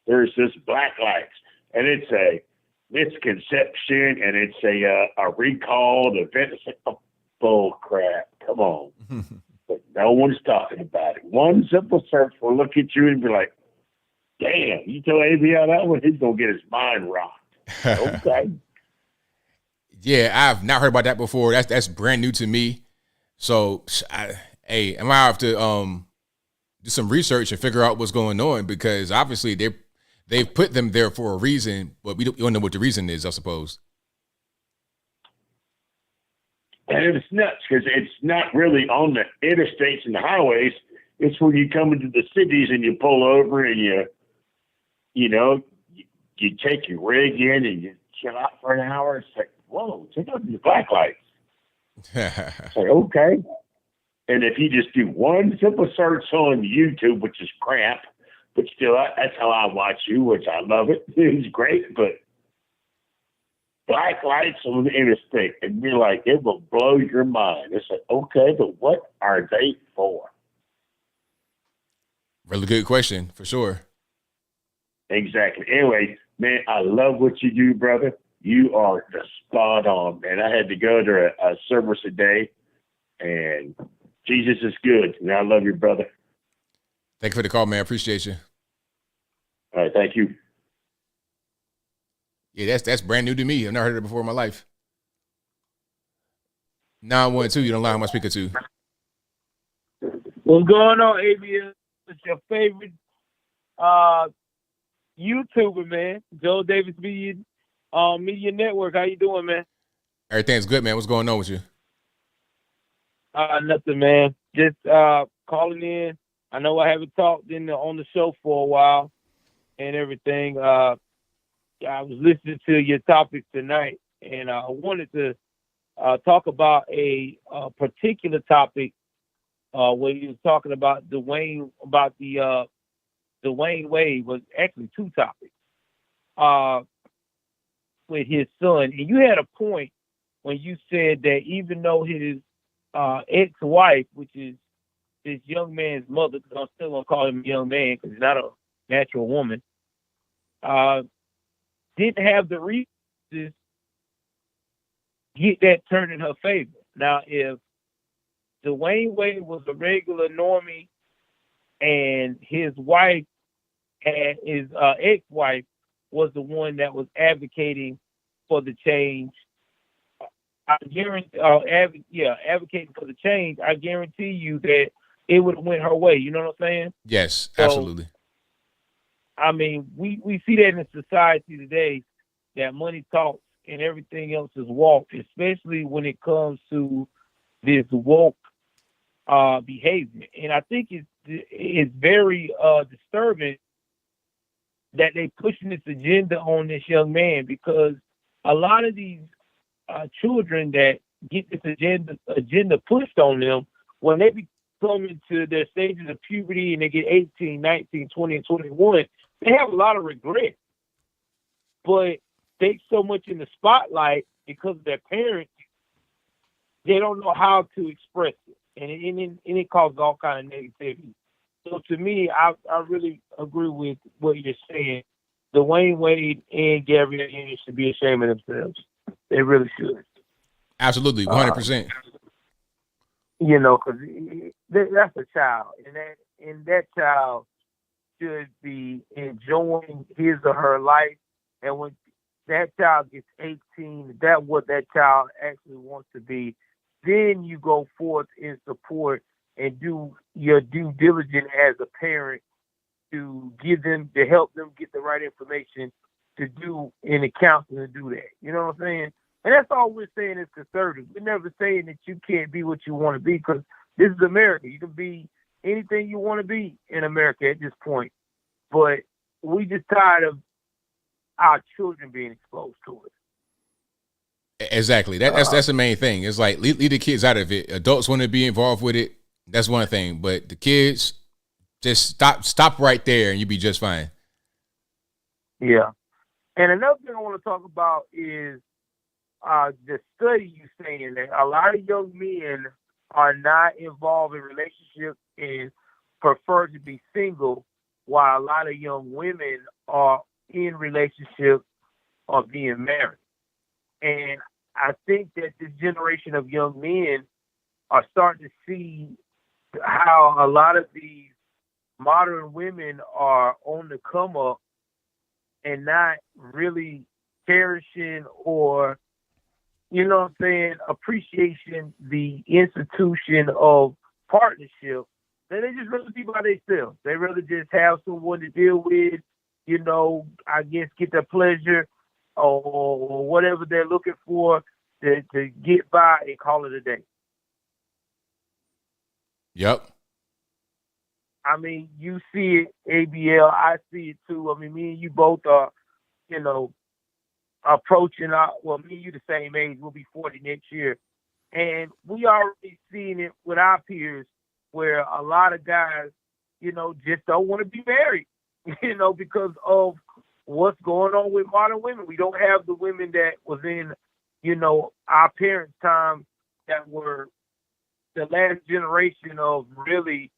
there's this black lights, and it's a misconception, and it's a recalled event. It's like, oh, bull crap. Come on. But no one's talking about it. One simple search will look at you and be like, damn, you tell ABL that one, he's going to get his mind rocked. Okay. Yeah, I've not heard about that before. That's brand new to me. So, I might have to do some research and figure out what's going on, because obviously they've put them there for a reason, but we don't know what the reason is, I suppose. And it's nuts because it's not really on the interstates and the highways. It's when you come into the cities and you pull over and you take your rig in and you chill out for an hour. It's like, whoa, check out these black lights. It's like, okay. And if you just do one simple search on YouTube, which is crap, but still, that's how I watch you, which I love it. It's great, but black lights on the interstate, and you're like, it will blow your mind. It's like, okay, but what are they for? Really good question, for sure. Exactly. Anyway, man, I love what you do, brother. You are the spot on, man. I had to go to a service today, and Jesus is good, and I love you, brother. Thank you for the call, man. I appreciate you. All right, thank you. Yeah, that's brand new to me. I've never heard it before in my life. 912, you don't lie. Who am I speaking to? What's going on, ABL? It's your favorite YouTuber, man. Joe Davis Media Network. How you doing, man? Everything's good, man. What's going on with you? Nothing, man. Just calling in. I know I haven't talked on the show for a while and everything. I was listening to your topic tonight, and I wanted to talk about a particular topic where you was talking about Dwyane Wade. Was actually two topics with his son. And you had a point when you said that even though his ex-wife, which is this young man's mother, because I'm still going to call him a young man because he's not a natural woman, didn't have the resources get that turned in her favor. Now, if Dwyane Wade was a regular normie and his wife and his ex-wife was the one that was advocating for the change, advocating for the change, I guarantee you that it would have went her way. You know what I'm saying? Yes, absolutely. I mean, we see that in society today, that money talks and everything else is walk, especially when it comes to this woke behavior. And I think it's very disturbing that they pushing this agenda on this young man, because a lot of these children that get this agenda pushed on them, when they come into their stages of puberty and they get 18, 19, 20, and 21, they have a lot of regret. But they so much in the spotlight because of their parents, they don't know how to express it. And it causes all kind of negativity. So to me, I really agree with what you're saying. Dwyane Wade and Gabrielle Union should be ashamed of themselves. They really should. Absolutely, 100%. You know, because that's a child, and that child should be enjoying his or her life. And when that child gets 18, that's what that child actually wants to be. Then you go forth in support and do your due diligence as a parent to help them get the right information to do in the counseling to do that. You know what I'm saying? And that's all we're saying as conservatives. We're never saying that you can't be what you want to be, because this is America. You can be anything you want to be in America at this point. But we just tired of our children being exposed to it. Exactly. That's the main thing. It's like leave the kids out of it. Adults want to be involved with it. That's one thing. But the kids, just stop right there and you'll be just fine. Yeah. And another thing I want to talk about is the study you saying that a lot of young men are not involved in relationships and prefer to be single, while a lot of young women are in relationships or being married. And I think that this generation of young men are starting to see how a lot of these modern women are on the come up and not really cherishing or, you know what I'm saying, appreciation the institution of partnership. They just rather be by themselves. They rather just have someone to deal with, you know, I guess get their pleasure or whatever they're looking for to get by and call it a day. Yep. I mean, you see it, ABL. I see it too. I mean, me and you both are, you know, approaching me and you the same age. We'll be 40 next year. And we already seeing it with our peers where a lot of guys, you know, just don't want to be married, you know, because of what's going on with modern women. We don't have the women that was in, you know, our parents' time that were the last generation of really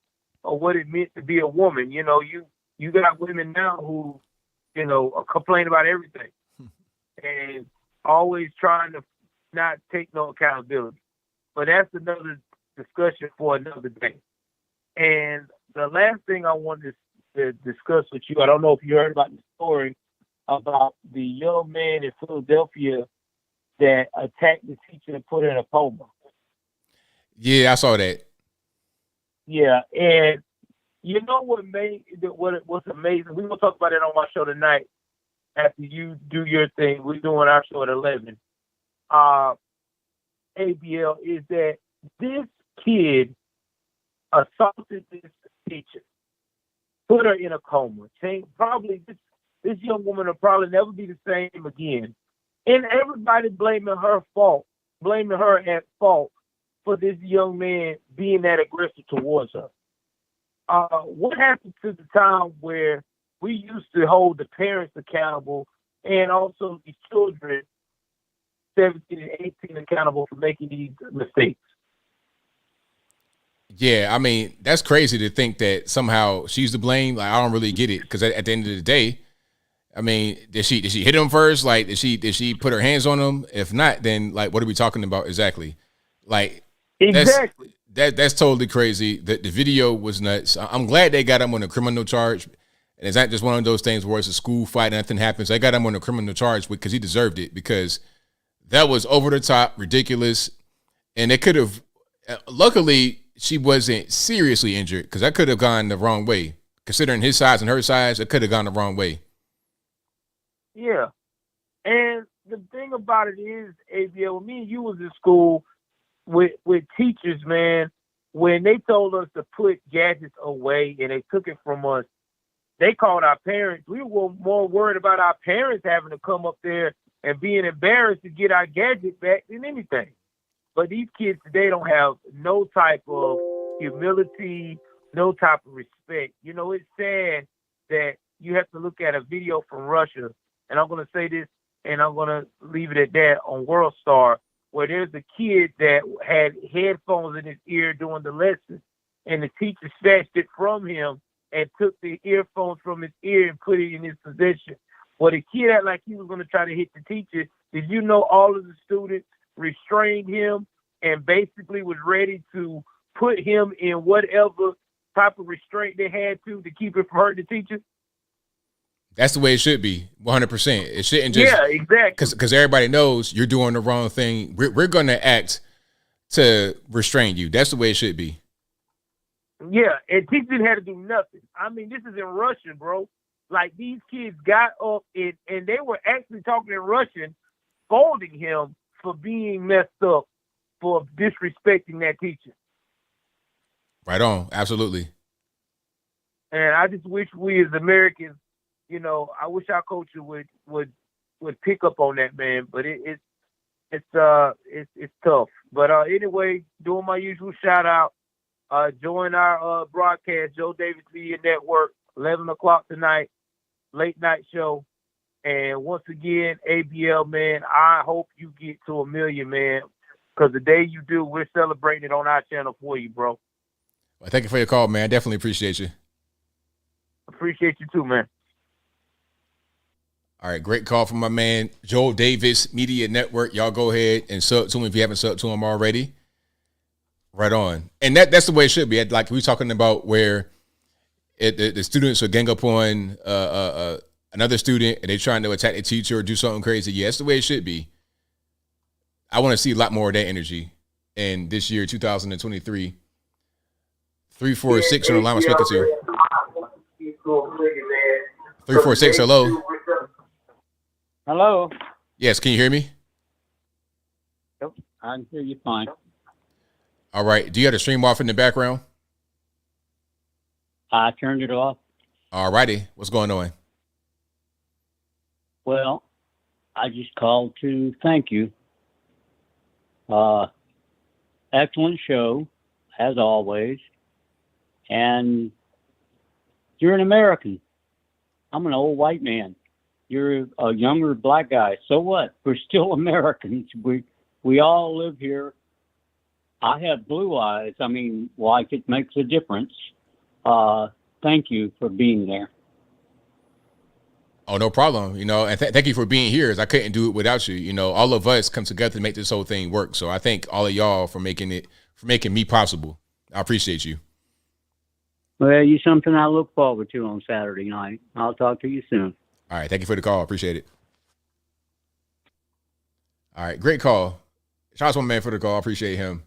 what it meant to be a woman. You know, you got women now who, you know, complain about everything and always trying to not take no accountability. But that's another discussion for another day. And the last thing I wanted to discuss with you, I don't know if you heard about the story about the young man in Philadelphia that attacked the teacher and put her in a coma. Yeah, I saw that. Yeah, and you know what's amazing? We're going to talk about it on my show tonight after you do your thing. We're doing our show at 11. ABL, is that this kid assaulted this teacher, put her in a coma. Probably this young woman will probably never be the same again. And everybody blaming her at fault for this young man being that aggressive towards her. What happened to the time where we used to hold the parents accountable and also the children 17 and 18 accountable for making these mistakes? Yeah, I mean, that's crazy to think that somehow she's to blame. Like, I don't really get it, because at the end of the day, I mean, did she hit him first? Like, did she put her hands on him? If not, then like, what are we talking about exactly? Like, exactly. That's totally crazy. The video was nuts. I'm glad they got him on a criminal charge. And it's not just one of those things where it's a school fight and nothing happens. They got him on a criminal charge because he deserved it, because that was over the top, ridiculous. And it could have, luckily, she wasn't seriously injured, because that could have gone the wrong way. considering his size and her size, it could have gone the wrong way. Yeah. And the thing about it is, ABL, me and you was in school with teachers, man, when they told us to put gadgets away and they took it from us, they called our parents. We were more worried about our parents having to come up there and being embarrassed to get our gadget back than anything. But these kids today don't have no type of humility, no type of respect. You know, it's sad that you have to look at a video from Russia, and I'm going to say this, and I'm going to leave it at that, on World Star, where there's a kid that had headphones in his ear during the lesson, and the teacher snatched it from him and took the earphones from his ear and put it in his possession. Well, the kid acted like he was going to try to hit the teacher. Did you know all of the students restrained him and basically was ready to put him in whatever type of restraint they had to keep it from hurting the teacher? That's the way it should be, 100%. It shouldn't just... Yeah, exactly. Because everybody knows you're doing the wrong thing. We're going to act to restrain you. That's the way it should be. Yeah, and teachers didn't have to do nothing. I mean, this is in Russian, bro. Like, these kids got up and they were actually talking in Russian, scolding him for being messed up, for disrespecting that teacher. Right on. Absolutely. And I just wish we as Americans, you know, I wish our culture would pick up on that, man. But it's tough. But anyway, doing my usual shout out. Join our broadcast, Joe Davis Media Network, 11 o'clock tonight, late night show. And once again, ABL, man, I hope you get to 1 million, man, because the day you do, we're celebrating it on our channel for you, bro. Well, thank you for your call, man. Definitely appreciate you. Appreciate you too, man. All right, great call from my man, Joel Davis Media Network. Y'all go ahead and sub to him if you haven't subbed to him already. Right on. And that's the way it should be. Like we were talking about where the students will gang up on another student and they're trying to attack the teacher or do something crazy. Yeah, that's the way it should be. I want to see a lot more of that energy in this year, 2023. 346 on the line. I'm speaking to 346. Hello. Hello. Yes, can you hear me? Yep, I can hear you fine. All right. Do you have the stream off in the background? I turned it off. All righty. What's going on? Well, I just called to thank you. Excellent show, as always. And you're an American. I'm an old white man. You're a younger black guy. So what? We're still Americans. We all live here. I have blue eyes. I mean, like, it makes a difference. Thank you for being there. Oh, no problem. You know, and thank you for being here. As I couldn't do it without you. You know, all of us come together to make this whole thing work. So I thank all of y'all for making me possible. I appreciate you. Well, you're something I look forward to on Saturday night. I'll talk to you soon. All right. Thank you for the call. Appreciate it. All right. Great call. Shout out to my man for the call. I appreciate him.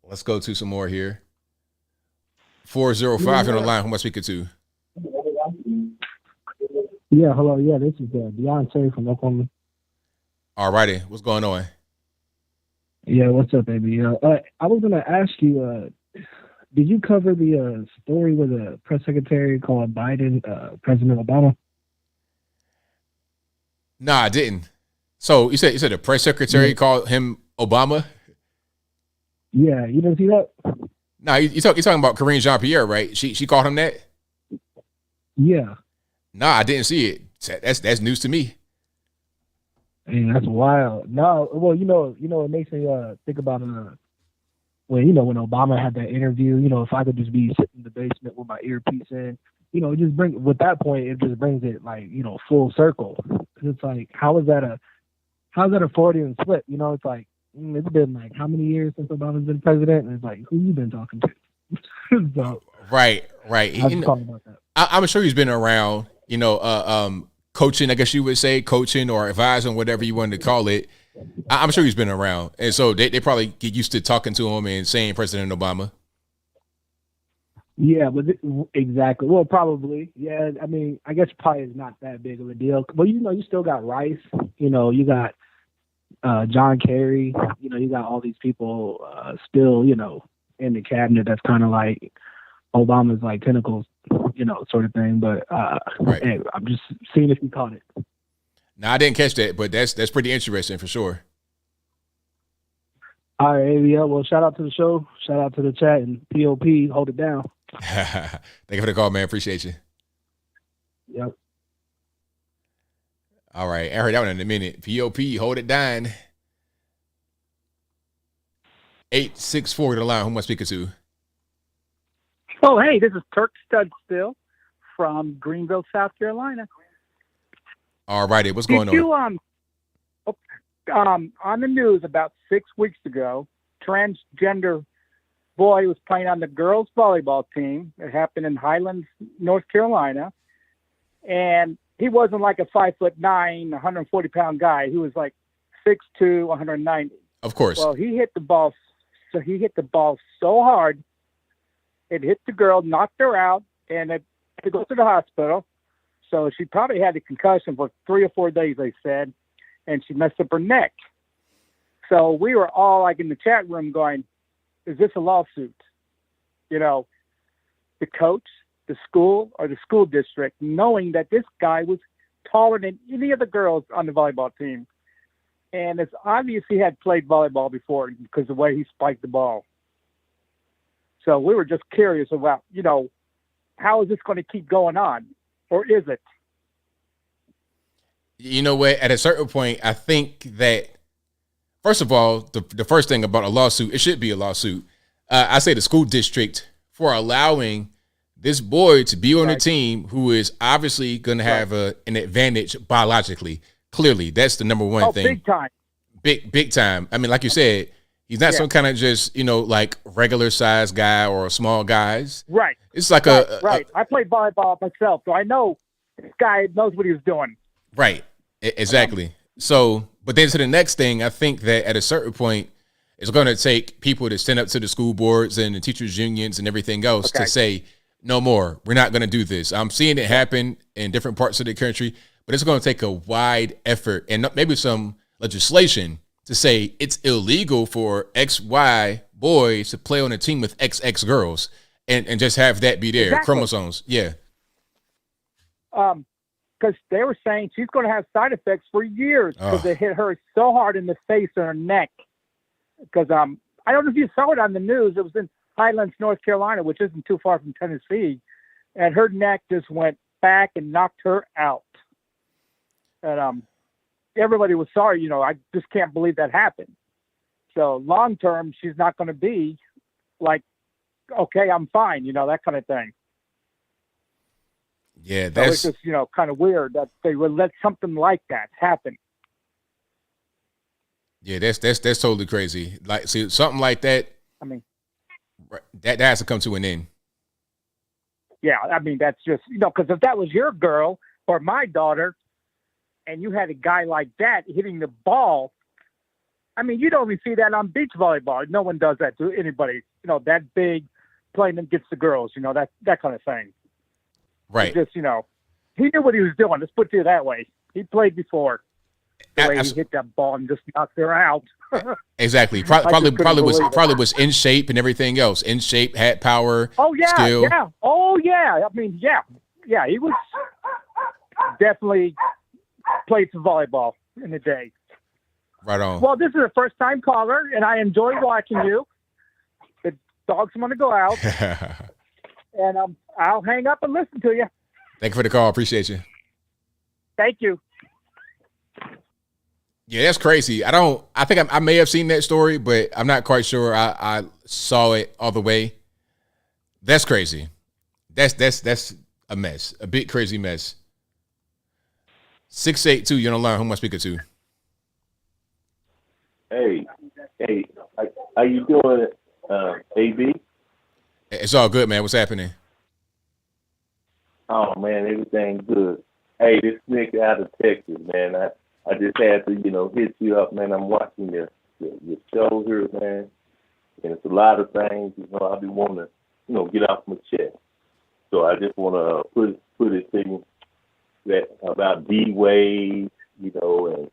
Let's go to some more here. 405 on the line. Who am I speaking to? Yeah, hello. Yeah, this is Dwyane from Oklahoma. All righty. What's going on? Yeah, what's up, baby? I was going to ask you, did you cover the story with the press secretary called Biden, President Obama? No, I didn't. So you said the press secretary called him Obama? Yeah, you didn't see that? No, you're talking about Karine Jean-Pierre, right? She called him that? Yeah. No, I didn't see it. That's news to me. Man, that's wild. No, well, it makes me think about when Obama had that interview. If I could just be sitting in the basement with my earpiece in, it just brings it like full circle. It's like how's that a Freudian slip? It's like it's been like how many years since Obama's been president, and it's like who you been talking to? So, right. I'm sure he's been around. Coaching, I guess you would say, coaching or advising, whatever you wanted to call it. I'm sure he's been around. And so they probably get used to talking to him and saying President Obama. Yeah, but exactly. Well, probably. Yeah, I mean, I guess probably is not that big of a deal. But you still got Rice. You got John Kerry. You got all these people still, in the cabinet. That's kind of like Obama's like tentacles, sort of thing. But right. Hey, I'm just seeing if you caught it. No, I didn't catch that, but that's pretty interesting for sure. All right, ABL. Well, shout out to the show. Shout out to the chat and POP. Hold it down. Thank you for the call, man. Appreciate you. Yep. All right. I heard that one in a minute. POP, hold it down. 864 to the line. Who am I speaking to? Oh, hey, this is Turk Studstill from Greenville, South Carolina. All righty. What's going on? On the news about 6 weeks ago, transgender boy was playing on the girls volleyball team. It happened in Highlands, North Carolina. And he wasn't like a 5'9", 140-pound guy. He was like 6'2", 190. Of course. Well, he hit the ball so hard, it hit the girl, knocked her out, and it had to go to the hospital. So she probably had a concussion for 3 or 4 days, they said, and she messed up her neck. So we were all like in the chat room going, is this a lawsuit? The coach, the school, or the school district, knowing that this guy was taller than any of the girls on the volleyball team. And it's obvious he had played volleyball before because of the way he spiked the ball. So we were just curious about, how is this going to keep going on? Or is it? You know what? At a certain point, I think that, first of all, the first thing about a lawsuit, it should be a lawsuit. I say the school district for allowing this boy to be on a team who is obviously going to have an advantage biologically. Clearly, that's the number one thing. Big time. Big time. I mean, like you said, he's not some kind of just, like regular size guy or small guys. Right. It's like right. I played volleyball myself, so I know this guy knows what he was doing. Right. Exactly. So, but then to the next thing, I think that at a certain point, it's going to take people to stand up to the school boards and the teachers unions and everything else to say, no more. We're not going to do this. I'm seeing it happen in different parts of the country, but it's going to take a wide effort and maybe some legislation to say it's illegal for XY boys to play on a team with XX girls and just have that be there. Exactly. Chromosomes. Yeah. Because they were saying she's going to have side effects for years because it hit her so hard in the face and her neck. Because I don't know if you saw it on the news. It was in Highlands, North Carolina, which isn't too far from Tennessee. And her neck just went back and knocked her out. And everybody was sorry. I just can't believe that happened. So long term, she's not going to be like, okay, I'm fine, that kind of thing. Yeah, that's so it's just, kind of weird that they would let something like that happen. Yeah, that's totally crazy. Like, see, something like that. I mean, that has to come to an end. Yeah, I mean, that's just, because if that was your girl or my daughter and you had a guy like that hitting the ball, I mean, you don't even see that on beach volleyball. No one does that to anybody, that big playing against the girls, that kind of thing. Right. Just, he knew what he was doing. Let's put it that way. He played before. The way he hit that ball and just knocked her out. Exactly. Probably was in shape and everything else. In shape, had power. Oh yeah, skill. yeah. Oh yeah. I mean, yeah. He was definitely played some volleyball in the day. Right on. Well, this is a first-time caller, and I enjoy watching you. The dogs want to go out, and I'll hang up and listen to you. Thank you for the call. Appreciate you. Thank you. Yeah, that's crazy. I think I may have seen that story, but I'm not quite sure I saw it all the way. That's crazy. That's a mess. A big crazy mess. 682, you're on the line. Who am I speaking to? Hey, how you doing, AB? It's all good, man. What's happening? Oh man, everything good. Hey, this Nick out of Texas, man. I just had to, hit you up, man. I'm watching your show here, man. And it's a lot of things, I'll be wanting to get off my chest. So I just want to put it thing that about D Wade, and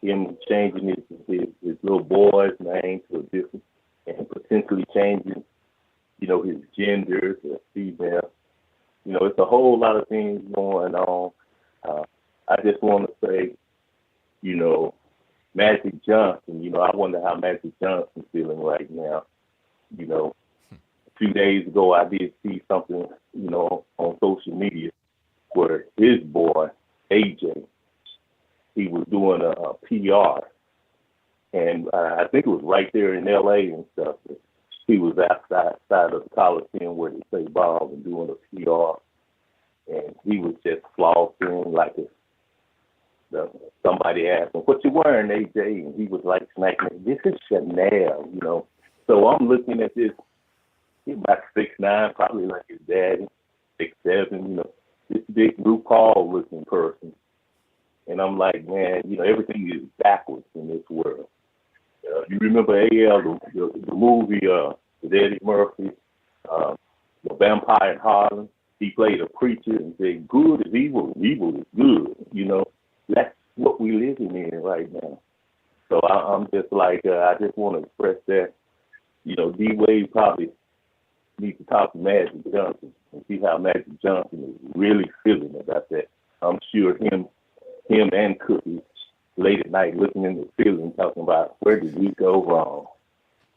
him changing his little boy's name to a different, and potentially changing, his gender to female. It's a whole lot of things going on. I just want to say, Magic Johnson, I wonder how Magic Johnson's feeling right now. A few days ago, I did see something, on social media where his boy, AJ, he was doing a PR. And I think it was right there in L.A. and stuff. He was outside of the Coliseum where they play ball and doing a PR. And he was just flossing like somebody asked him, "What you wearing, AJ?" And he was like smacking, "This is Chanel, So I'm looking at this. He's about 6'9", probably like his daddy, 6'7", this big RuPaul looking person. And I'm like, man, everything is backwards in this world. You remember ABL, the movie with Eddie Murphy, The Vampire in Harlem? He played a preacher and said, good is evil, evil is good. That's what we're living in right now. So I'm just like, I just want to express that, D Wade probably needs to talk to Magic Johnson and see how Magic Johnson is really feeling about that. I'm sure him and Cookie late at night looking in the ceiling talking about where did we go wrong.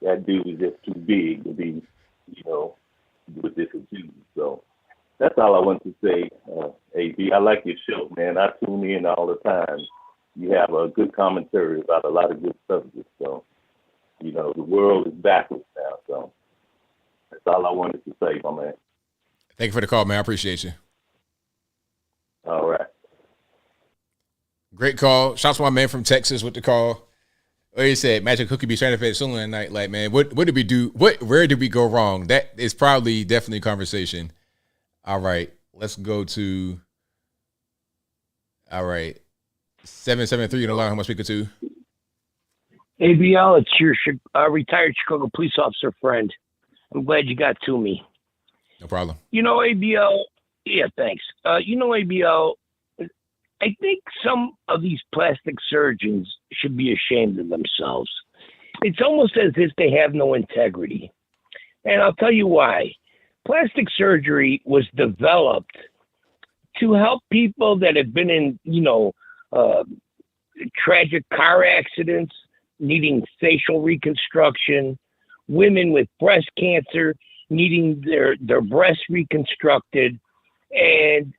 That dude is just too big to be, with this accused. So that's all I want to say, AB. I like your show, man. I tune in all the time. You have a good commentary about a lot of good subjects. So, the world is backwards now. So that's all I wanted to say, my man. Thank you for the call, man. I appreciate you. All right. Great call. Shouts to my man from Texas with the call. Like you said, Magic Cookie be trying to fed sooner at night. Like, man, what did we do? Where did we go wrong? That is probably definitely a conversation. All right. Let's go to 773 in the line. Who am I speaking to? ABL, it's your retired Chicago police officer friend. I'm glad you got to me. No problem. ABL, yeah, thanks. ABL, I think some of these plastic surgeons should be ashamed of themselves. It's almost as if they have no integrity. And I'll tell you why. Plastic surgery was developed to help people that have been in, tragic car accidents, needing facial reconstruction, women with breast cancer needing their breasts reconstructed, and,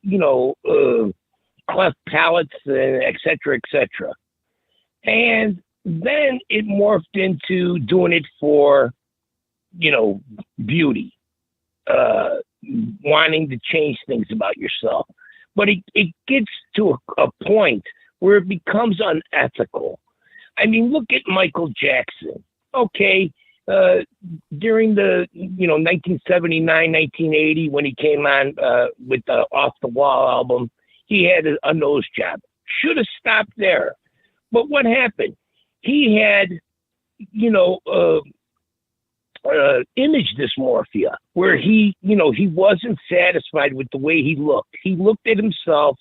cleft palates, et cetera, et cetera. And then it morphed into doing it for, beauty, wanting to change things about yourself. But it gets to a point where it becomes unethical. I mean, look at Michael Jackson. Okay, during the 1979, 1980, when he came on with the Off the Wall album, he had a nose job. Should have stopped there. But what happened? He had, image dysmorphia, where he wasn't satisfied with the way he looked. He looked at himself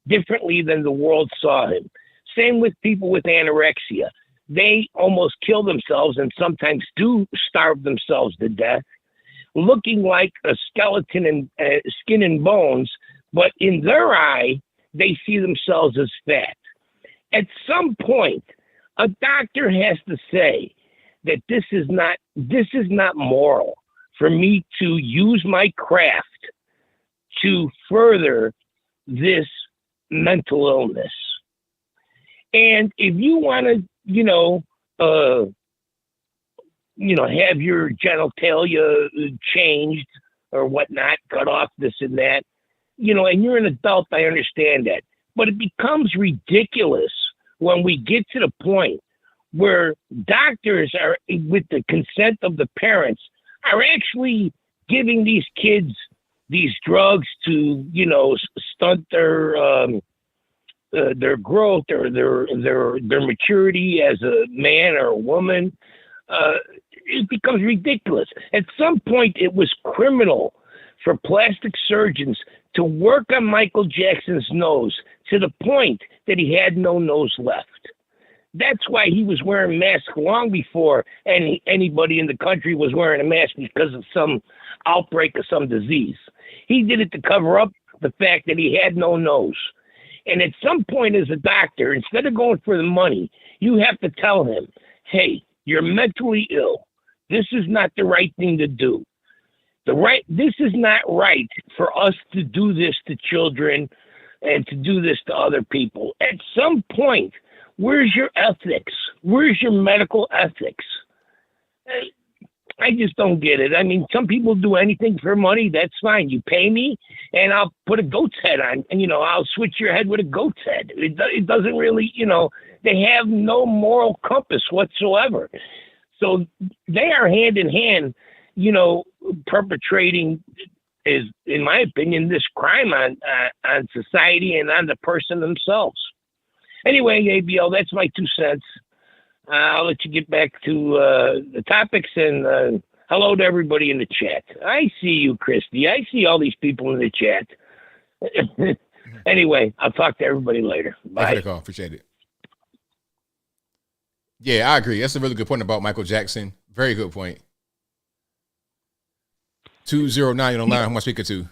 differently than the world saw him. Same with people with anorexia. They almost kill themselves and sometimes do starve themselves to death, looking like a skeleton and skin and bones, but in their eye, they see themselves as fat. At some point, a doctor has to say that this is not moral for me to use my craft to further this mental illness. And if you want to, have your genitalia changed or whatnot, cut off this and that, and you're an adult, I understand that. But it becomes ridiculous when we get to the point where doctors are, with the consent of the parents, are actually giving these kids these drugs to, stunt their growth or their maturity as a man or a woman. it becomes ridiculous. At some point, it was criminal for plastic surgeons to work on Michael Jackson's nose to the point that he had no nose left. That's why he was wearing masks long before anybody in the country was wearing a mask because of some outbreak of some disease. He did it to cover up the fact that he had no nose. And at some point as a doctor, instead of going for the money, you have to tell him, hey, you're mentally ill. This is not the right thing to do. This is not right for us to do this to children and to do this to other people. At some point, where's your ethics? Where's your medical ethics? I just don't get it. I mean, some people do anything for money. That's fine. You pay me and I'll put a goat's head on, and, I'll switch your head with a goat's head. It doesn't really, they have no moral compass whatsoever. So they are hand in hand, perpetrating is, in my opinion, this crime on society and on the person themselves. Anyway, ABL, that's my 2 cents. I'll let you get back to the topics, and hello to everybody in the chat. I see you, Christy. I see all these people in the chat. Anyway, I'll talk to everybody later. Bye. Thank you for the call. Appreciate it. Yeah, I agree. That's a really good point about Michael Jackson. Very good point. 209 on the line. Who am I speaking to?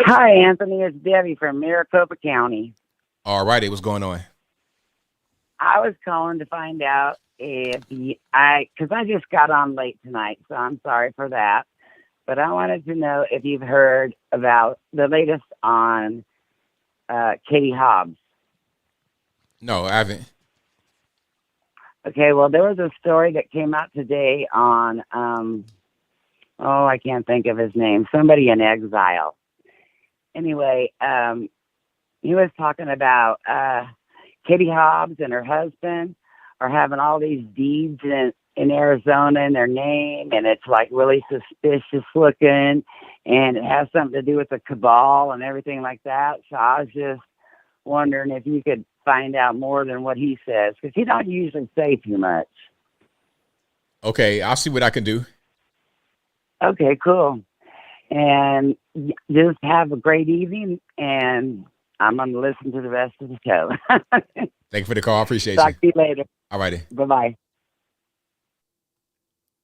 Hi, Anthony. It's Debbie from Maricopa County. All righty. What's going on? I was calling to find out because I just got on late tonight, so I'm sorry for that. But I wanted to know if you've heard about the latest on Katie Hobbs. No, I haven't. Okay, well, there was a story that came out today on, I can't think of his name, somebody in exile. Anyway, he was talking about Katie Hobbs and her husband are having all these deeds in Arizona in their name, and it's like really suspicious looking, and it has something to do with the cabal and everything like that. So I was just wondering if you could find out more than what he says, because he don't usually say too much. Okay, I'll see what I can do. Okay, cool. And just have a great evening, and I'm going to listen to the rest of the show. Thank you for the call. I appreciate Talk to you later. All righty. Bye-bye.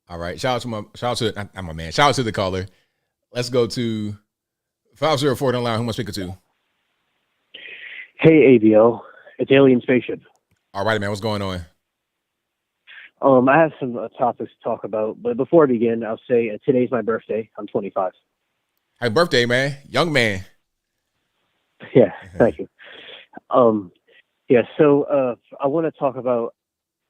All right. Shout out to the caller. Let's go to 504 on the line. Who am I speaking to? Hey, ABL. It's Alien Spaceship. All right, man. What's going on? I have some topics to talk about, but before I begin, I'll say today's my birthday. I'm 25. Happy birthday, man. Young man. Yeah, thank you. So I want to talk about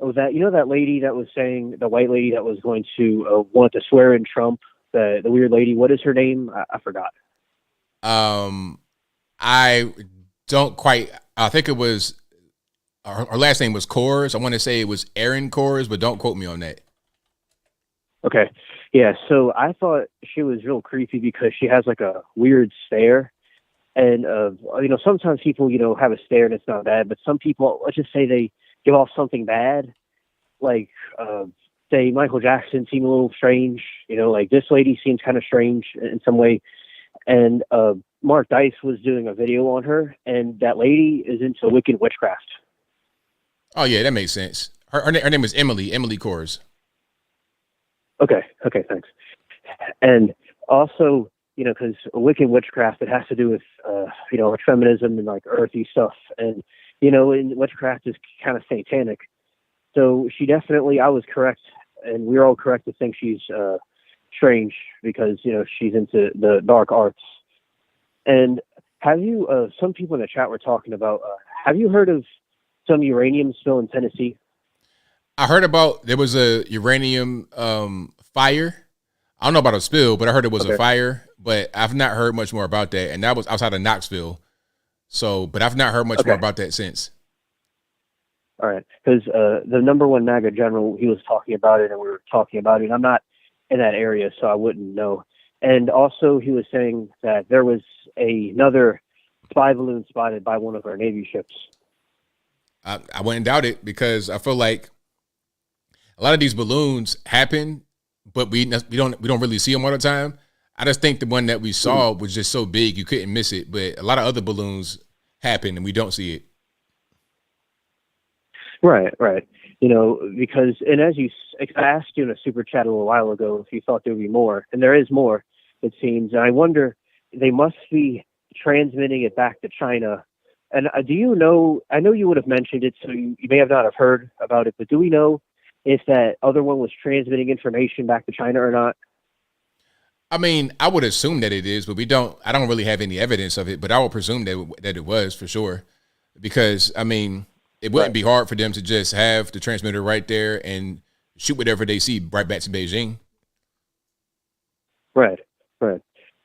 that lady that was saying, the white lady that was going to want to swear in Trump, the weird lady. What is her name? I forgot. I don't quite. I think it was her last name was Kors. I want to say it was Erin Kors, but don't quote me on that. Okay. Yeah. So I thought she was real creepy because she has like a weird stare. And, sometimes people, have a stare and it's not bad, but some people, let's just say they give off something bad. Like, say Michael Jackson seemed a little strange, like this lady seems kind of strange in some way. And, Mark Dice was doing a video on her, and that lady is into wicked witchcraft. Oh yeah, that makes sense. Her name is Emily Kors. Okay, thanks. And also, because wicked witchcraft, it has to do with, like feminism and like earthy stuff. And, and witchcraft is kind of satanic. So she definitely, I was correct, and we were all correct to think she's strange because, she's into the dark arts. And have you, some people in the chat were talking about, have you heard of some uranium spill in Tennessee? I heard about, there was a uranium fire. I don't know about a spill, but I heard it was a fire, but I've not heard much more about that. And that was outside of Knoxville. So, but I've not heard much more about that since. All right. Because the number one MAGA general, he was talking about it and we were talking about it. I'm not in that area, so I wouldn't know. And also he was saying that there was another spy balloon spotted by one of our Navy ships. I wouldn't doubt it because I feel like a lot of these balloons happen, but we don't really see them all the time. I just think the one that we saw was just so big you couldn't miss it. But a lot of other balloons happen and we don't see it. Right. Because, and as I asked you in a super chat a little while ago if you thought there would be more, and there is more, it seems. And I wonder, they must be transmitting it back to China. And do you know, I know you would have mentioned it, so you may have not have heard about it, but do we know if that other one was transmitting information back to China or not? I mean, I would assume that it is, but I don't really have any evidence of it, but I would presume that it was for sure. Because, I mean, it wouldn't be hard for them to just have the transmitter right there and shoot whatever they see right back to Beijing. Right.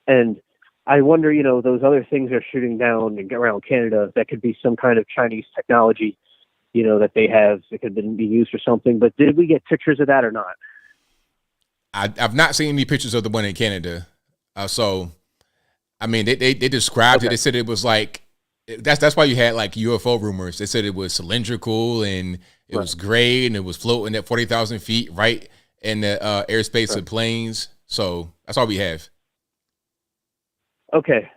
And I wonder, those other things they're shooting down around Canada, that could be some kind of Chinese technology, that they have that could be used for something. But did we get pictures of that or not? I've not seen any pictures of the one in Canada. So, I mean, they described it. They said it was like, that's why you had like UFO rumors. They said it was cylindrical and it was gray and it was floating at 40,000 feet right in the airspace of planes. So that's all we have. Okay.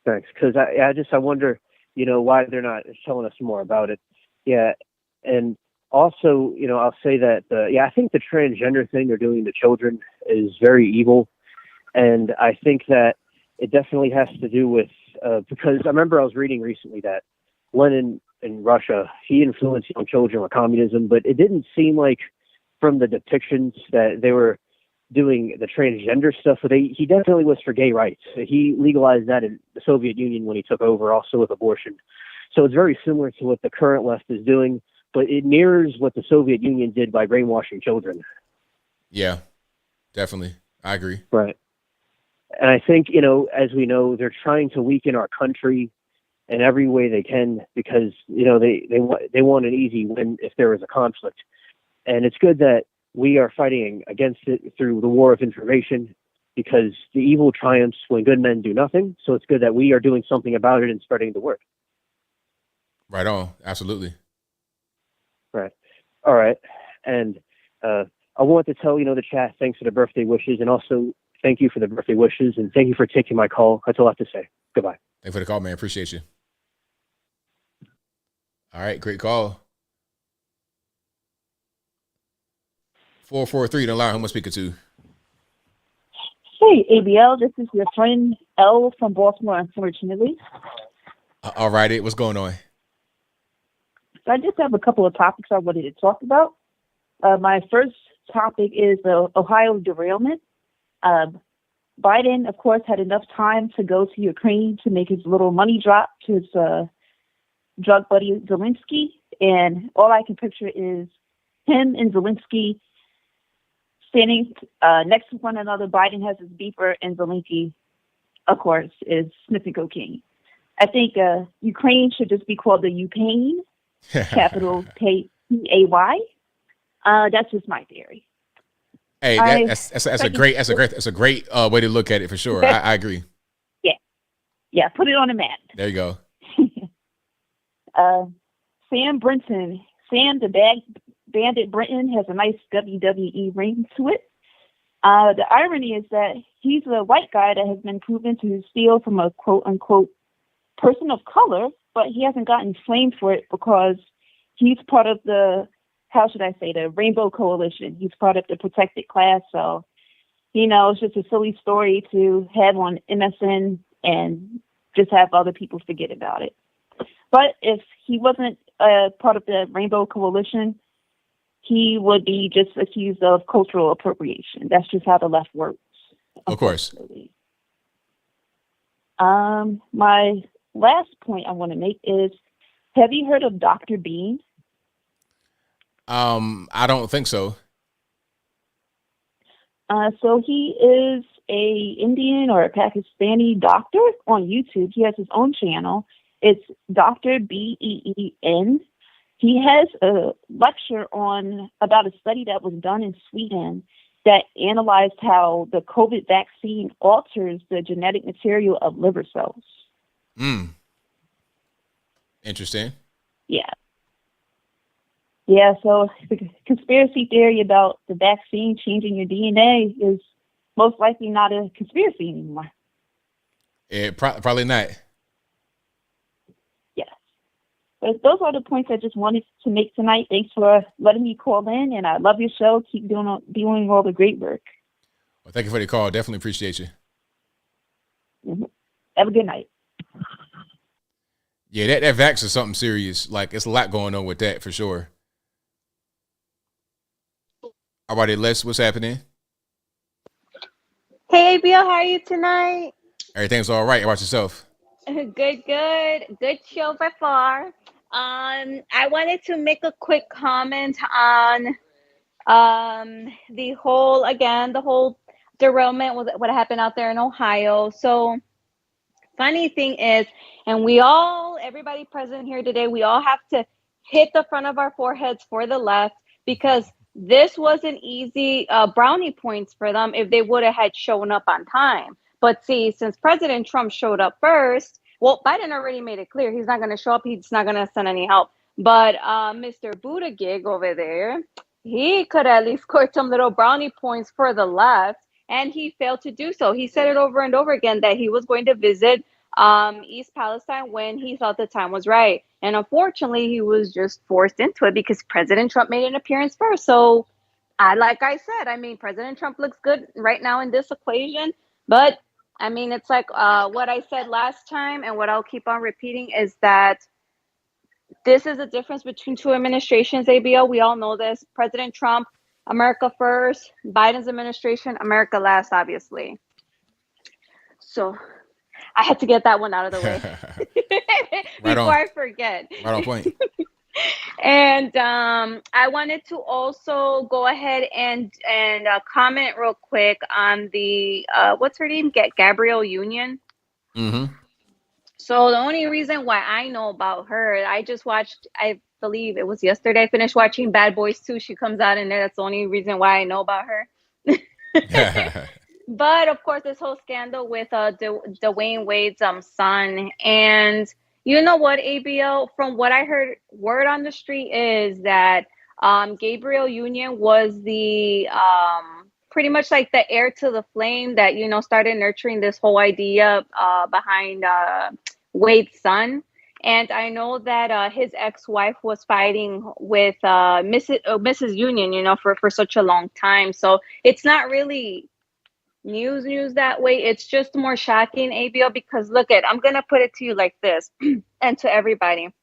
Thanks. Because I wonder, why they're not telling us more about it. Yeah. And also, I'll say that, I think the transgender thing they're doing to children is very evil. And I think that it definitely has to do with, because I remember I was reading recently that Lenin in Russia, he influenced young children with communism, but it didn't seem like from the depictions that they were doing the transgender stuff. But he definitely was for gay rights. He legalized that in the Soviet Union when he took over, also with abortion. So it's very similar to what the current left is doing, but it mirrors what the Soviet Union did by brainwashing children. Yeah, definitely. I agree. Right. And I think, as we know, they're trying to weaken our country in every way they can because, they want an easy win if there is a conflict. And it's good that we are fighting against it through the war of information because the evil triumphs when good men do nothing. So it's good that we are doing something about it and spreading the word. Right on. Absolutely. Right. All right. And I want to tell, the chat, thanks for the birthday wishes. And also thank you for the birthday wishes. And thank you for taking my call. That's all I have to say. Goodbye. Thanks for the call, man. Appreciate you. All right. Great call. 443, the line. Who am I speaking to? Hey, ABL. This is your friend L from Baltimore, unfortunately. All righty. What's going on? So I just have a couple of topics I wanted to talk about. My first topic is the Ohio derailment. Biden, of course, had enough time to go to Ukraine to make his little money drop to his drug buddy Zelensky. And all I can picture is him and Zelensky standing next to one another. Biden has his beeper and Zelensky, of course, is sniffing cocaine. I think Ukraine should just be called the Ukraine. Capital K-A-Y. That's just my theory. Hey, that's a great way to look at it for sure. I agree. Yeah. Put it on a map. There you go. Sam Brinton, the bandit Brinton has a nice WWE ring to it. The irony is that he's a white guy that has been proven to steal from a quote unquote person of color, but he hasn't gotten flamed for it because he's part of the, the Rainbow Coalition. He's part of the protected class. So, it's just a silly story to have on MSN and just have other people forget about it. But if he wasn't part of the Rainbow Coalition, he would be just accused of cultural appropriation. That's just how the left works. Of course. My last point I want to make is, have you heard of Dr. Bean? I don't think so. So he is a Indian or a Pakistani doctor on YouTube. He has his own channel. It's Dr. Been. He has a lecture about a study that was done in Sweden that analyzed how the COVID vaccine alters the genetic material of liver cells. Interesting. Yeah. Yeah, so the conspiracy theory about the vaccine changing your DNA is most likely not a conspiracy anymore. Probably not. Yes. But those are the points I just wanted to make tonight. Thanks for letting me call in, and I love your show. Keep doing all the great work. Well, thank you for the call. Definitely appreciate you. Mm-hmm. Have a good night. Yeah, that vax is something serious. Like, it's a lot going on with that for sure. All righty, Les, what's happening? Hey, ABL, how are you tonight? Everything's all right. How about yourself? Good. Good show by far. I wanted to make a quick comment on the whole derailment with what happened out there in Ohio. So funny thing is, and everybody present here today, we all have to hit the front of our foreheads for the left, because this wasn't easy brownie points for them if they would have had shown up on time. But see, since President Trump showed up first, well, Biden already made it clear he's not going to show up. He's not going to send any help. But Mr. Buttigieg over there, he could at least score some little brownie points for the left, and he failed to do so. He said it over and over again that he was going to visit East Palestine when he thought the time was right. And unfortunately, he was just forced into it because President Trump made an appearance first. So, like I said, I mean, President Trump looks good right now in this equation. But, I mean, it's like what I said last time, and what I'll keep on repeating is that this is the difference between two administrations, ABL. We all know this. President Trump, America first. Biden's administration, America last, obviously. So I had to get that one out of the way before I forget. Right on point. And I wanted to also go ahead and comment real quick on the what's her name? Gabrielle Union. Mm-hmm. So the only reason why I know about her, I just watched, I believe it was yesterday, I finished watching Bad Boys 2. She comes out in there. That's the only reason why I know about her. But of course, this whole scandal with Dwyane Wade's son. And you know what, ABL, from what I heard, word on the street is that Gabrielle Union was the pretty much like the heir to the flame that, started nurturing this whole idea behind Wade's son. And I know that his ex-wife was fighting with Mrs. Union, for such a long time. So it's not really news that way. It's just more shocking, ABL, because I'm going to put it to you like this, and to everybody.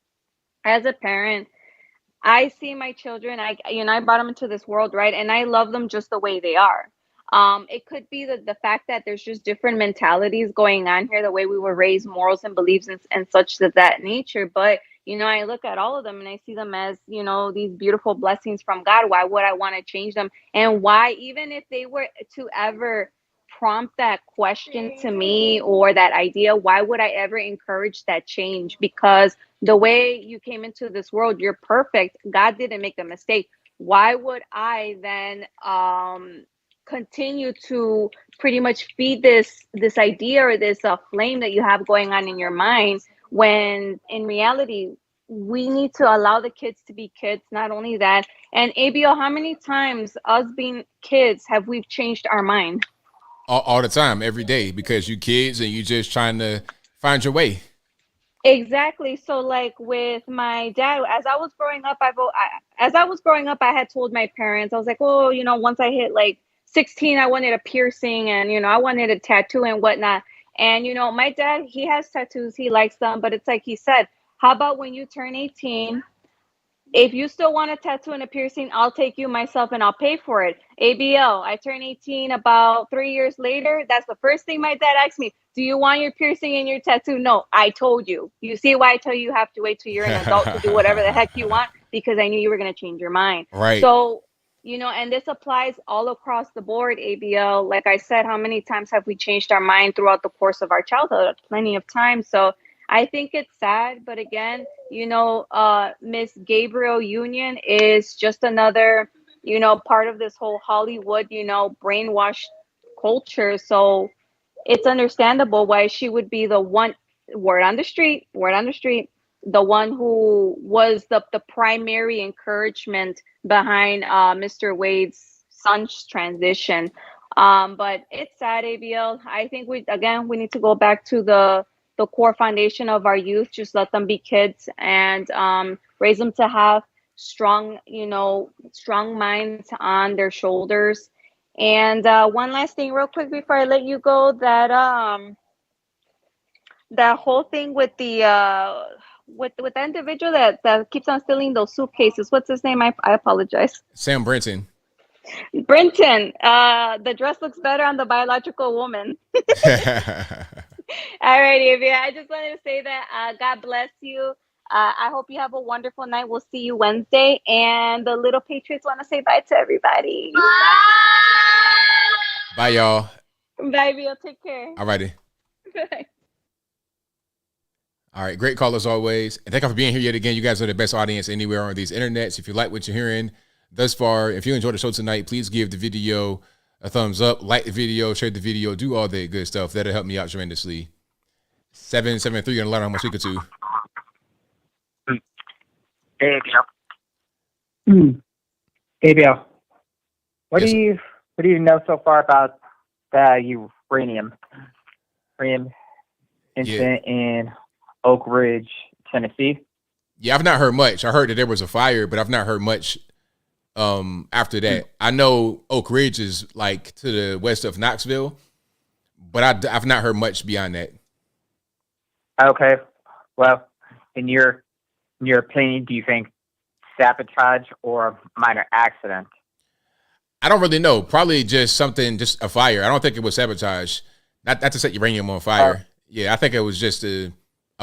As a parent, I see my children, I brought them into this world, right? And I love them just the way they are. It could be the fact that there's just different mentalities going on here, the way we were raised, morals and beliefs and such of that nature. But, I look at all of them and I see them as, these beautiful blessings from God. Why would I want to change them? And why, even if they were to ever prompt that question to me or that idea, why would I ever encourage that change? Because the way you came into this world, you're perfect. God didn't make a mistake. Why would I then continue to pretty much feed this idea or this flame that you have going on in your mind, when in reality we need to allow the kids to be kids? Not only that, and ABL, how many times us being kids have we changed our mind? All the time, every day, because you kids and you just trying to find your way. Exactly. So like with my dad, as I was growing up, I had told my parents, I was like, oh, once I hit like 16, I wanted a piercing and, I wanted a tattoo and whatnot. And, my dad, he has tattoos. He likes them. But it's like he said, how about when you turn 18, if you still want a tattoo and a piercing, I'll take you myself and I'll pay for it. ABL, I turned 18 about 3 years later. That's the first thing my dad asked me. Do you want your piercing and your tattoo? No, I told you. You see why I tell you have to wait till you're an adult to do whatever the heck you want? Because I knew you were going to change your mind. Right. So, and this applies all across the board, ABL. Like I said, how many times have we changed our mind throughout the course of our childhood? Plenty of times. So I think it's sad. But again, Miss Gabrielle Union is just another, part of this whole Hollywood, brainwashed culture. So it's understandable why she would be the one, word on the street, the one who was the primary encouragement behind Mr. Wade's son's transition. But it's sad, ABL. I think we need to go back to the core foundation of our youth. Just let them be kids and raise them to have strong minds on their shoulders. And one last thing real quick before I let you go, that whole thing with the with the individual that keeps on stealing those suitcases. What's his name? I apologize. Sam Brinton. Brinton. The dress looks better on the biological woman. All right, Evie. I just wanted to say that God bless you. I hope you have a wonderful night. We'll see you Wednesday. And the Little Patriots want to say bye to everybody. Bye, y'all. Bye, Bill. Take care. All righty. Bye. All right. Great call as always. And thank you for being here yet again. You guys are the best audience anywhere on these internets. If you like what you're hearing thus far, if you enjoyed the show tonight, please give the video a thumbs up, like the video, share the video, do all that good stuff. That'll help me out tremendously. 773, you're going to learn how much we could do. Hey, Bill. Hey, Bill. What do you know so far about the uranium incident in Oak Ridge, Tennessee? Yeah, I've not heard much. I heard that there was a fire, but I've not heard much after that. I know Oak Ridge is like to the west of Knoxville, but I've not heard much beyond that. Okay. Well, in your opinion, do you think sabotage or minor accident? I don't really know. Probably just a fire. I don't think it was sabotage. Not to set uranium on fire. Yeah, I think it was just a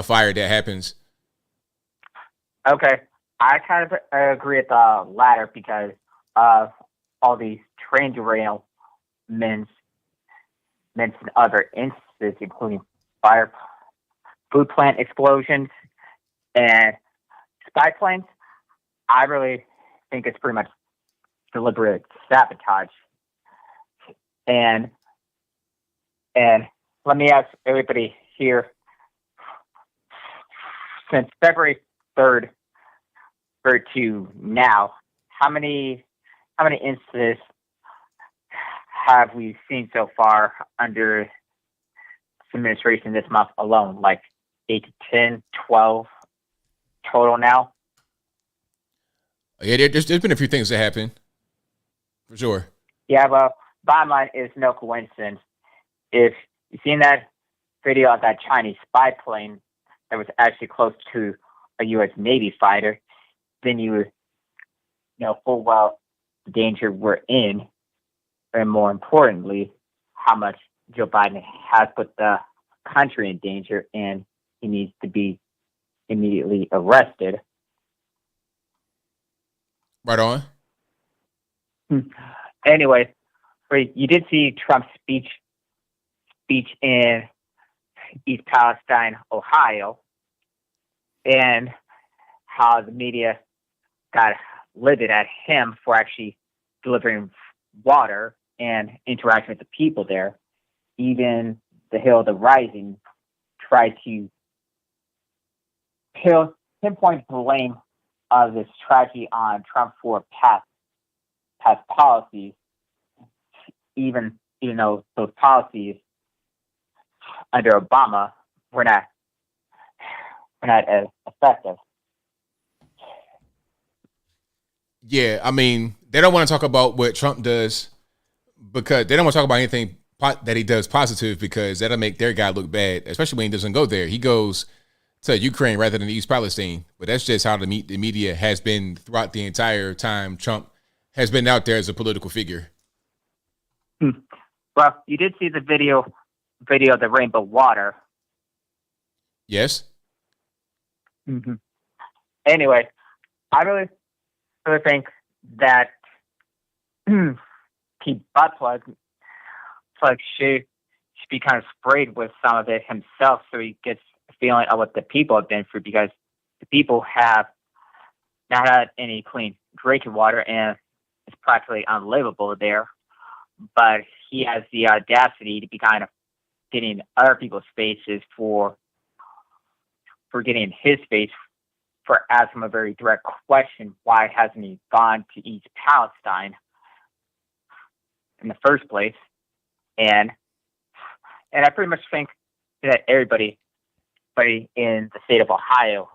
fire that happens. Okay. I kind of agree with the latter because of all these train derailments and other instances, including fire, food plant explosions, and spy planes. I really think it's pretty much deliberate sabotage. And let me ask everybody here, since February 3rd to now, how many incidents have we seen so far under this administration this month alone? Like 8 to 10, 12 total now? Yeah, there's been a few things that happen, for sure. Yeah, well, bottom line is no coincidence. If you've seen that video of that Chinese spy plane that was actually close to a U.S. Navy fighter, then you know full well the danger we're in, and more importantly, how much Joe Biden has put the country in danger, and he needs to be immediately arrested. Right on. Anyway, you did see Trump's speech in East Palestine, Ohio, and how the media got livid at him for actually delivering water and interacting with the people there. Even the Hill of the Rising tried to pinpoint blame of this tragedy on Trump for past policies, even though those policies under Obama were not as effective. Yeah, I mean, they don't want to talk about what Trump does because they don't want to talk about anything that he does positive because that'll make their guy look bad, especially when he doesn't go there. He goes to Ukraine rather than East Palestine. But that's just how the media has been throughout the entire time Trump has been out there as a political figure. Well, you did see the video of the rainbow water. Yes. Mm-hmm. Anyway, I really think that Pete Buttplug should be kind of sprayed with some of it himself so he gets a feeling of what the people have been through, because the people have not had any clean drinking water and it's practically unlivable there. But he has the audacity to be kind of getting other people's faces for getting his face ask him a very direct question, why hasn't he gone to East Palestine in the first place? And I pretty much think that everybody in the state of Ohio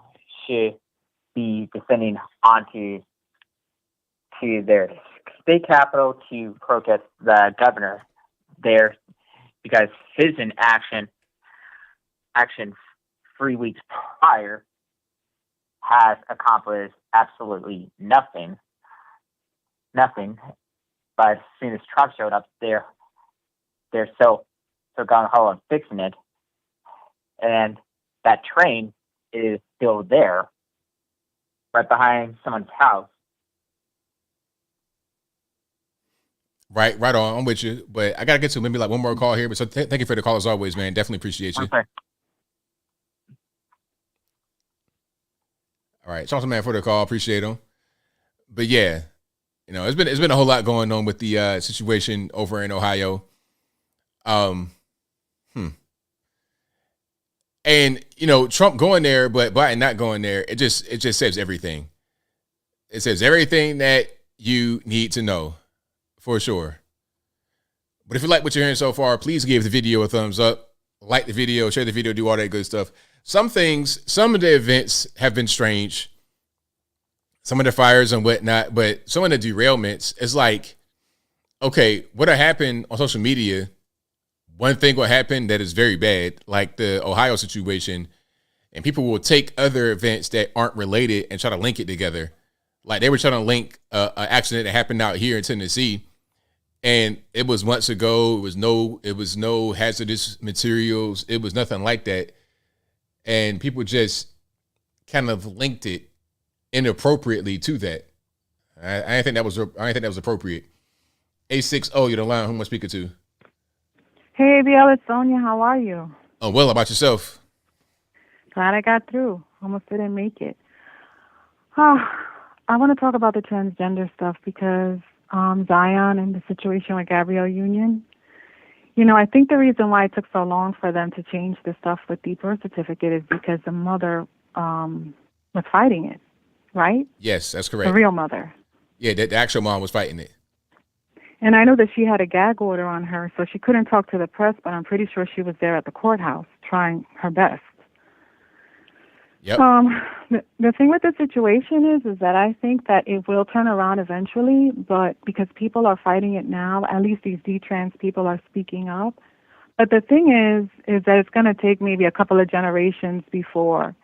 should be descending onto their state capital to protest the governor there, because his action 3 weeks prior has accomplished absolutely nothing. But as soon as Trump showed up, they're so gung-ho on fixing it. And that train is still there, right behind someone's house. Right on. I'm with you, but I gotta get to maybe like one more call here. But so thank you for the call as always, man. Definitely appreciate you. Okay. All right, Charles, man, for the call. Appreciate him. But yeah, it's been a whole lot going on with the situation over in Ohio. And Trump going there, but Biden not going there. It just says everything. It says everything that you need to know, for sure. But if you like what you're hearing so far, please give the video a thumbs up, like the video, share the video, do all that good stuff. Some of the events have been strange. Some of the fires and whatnot, but some of the derailments, it's like, okay, what happened on social media? One thing will happen that is very bad, like the Ohio situation, and people will take other events that aren't related and try to link it together. Like they were trying to link an accident that happened out here in Tennessee, and it was months ago. It was no hazardous materials. It was nothing like that, and people just kind of linked it inappropriately to that. I didn't think that was appropriate. 860, you're the line. Who am I speaking to? Hey, ABL, it's Sonia. How are you? Oh, well, about yourself? Glad I got through. Almost didn't make it. I want to talk about the transgender stuff because Zion and the situation with Gabrielle Union. I think the reason why it took so long for them to change the stuff with the birth certificate is because the mother was fighting it, right? Yes, that's correct. The real mother. Yeah, the actual mom was fighting it. And I know that she had a gag order on her, so she couldn't talk to the press, but I'm pretty sure she was there at the courthouse trying her best. Yep. The thing with the situation is that I think that it will turn around eventually, but because people are fighting it now, at least these D-trans people are speaking up. But the thing is that it's going to take maybe a couple of generations before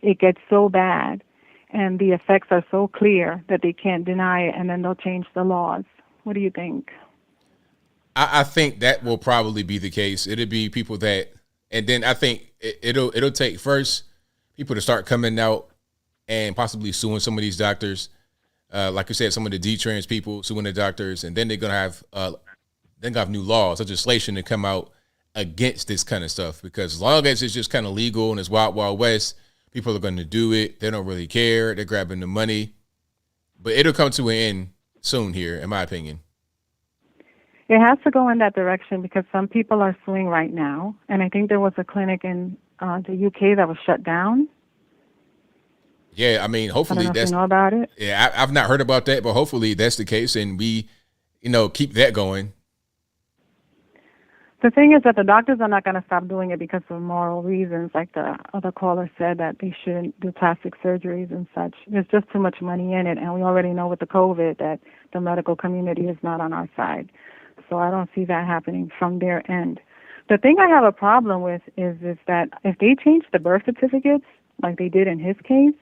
it gets so bad and the effects are so clear that they can't deny it, and then they'll change the laws. What do you think? I think that will probably be the case. It'll be people that, and then I think it'll take first people to start coming out and possibly suing some of these doctors. Like I said, some of the D-trans people suing the doctors, and then they're gonna have new laws, legislation to come out against this kind of stuff. Because as long as it's just kind of legal and it's wild, wild west, people are going to do it. They don't really care. They're grabbing the money, but it'll come to an end soon here, in my opinion. It has to go in that direction because some people are suing right now, and I think there was a clinic in the UK that was shut down. Yeah, I mean, hopefully I don't know that's if you know about it. Yeah, I've not heard about that, but hopefully that's the case, and we, keep that going. The thing is that the doctors are not going to stop doing it because of moral reasons, like the other caller said, that they shouldn't do plastic surgeries and such. There's just too much money in it, and we already know with the COVID that the medical community is not on our side. So I don't see that happening from their end. The thing I have a problem with is that if they change the birth certificates, like they did in his case,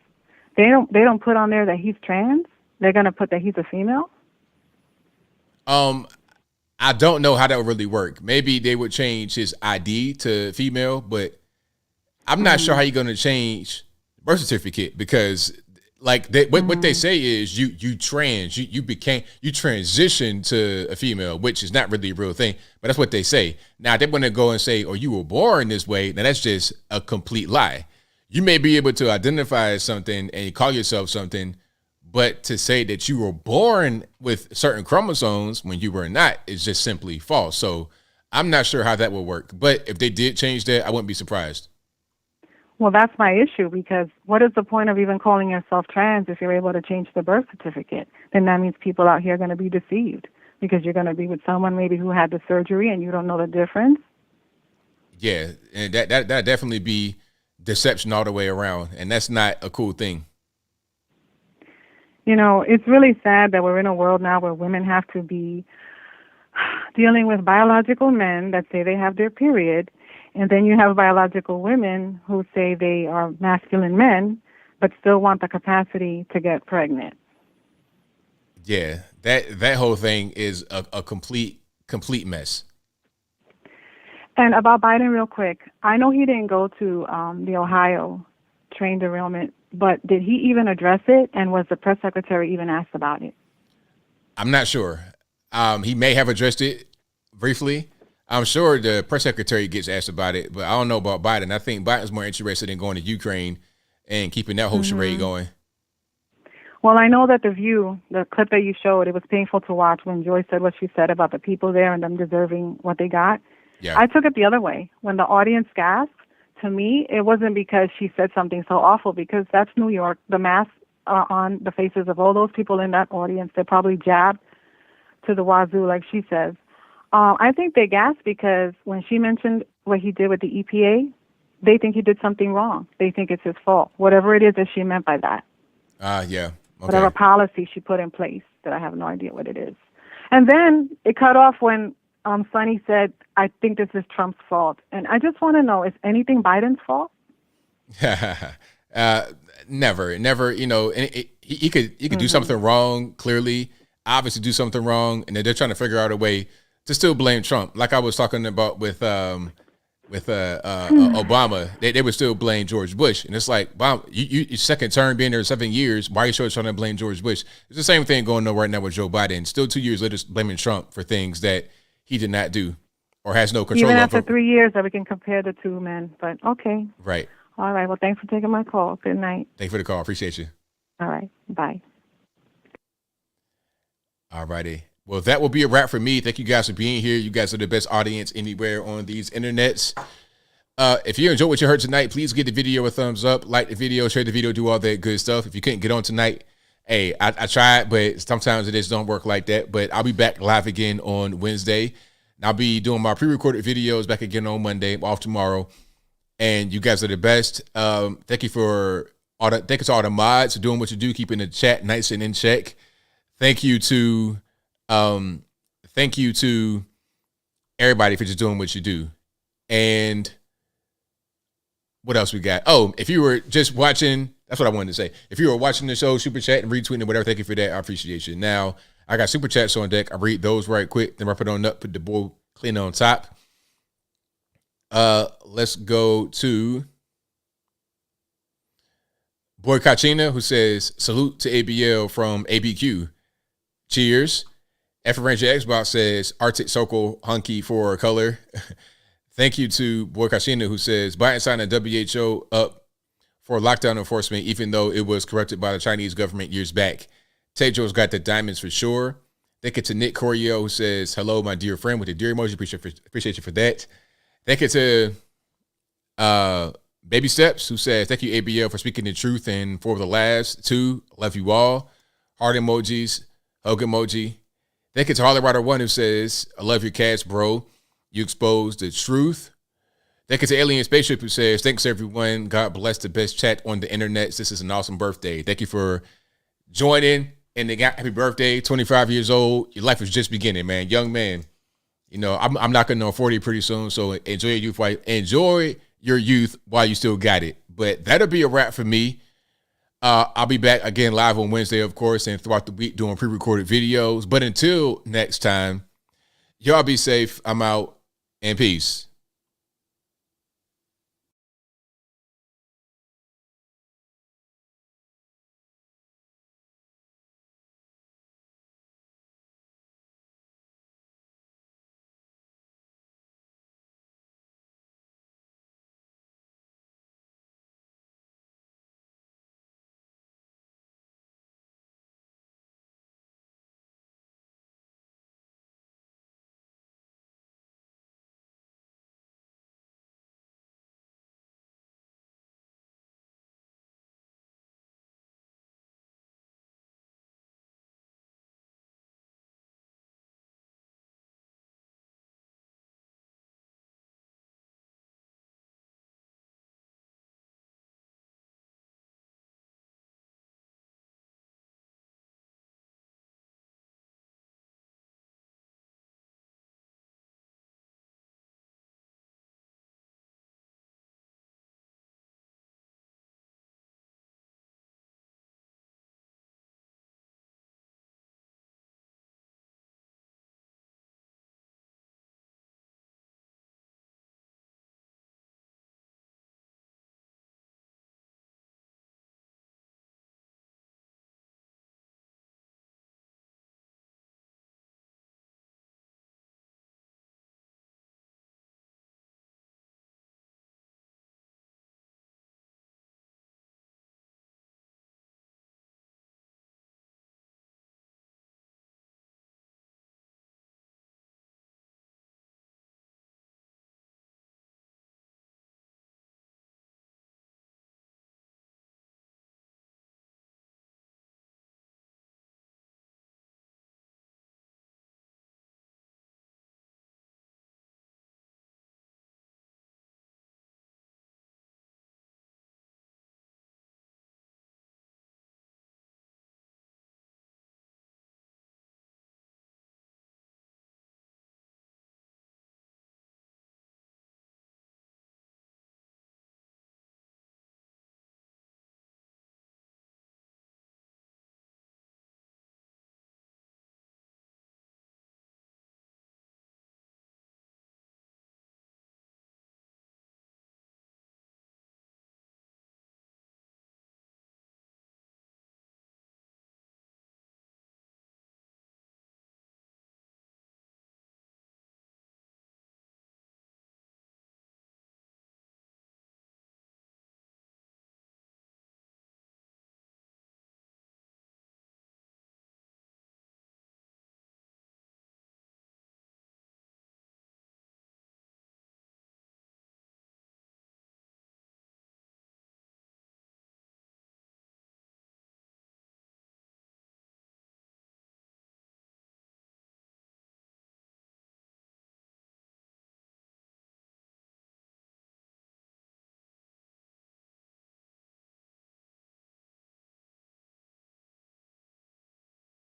they don't put on there that he's trans. They're going to put that he's a female. I don't know how that would really work. Maybe they would change his ID to female, but I'm not sure how you're going to change birth certificate because, like, what they say is you transitioned to a female, which is not really a real thing, but that's what they say. Now they want to go and say, "Oh, you were born this way." Now that's just a complete lie. You may be able to identify as something and call yourself something, but to say that you were born with certain chromosomes when you were not is just simply false. So I'm not sure how that would work. But if they did change that, I wouldn't be surprised. Well, that's my issue, because what is the point of even calling yourself trans if you're able to change the birth certificate? Then that means people out here are going to be deceived because you're going to be with someone maybe who had the surgery and you don't know the difference. Yeah, and that definitely be deception all the way around, and that's not a cool thing. You know, it's really sad that we're in a world now where women have to be dealing with biological men that say they have their period, and then you have biological women who say they are masculine men but still want the capacity to get pregnant. Yeah, that whole thing is a complete mess. And about Biden, real quick, I know he didn't go to the Ohio train derailment, but did he even address it? And was the press secretary even asked about it? I'm not sure. He may have addressed it briefly. I'm sure the press secretary gets asked about it, but I don't know about Biden. I think Biden's more interested in going to Ukraine and keeping that whole charade going. Well, I know that the clip that you showed, it was painful to watch when Joy said what she said about the people there and them deserving what they got. Yeah. I took it the other way. When the audience gasped, to me, it wasn't because she said something so awful, because that's New York. The masks are on the faces of all those people in that audience. They're probably jabbed to the wazoo, like she says. I think they gasped because when she mentioned what he did with the EPA, they think he did something wrong. They think it's his fault, whatever it is that she meant by that. Yeah. Okay. Whatever policy she put in place that I have no idea what it is. And then it cut off when Sonny said, I think this is Trump's fault. And I just want to know, is anything Biden's fault? Never. You know, he could do something wrong, clearly, obviously do something wrong, and they're trying to figure out a way to still blame Trump. Like I was talking about with Obama, they would still blame George Bush. And it's like, wow, your second term being there 7 years, why are you still trying to blame George Bush? It's the same thing going on right now with Joe Biden. Still 2 years later, blaming Trump for things that he did not do or has no control Even over. after 3 years that we can compare the two men, but okay. Right. All right. Well, thanks for taking my call. Good night. Thanks for the call. Appreciate you. All right. Bye. All righty. Well, that will be a wrap for me. Thank you guys for being here. You guys are the best audience anywhere on these internets. If you enjoyed what you heard tonight, please give the video a thumbs up, like the video, share the video, do all that good stuff. If you couldn't get on tonight, hey, I tried, but sometimes it just don't work like that. But I'll be back live again on Wednesday. And I'll be doing my pre-recorded videos back again on Monday, off tomorrow. And you guys are the best. Thank you to all the mods for doing what you do, keeping the chat nice and in check. Thank you to everybody for just doing what you do. And what else we got? Oh, if you were just watching, that's what I wanted to say. If you were watching the show, super chat and retweeting and whatever, thank you for that. I appreciate you. Now, I got super chats on deck. I read those right quick, then wrap it on up, put the bowl clean on top. Let's go to Boy Kachina, who says, salute to ABL from ABQ. Cheers. F Ranger Xbox says, Arctic Circle hunky for color. Thank you to Boy Kashina, who says, Biden signed a WHO up for lockdown enforcement, even though it was corrupted by the Chinese government years back. Tejo's got the diamonds for sure. Thank you to Nick Corio, who says, hello, my dear friend, with the dear emoji. Appreciate you for that. Thank you to Baby Steps, who says, thank you, ABL, for speaking the truth and for the last two. Love you all. Heart emojis, hug emoji. Thank you to Harley Rider 1, who says, I love your cats, bro. You exposed the truth. Thank you to Alien Spaceship, who says, thanks, everyone. God bless the best chat on the internet. This is an awesome birthday. Thank you for joining. And they got happy birthday, 25 years old. Your life is just beginning, man. Young man. You know, I'm knocking on 40 pretty soon, so enjoy your youth while you still got it. But that'll be a wrap for me. I'll be back again live on Wednesday, of course, and throughout the week doing pre-recorded videos. But until next time, y'all be safe. I'm out, and peace.